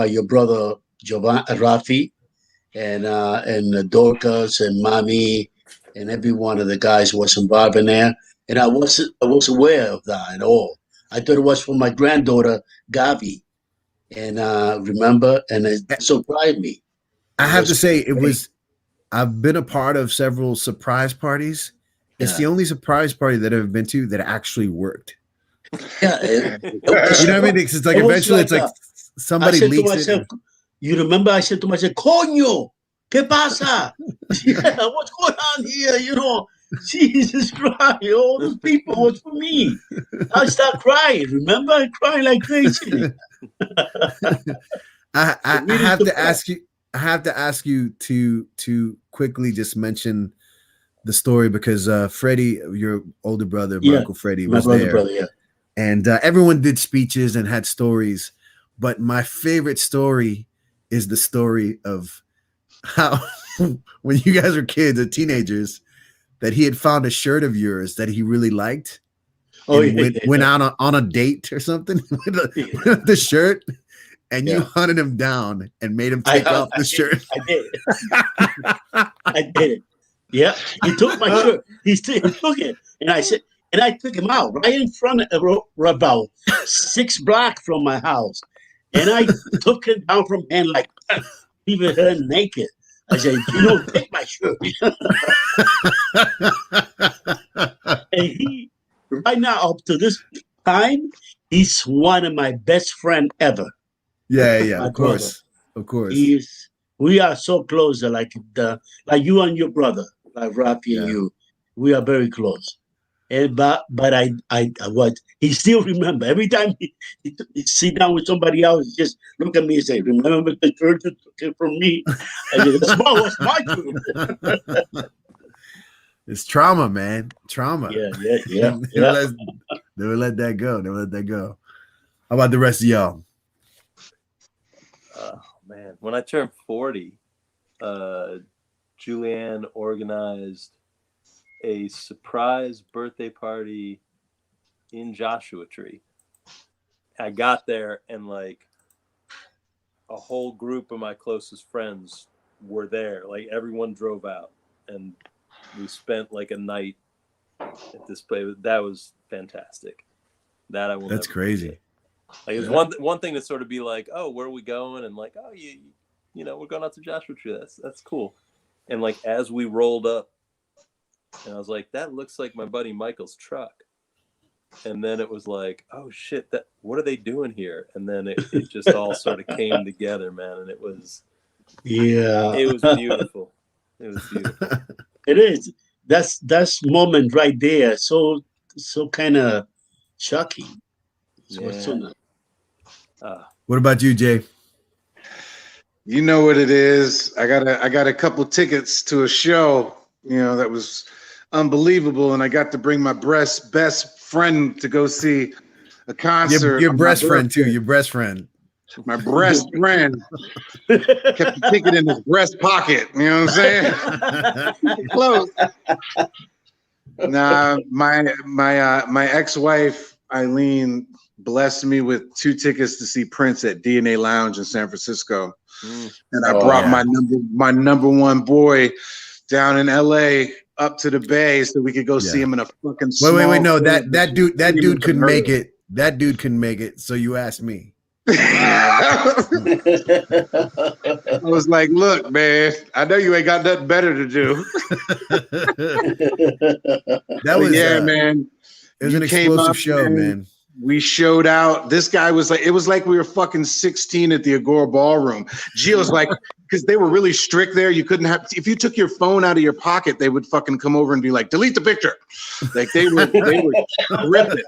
your brother Rafi and Dorcas and Mommy and every one of the guys was involved in there. And I wasn't aware of that at all. I thought it was for my granddaughter Gavi, and remember, and it surprised me. I have to say, it great. was. I've been a part of several surprise parties. It's Yeah. the only surprise party that I've been to that actually worked. Yeah, You know what I mean? It's like It was eventually, it's like like I somebody said to leaks myself, it. you remember I said to myself, Coño, ¿qué pasa? Yeah, what's going on here? You know, Jesus Christ, all those people was for me. I start crying. Remember, I crying like crazy. I Really have to surprised. ask you. I have to ask you to quickly just mention the story because Freddie, your older brother, Yeah, Uncle Freddie, my was brother, there, yeah. and everyone did speeches and had stories. But my favorite story is the story of how when you guys were kids or teenagers, that he had found a shirt of yours that he really liked Oh, and yeah. went out on a date or something with the shirt, and you Yeah. hunted him down and made him take off the shirt. I did. I did it. Yeah, he took my shirt. He took it, and I said, and I took him out right in front of about 6 blocks from my house, and I took it down from him like leaving her naked. I said, "You don't take my shirt." And he, right now, up to this time, he's one of my best friend ever. Yeah, My of course, of course. We are so close, like you and your brother, like Rafi and Yeah. you. We are very close. And but I what he still remember every time he sit down with somebody else, he just look at me and say, "Remember the church you took it from me?" I said, "That's my truth." It's trauma, man. Trauma. Yeah. Never let that go. Never let that go. How about the rest of y'all? Oh man, when I turned 40, Julianne organized a surprise birthday party in Joshua Tree. I got there and like a whole group of my closest friends were there. Like everyone drove out and we spent like a night at this place. That was fantastic. That I will. That's never crazy. forget. Like it's one thing to sort of be like, oh, where are we going? And like, oh, you know, we're going out to Joshua Tree. That's cool. And like as we rolled up, and I was like, that looks like my buddy Michael's truck. And then it was like, oh shit, what are they doing here? And then it just all sort of came together, man. And it was beautiful. It was beautiful. It is. That's moment right there. So kind of shocking. Yeah. What about you, Jay? You know what it is. I got a couple tickets to a show, you know, that was unbelievable, and I got to bring my best friend to go see a concert. Your on my breast friend birthday. too. Your breast friend. My breast friend kept the ticket in his breast pocket. You know what I'm saying? Close. Nah, my ex-wife Eileen blessed me with 2 tickets to see Prince at DNA Lounge in San Francisco, and I brought my number one boy down in LA up to the Bay so we could go see him in a fucking. Wait, no, that dude couldn't make it. That dude couldn't make it. So you asked me. I was like, look, man, I know you ain't got nothing better to do. That was man. It was an explosive show, man. We showed out. This guy was like, it was like we were fucking 16 at the Agora Ballroom. Gio's like, because they were really strict there. You couldn't have, if you took your phone out of your pocket, they would fucking come over and be like, delete the picture. Like they were tripping.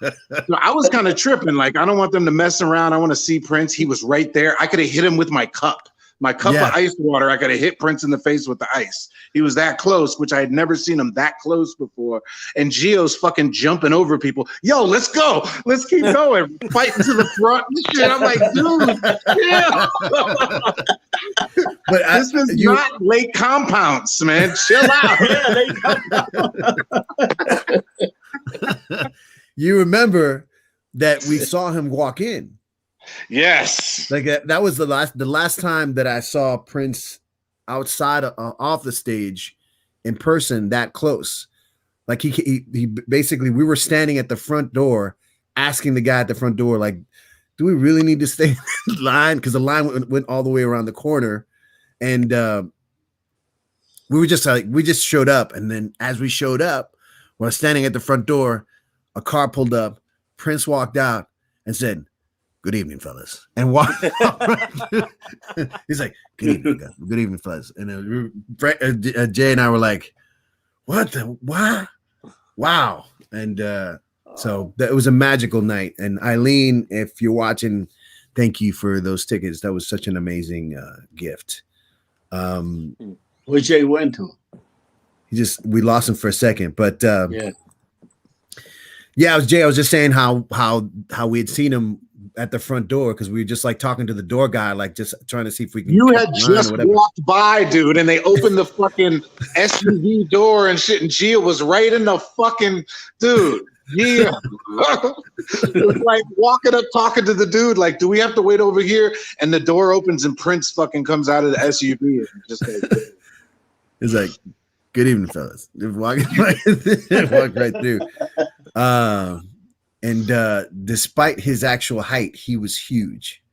So I was kind of tripping. Like, I don't want them to mess around. I want to see Prince. He was right there. I could have hit him with my cup. My cup of ice water, I could have hit Prince in the face with the ice. He was that close, which I had never seen him that close before. And Gio's fucking jumping over people. Yo, let's go. Let's keep going. Fighting to the front and shit. I'm like, dude, yeah. But this is not Lake Compounds, man. Chill out. You remember that we saw him walk in. Yes, like that was the last time that I saw Prince outside off the stage. in person that close. Like he basically, we were standing at the front door asking the guy at the front door, like, do we really need to stay in the line? Because the line went all the way around the corner. And we were just like, we just showed up. And then as we showed up, we're standing at the front door, a car pulled up, Prince walked out and said, good evening, fellas. And walked out. He's like, good evening, fellas. And Jay and I were like, what? Wow. And so that was a magical night. And Eileen, if you're watching, thank you for those tickets. That was such an amazing gift. Where Jay went to? We lost him for a second, but Yeah, it was Jay. I was just saying how we had seen him at the front door because we were just like talking to the door guy, like just trying to see if we can. You had just walked by, dude, and they opened the fucking SUV door and shit, and Gia was right in the fucking dude. Yeah, it was like walking up, talking to the dude, like, do we have to wait over here? And the door opens and Prince fucking comes out of the SUV and just like, it's like, good evening, fellas. Walk right through. And despite his actual height, he was huge.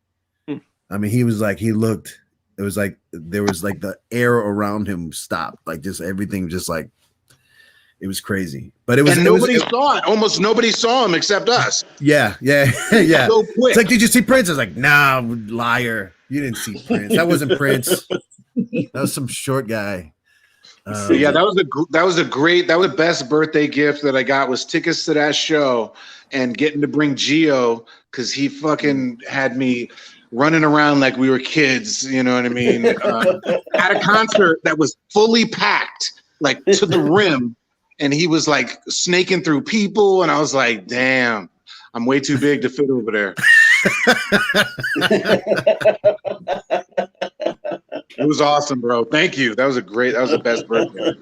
I mean, he was like, it was like there was like the air around him stopped, like just everything, just like it was crazy. But it was, and nobody saw it. Almost nobody saw him except us. Yeah. So quick. It's like, did you see Prince? I was like, nah, liar. You didn't see Prince. That wasn't Prince. That was some short guy. Yeah, that was the best birthday gift that I got was tickets to that show and getting to bring Gio because he fucking had me running around like we were kids, you know what I mean? At a concert that was fully packed, like to the rim, and he was like snaking through people, and I was like, damn, I'm way too big to fit over there. It was awesome, bro. Thank you. That was the best birthday.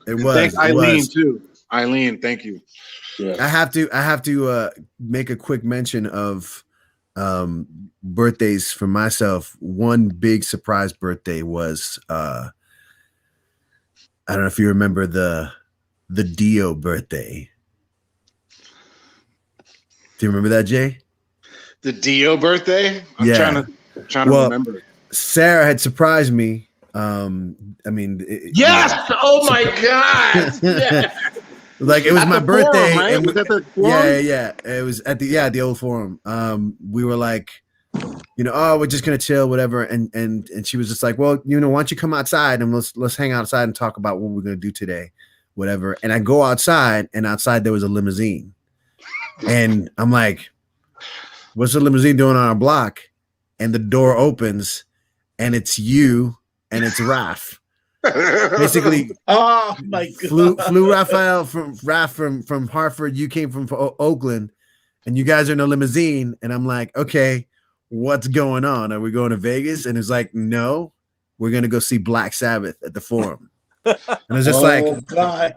It was. Thanks, Eileen, too. Eileen, thank you. yeah. I have to make a quick mention of birthdays for myself. One big surprise birthday was I don't know if you remember the Dio birthday. Do you remember that, Jay? The Dio birthday? I'm trying to remember. Sarah had surprised me. I mean, yes! Oh my God! Yeah. Like it was At my the birthday. Forum, right? And Was that the Forum? yeah. It was at the old Forum. We were like, oh, we're just gonna chill, whatever. And she was just like, well, why don't you come outside and let's hang outside and talk about what we're gonna do today, whatever. And I go outside, and outside there was a limousine, and I'm like, what's the limousine doing on our block? And the door opens, and it's you, and it's Raph. Basically, Oh my God. flew Raphael from Hartford. You came from Oakland, and you guys are in a limousine. And I'm like, okay, what's going on? Are we going to Vegas? And it's like, no, we're gonna go see Black Sabbath at the Forum. And I was just like, God.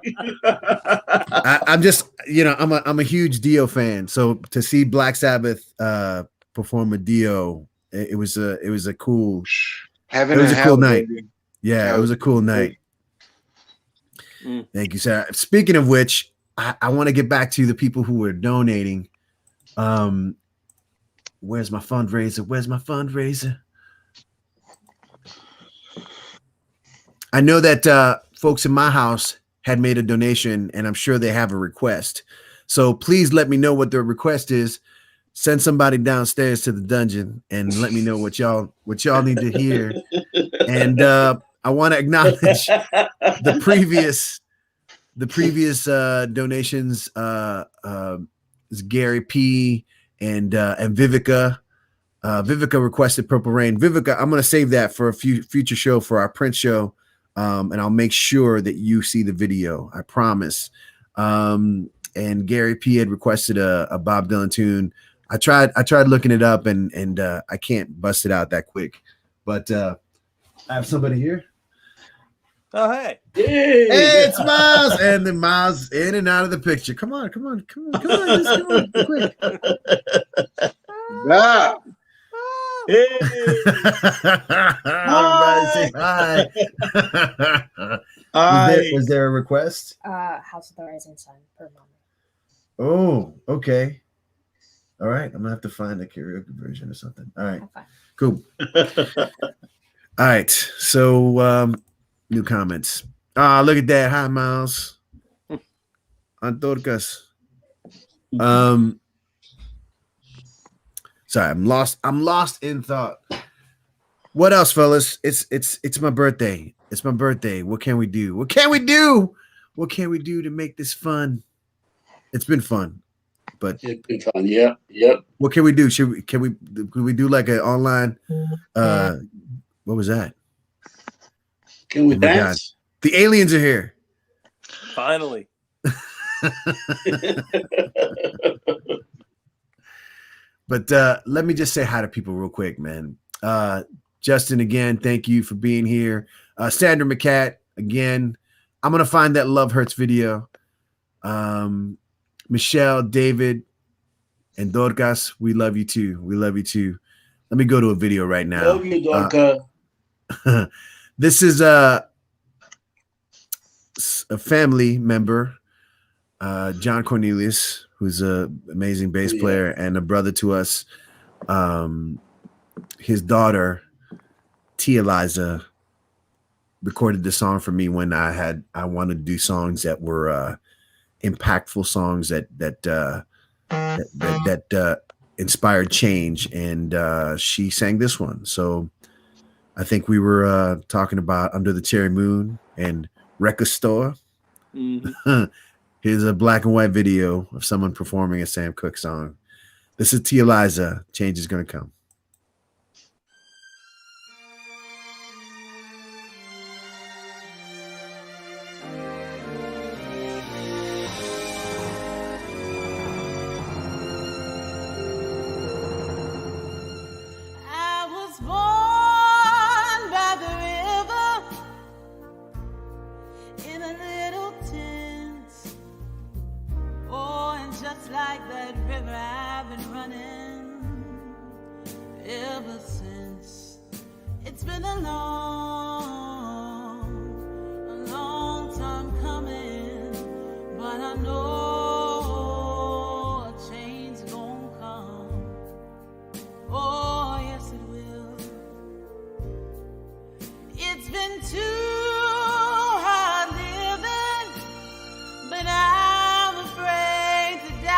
I'm just, I'm a huge Dio fan. So to see Black Sabbath perform a Dio, it was a cool. Heaven It was and a cool hell, night. baby. Yeah, it was a cool night. Thank you, Sarah. Speaking of which, I want to get back to the people who were donating. Where's my fundraiser? I know that folks in my house had made a donation, and I'm sure they have a request. So please let me know what their request is. Send somebody downstairs to the dungeon and let me know what y'all need to hear. And I want to acknowledge the previous donations. Is Gary P and Vivica. Vivica requested Purple Rain. Vivica, I'm going to save that for a future show for our Prince show. And I'll make sure that you see the video. I promise. And Gary P had requested a Bob Dylan tune. I tried looking it up and I can't bust it out that quick. But I have somebody here. Oh, hey. Hey, it's Miles. And then Miles in and out of the picture. Come on, just come on, quick. Yeah. Hey, Everybody say hi. hi. Was there a request? House of the Rising Sun per mama. Oh, okay. All right. I'm gonna have to find a karaoke version or something. All right. Have fun. Cool. All right. So new comments. Look at that. Hi, Miles. Antorcas. Sorry, I'm lost in thought. What else, fellas? It's my birthday. It's my birthday. What can we do? What can we do? What can we do to make this fun? It's been fun, but It's been fun. Yep. Yep. what can we do? Can we do like an online? What was that? Can we Oh my dance? The aliens are here. Finally. But let me just say hi to people real quick, man. Justin, again, thank you for being here. Sandra McCat, again. I'm gonna find that Love Hurts video. Michelle, David, and Dorcas, we love you too. We love you too. Let me go to a video right now. Love you, Dorca. This is a family member, John Cornelius, who's an amazing bass player and a brother to us. His daughter, T. Eliza, recorded the song for me when I wanted to do songs that were impactful songs that inspired change, and she sang this one. So I think we were talking about Under the Cherry Moon and Record Store. Mm-hmm. Here's a black and white video of someone performing a Sam Cooke song. This is T. Eliza. Change is going to come. I was born by the river in a little tent. Oh, and just like that river, I've been running ever since. It's been a long time coming, but I know a change gonna come. Oh, yes, it will. It's been too hard living, but I'm afraid to die.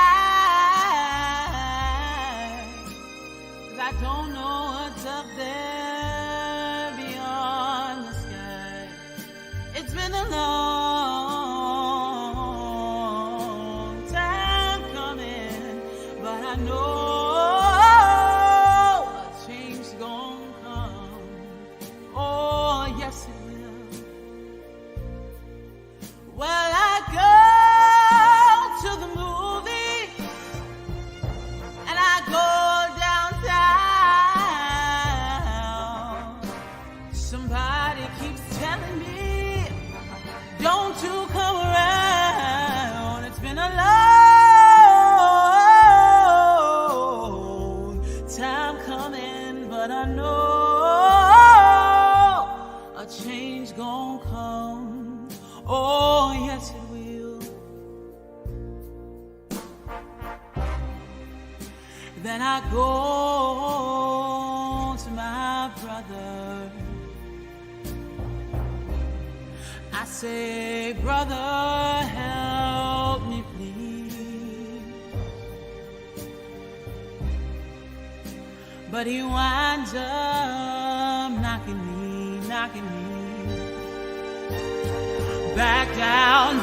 'Cause I don't know what's up there beyond the sky. It's been a long time coming, but I know well, I go to the movie and I go downtown. Somebody keeps telling me, don't you come around. It's been a long time coming, but I know a change gonna come. Oh, yes, it will. Then I go to my brother. I say, brother, help me, please. But he winds up knocking me. Back down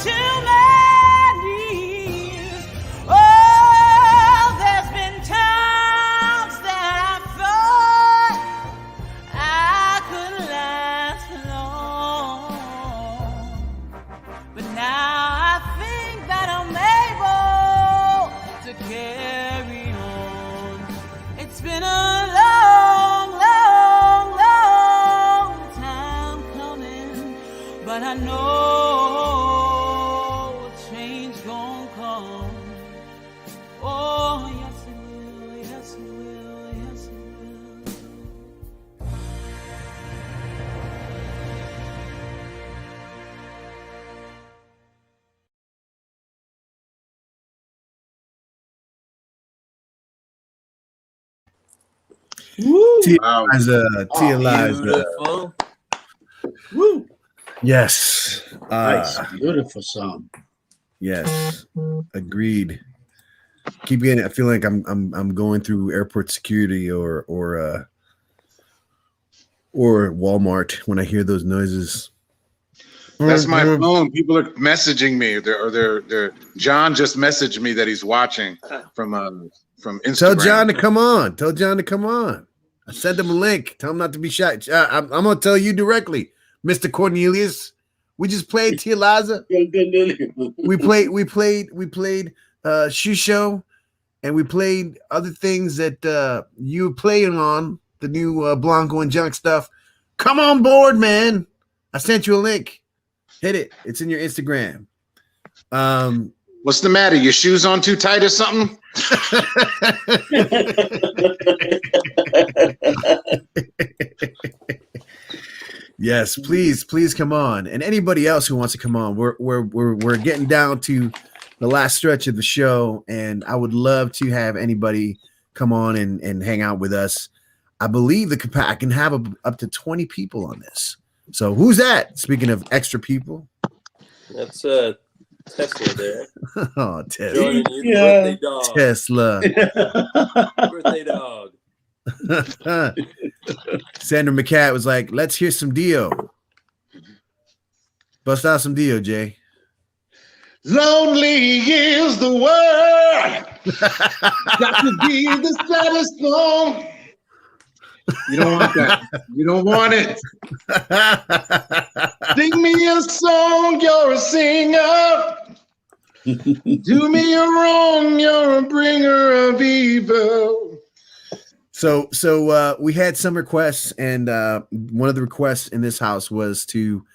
to my knees. Oh, there's been times that I thought I couldn't last long, but now I think that I'm able to carry on. It's been a but I know a change gon' come. Oh, yes it will, yes it will. Woo! Tia Wow. Eliza, Tia Eliza. Beautiful. Woo! Yes. Nice, beautiful song. Yes. Agreed. Keep getting. I feel like I'm going through airport security or Walmart when I hear those noises. That's my phone. People are messaging me. They're John just messaged me that he's watching from Instagram. Tell John to come on. Tell John to come on. I sent him a link. Tell him not to be shy. I'm gonna tell you directly, Mr. Cornelius. We just played Tia Eliza. We played Shoe Show, and we played other things that you were playing on the new Blanco and Junk stuff. Come on board, man. I sent you a link. Hit it. It's in your Instagram. What's the matter? Your shoes on too tight or something? Yes, please come on. And anybody else who wants to come on, we're getting down to the last stretch of the show, and I would love to have anybody come on and hang out with us. I believe I can have up to 20 people on this. So who's that? Speaking of extra people. That's Tesla there. Oh, Tesla. Joining you, birthday dog. Tesla. Birthday dog. Sandra McCat was like, let's hear some Dio. Bust out some Dio, Jay. Lonely is the world. Got to be the saddest song. You don't want that. You don't want it. Sing me a song, you're a singer. Do me a wrong, you're a bringer of evil. So we had some requests, and one of the requests in this house was to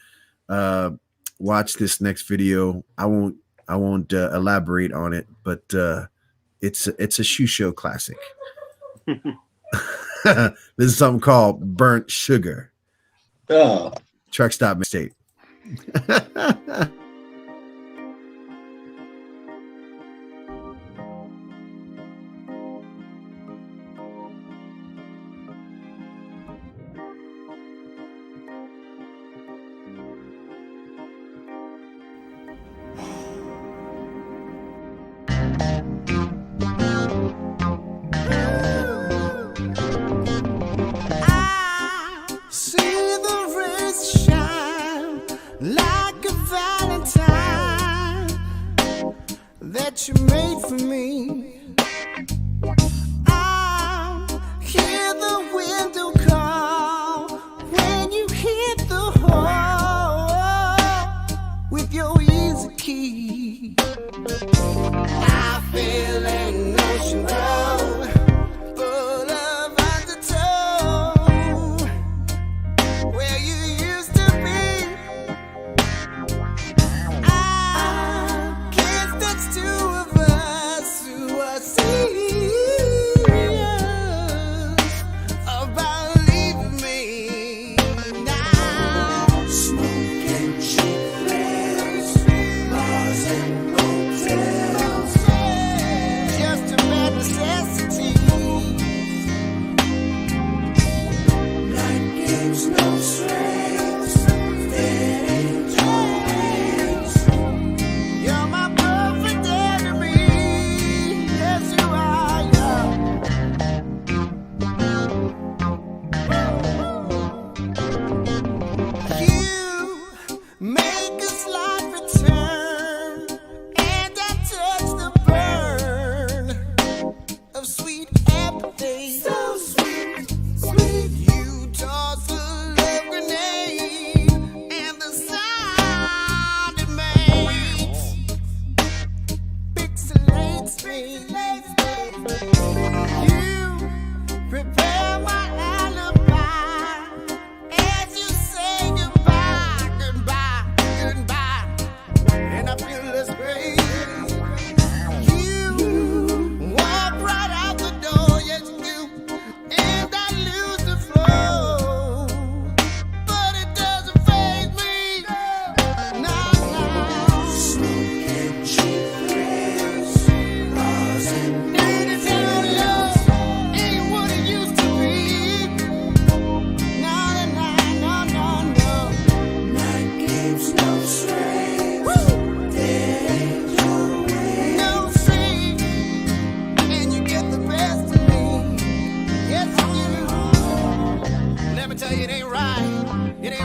watch this next video. I won't elaborate on it, but it's a Shoe Show classic. This is something called Burnt Sugar. Oh. Truck Stop Mixtape. See the rays shine like a Valentine that you made for me. I hear the window call when you hit the hole with your easy key. I feel an ocean road full of undertow where you used to be. I guess that's two of us who are serious about leaving me now. Smoking cheap flares, bars and motels, just a bad necessity. Night gives no strength, fitting dreams. You're my perfect enemy. Yes, you are. You make a slight return, and I touch the burn of sweet apathy. So sweet, sweet. You toss a love grenade.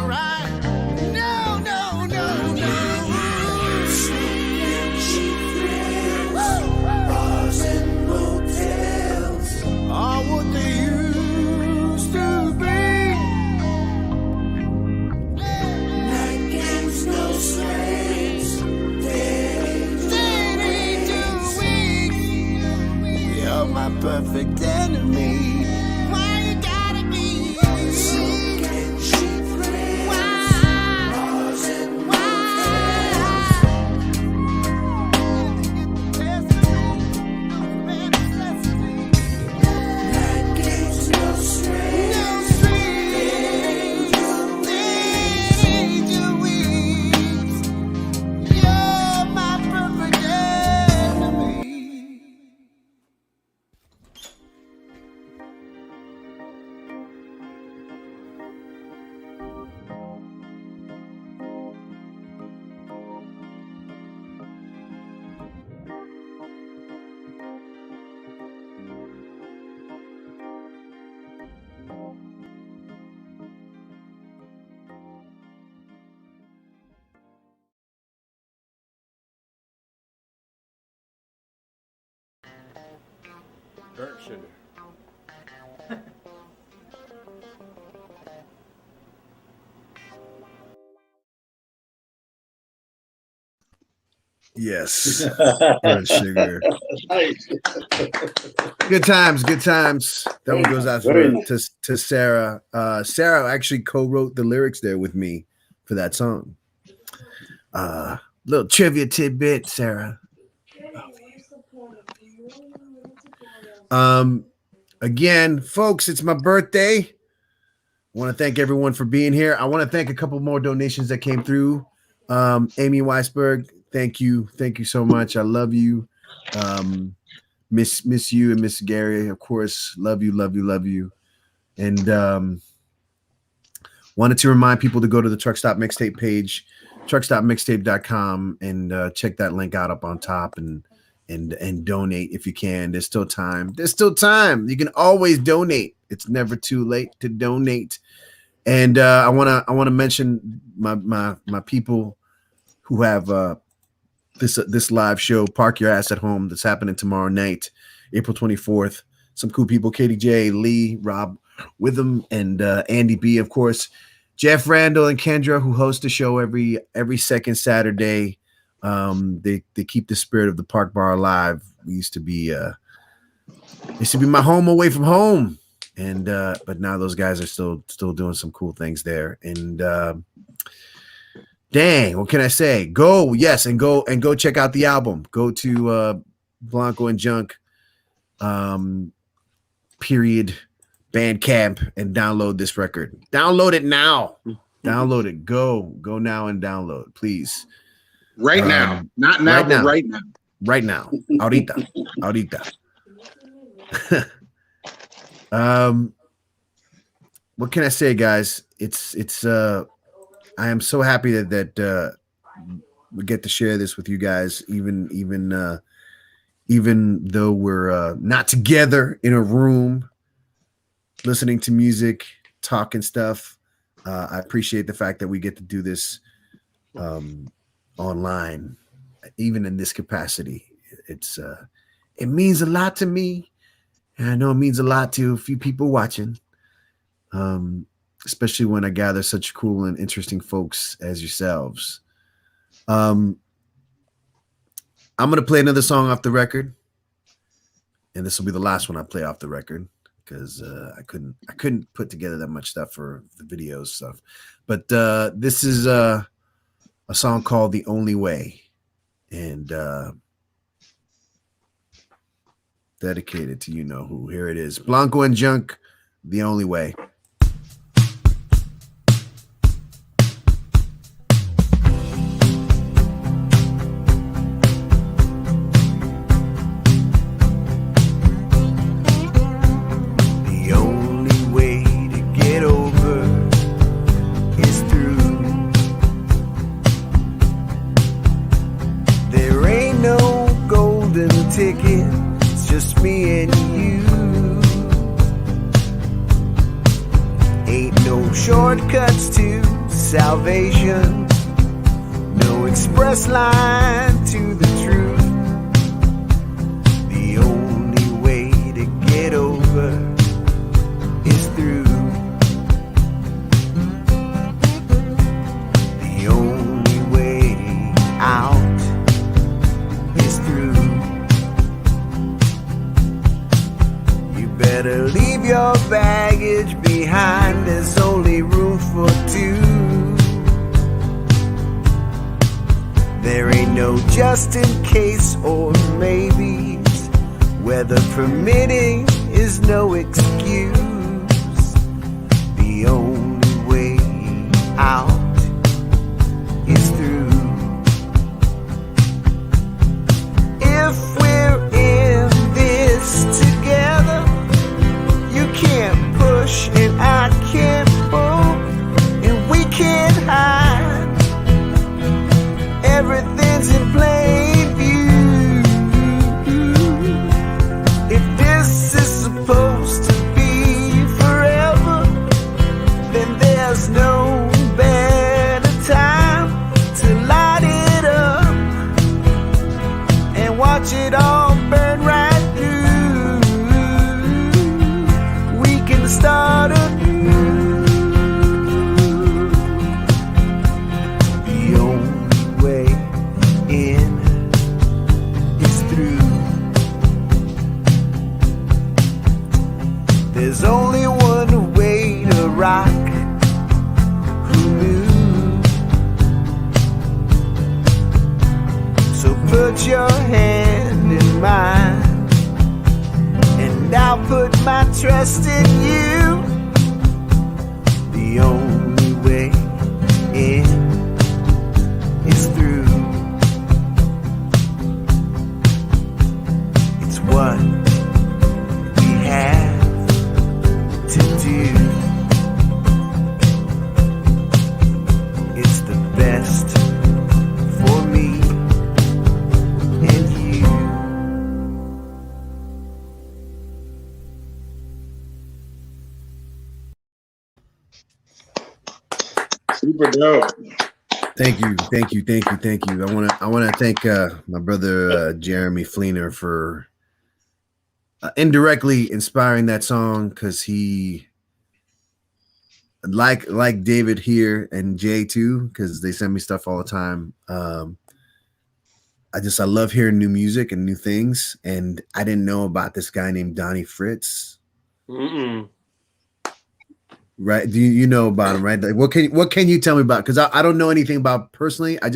ain't right. No, no, no, no. Bars and motels are what they used to be. Night games, no slaves. Day to week. You're my perfect enemy. Why you gotta be so cheap? Why? Bars and night games, no strings. No strings. Danger weeks. You're my perfect enemy. Burnt sugar. Yes. Burnt sugar. Nice. Good times, good times. That one goes out Very to Sarah. Sarah actually co-wrote the lyrics there with me for that song. Little trivia tidbit, Sarah. Again, folks, it's my birthday. I want to thank everyone for being here. I want to thank a couple more donations that came through. Amy Weisberg, thank you so much. I love you. Miss you and Miss Gary, of course. Love you. And wanted to remind people to go to the Truck Stop Mixtape page, truckstopmixtape.com, and check that link out up on top and donate if you can. There's still time. You can always donate. It's never too late to donate. And I wanna mention my people who have this live show, Park Your Ass at Home, that's happening tomorrow night, April 24th. Some cool people, Katie J, Lee, Rob Witham, and Andy B, of course. Jeff Randall and Kendra, who host the show every second Saturday. They keep the spirit of the Park Bar alive. We used to be my home away from home. And but now those guys are still doing some cool things there. And dang, what can I say? Go check out the album. Go to Blanco and Junk period Bandcamp and download this record. Download it now. Download it. Go now and download, please. Right now. Not now, but right now. Right now. Ahorita. What can I say, guys? It's I am so happy that we get to share this with you guys, even though we're not together in a room listening to music, talking stuff. I appreciate the fact that we get to do this online, even in this capacity. It means a lot to me, and I know it means a lot to a few people watching, especially when I gather such cool and interesting folks as yourselves. I'm gonna play another song off the record, and this will be the last one I play off the record, because I couldn't put together that much stuff for the videos stuff. But this is a song called "The Only Way," and dedicated to you know who. Here it is, Blanco and Junk, "The Only Way." shortcuts to salvation, no express line to the truth. The only way to get over is through. The only way out is through. You better leave your baggage behind, there's only room for two. There ain't no just in case or maybes, weather permitting is no excuse. The only way out is through. If we're in this together, you can't push and I can't pull, and we can't hide. Everything's in plain view. If this is supposed to be forever, then there's no better time to light it up and watch it all burn right through. We can start anew. The only way in is through. There's only one way to rock. Who knew? So put your hand in mine, and I'll put my trust in you. The only way in is through. It's what we have to do. It's the best for me and you. Super dope. Thank you. I wanna thank my brother Jeremy Fleener for indirectly inspiring that song, because he, like David here and Jay too, because they send me stuff all the time. I love hearing new music and new things, and I didn't know about this guy named Donnie Fritz. Right? Do you know about him? Right? Like, what can you tell me about? Because I don't know anything about personally. I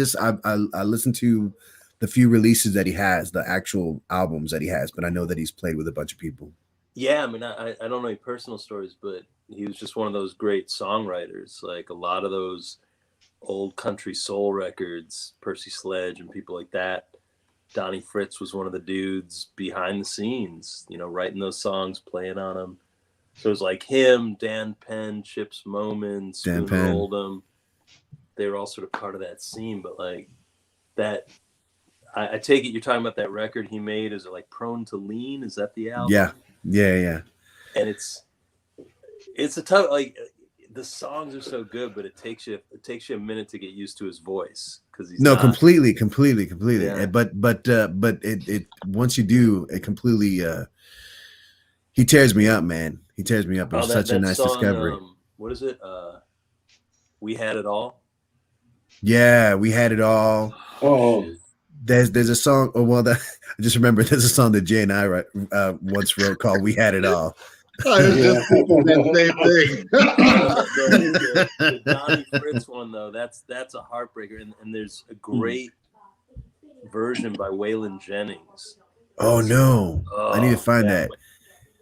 listened to the few releases that he has, the actual albums that he has, but I know that he's played with a bunch of people. Yeah, I mean, I don't know any personal stories, but he was just one of those great songwriters. Like a lot of those old country soul records, Percy Sledge and people like that. Donnie Fritz was one of the dudes behind the scenes, you know, writing those songs, playing on them. So it was like him, Dan Penn, Chips Moman, Spooner Oldham. They were all sort of part of that scene. But like that, I take it you're talking about that record he made. Is it like Prone to Lean? Is that the album? Yeah. And it's a tough, like the songs are so good, but it takes you a minute to get used to his voice, because he's completely. Yeah. But it once you do, it completely he tears me up, man. He tears me up. It was such a nice song, discovery. What is it? We Had It All. Yeah, We Had It All. Oh, There's a song. Oh well, I just remember there's a song that Jay and I once wrote called "We Had It All." I was just thinking that same thing. The Donnie Fritz one though, that's a heartbreaker, and there's a great version by Waylon Jennings. Oh no, I need to find that.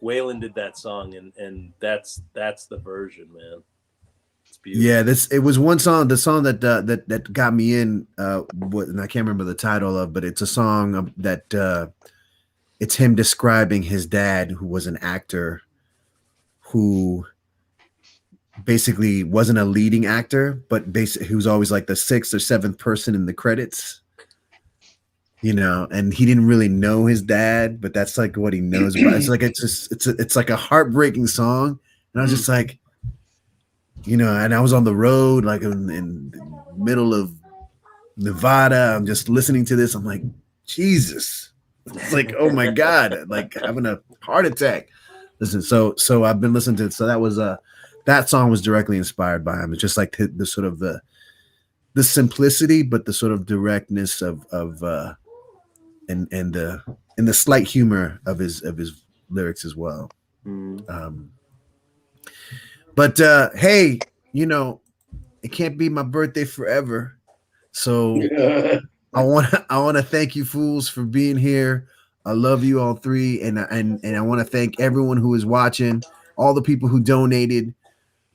Waylon did that song, and that's the version, man. It's beautiful. Yeah, it was one song, the song that got me in. And I can't remember the title of, but it's a song that it's him describing his dad, who was an actor, who basically wasn't a leading actor, but basically he was always like the sixth or seventh person in the credits. You know, and he didn't really know his dad, but that's like what he knows about. It's like it's like a heartbreaking song, and I was just like, you know, and I was on the road, like in the middle of Nevada. I'm just listening to this. I'm like, Jesus. It's like, oh my God, like having a heart attack. Listen, so I've been listening to it. So that was that song was directly inspired by him. It's just like the sort of the simplicity, but the sort of directness of and the slight humor of his lyrics as well. But hey, you know, it can't be my birthday forever. So I want to thank you fools for being here. I love you all three, and I want to thank everyone who is watching, all the people who donated.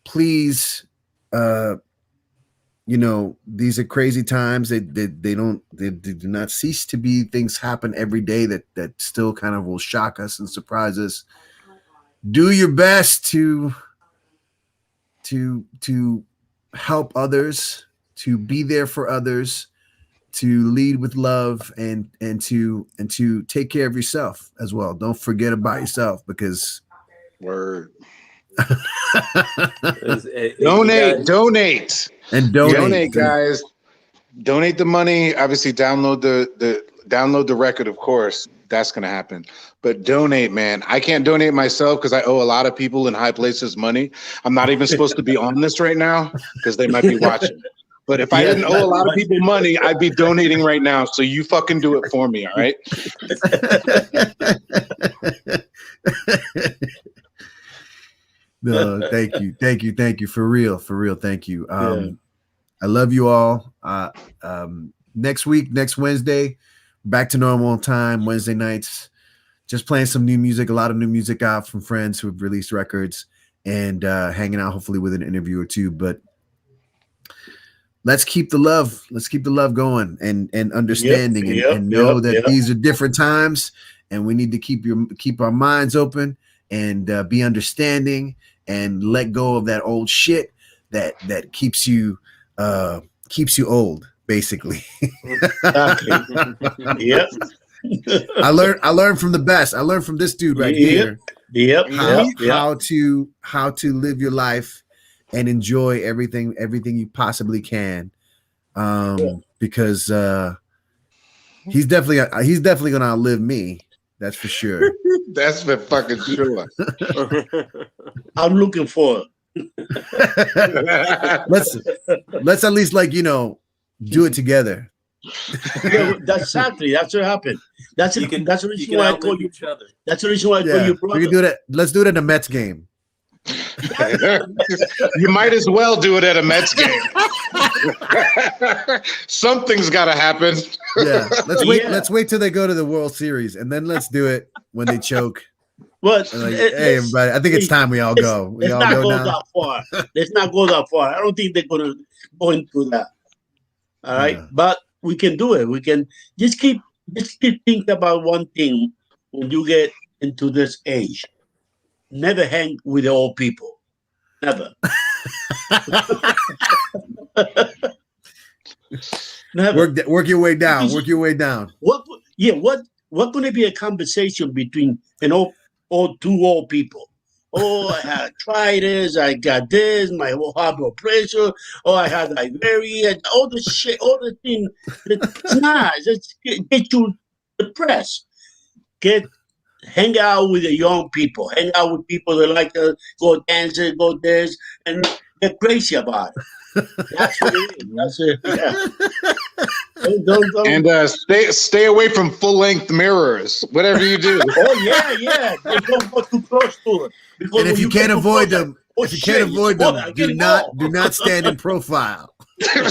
Please, you know, these are crazy times. They do not cease to be. Things happen every day that still kind of will shock us and surprise us. Do your best to help others, to be there for others, to lead with love, and to take care of yourself as well. Don't forget about yourself, because Word. Donate. And donate, guys. Donate the money. Obviously, download the record, of course. That's gonna happen. But donate, man. I can't donate myself because I owe a lot of people in high places money. I'm not even supposed to be on this right now because they might be watching. But if I didn't owe a lot of people money, I'd be donating right now. So you fucking do it for me, all right? No, thank you for real, thank you. I love you all. Next week, next Wednesday, back to normal time, Wednesday nights, just playing some new music, a lot of new music out from friends who have released records, and hanging out hopefully with an interview or two. But let's keep the love going, and understanding, and know that these are different times, and we need to keep our minds open, and be understanding, and let go of that old shit that keeps you old, basically. Yep. I learned from the best. I learned from this dude right here. Yep. How to live your life and enjoy everything you possibly can. Because he's definitely gonna outlive me. That's for sure. That's for fucking sure. I'm looking for let's at least, like, you know, do it together. That's what happened. That's the reason why I call you each other. That's the reason why I call you brother. We can do that. Let's do it at a Mets game. You might as well do it at a Mets game. Something's got to happen. Yeah, let's wait till they go to the World Series, and then let's do it when they choke. But like, hey, everybody, I think it's time we all go. Let's not go that far. Let's not go that far. I don't think they're gonna go into that. All right, but we can do it. We can just keep thinking about one thing when you get into this age. Never hang with the old people. Never. Never. Work your way down. Work your way down. What gonna be a conversation between two old people? Oh, I had arthritis, I got this, my high blood pressure, I had diarrhea, and all the shit, all the things. It's not. It's get you depressed. Hang out with the young people. Hang out with people that like to go dancing, go this, and get crazy about it. That's what it is. That's it. Yeah. Don't. And stay away from full-length mirrors. Whatever you do. Oh yeah. Don't go too close to it. Because and if you can't avoid them, do not stand in profile.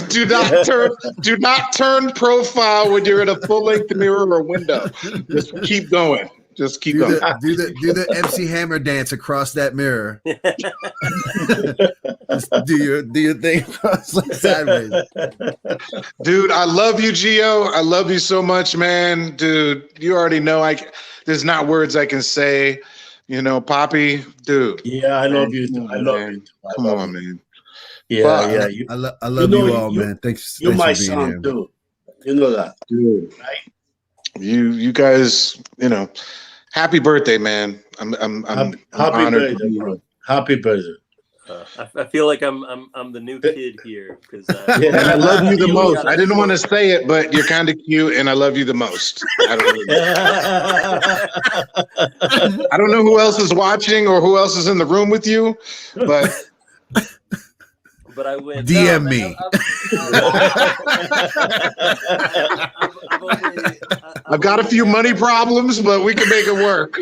do not turn profile when you're in a full-length mirror or window. Just keep going. Just keep going. Do the MC Hammer dance across that mirror. Just do your thing sideways. Dude, I love you, Gio. I love you so much, man. Dude, you already know there's not words I can say. You know, Poppy, dude. Yeah, I love you. I love you. Come on, man. Yeah. I love you all, man. Thanks. You're my for being son here. too. You know that, dude. Right? You guys, you know. Happy birthday, man! I'm happy honored. birthday, bro. Happy birthday. I feel like I'm the new kid here because And I love you the we most. gotta I didn't want to sort- say it, but you're kind of cute, and I love you the most. I don't know who else is watching or who else is in the room with you, but But I went. DM no, me. I've got a few money problems, but we can make it work.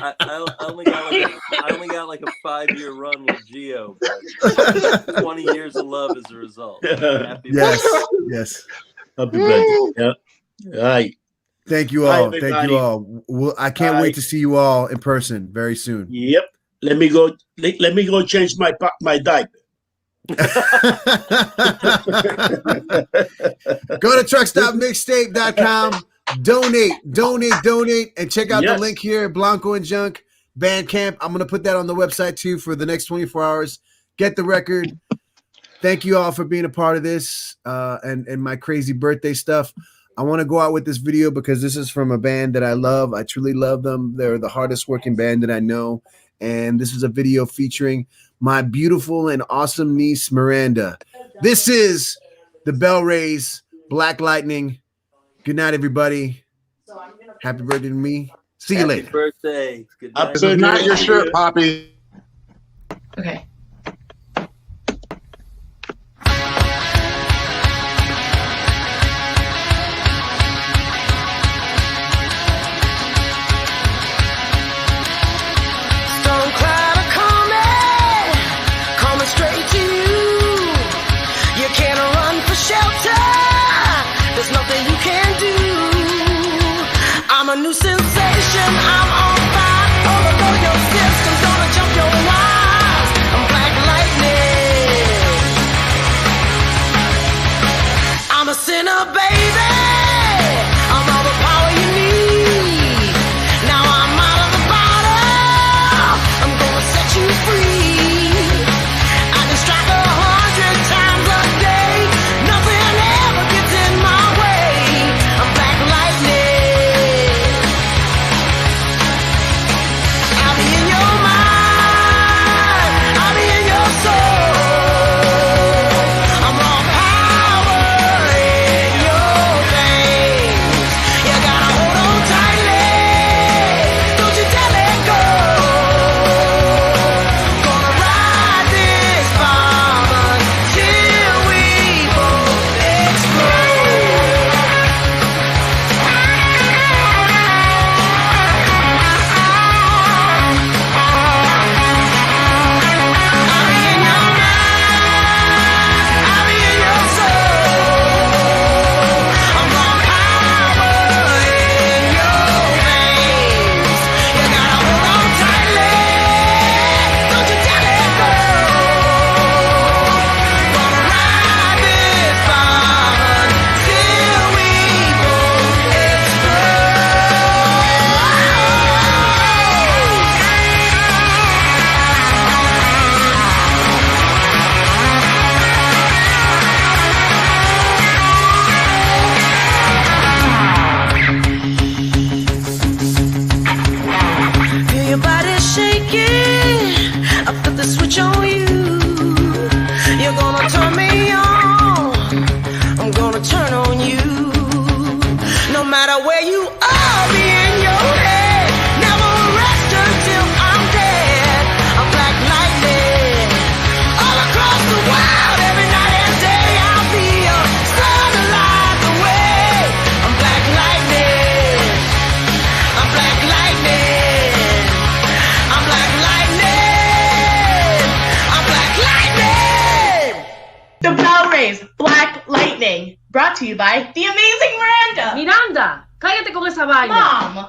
I only got like a 5-year run with Geo, but 20 years of love as a result. Happy Yes, birthday. yes. Happy birthday. Yeah. All right. Thank you Bye, all. Thank everybody. you all. Well, I can't Bye. wait to see you all in person very soon. Yep. Let me go. Let me go change my diaper. Go to truckstopmixtape.com. Donate, and check out the Yes. link here, Blanco and Junk Bandcamp. I'm going to put that on the website too for the next 24 hours. Get the record. Thank you all for being a part of this and my crazy birthday stuff. I want to go out with this video because this is from a band that I love. I truly love them. They're the hardest working band that I know. And this is a video featuring my beautiful and awesome niece, Miranda. This is the Bell Rays, Black Lightning. Good night, everybody. Happy birthday to me. See you Happy later. birthday. Good night. This is not your shirt, Poppy. Okay. Storm cloud are coming straight to you. You can't run for shelter. There's nothing you can do. I'm a new sensation. I'm on fire. Overload your system. Gonna jump your wires. I'm black lightning. I'm a sinner, baby. I'm all the power you need. Now I'm out of the bottle. I'm gonna set you free. I can strike 100 times a day. Nothing ever gets in my way. I'm black lightning. I'll be in your mind. I'll be in your soul. I'm raw power in your veins. You gotta hold on tightly. Don't you dare let go. Gonna ride this bomb until we both explode. I'll be in your mind. I'll be in your soul. I'm raw power in your veins. You gotta hold on tightly. Don't you dare let go. Gonna ride this bomb until we both Feel your body shaking. I put the switch on you. You're gonna turn me on. I'm gonna turn on you. No matter where you are, I'll be in your head. Never rest until I'm dead. I'm black lightning. All across the world, every night and day, I'll be your sun to light the way. I'm black lightning. I'm black lightning. I'm black lightning. I'm black lightning. The Bell Rays, Black Lightning, brought to you by the amazing Miranda. Miranda, cállate con esa vaina. Mom,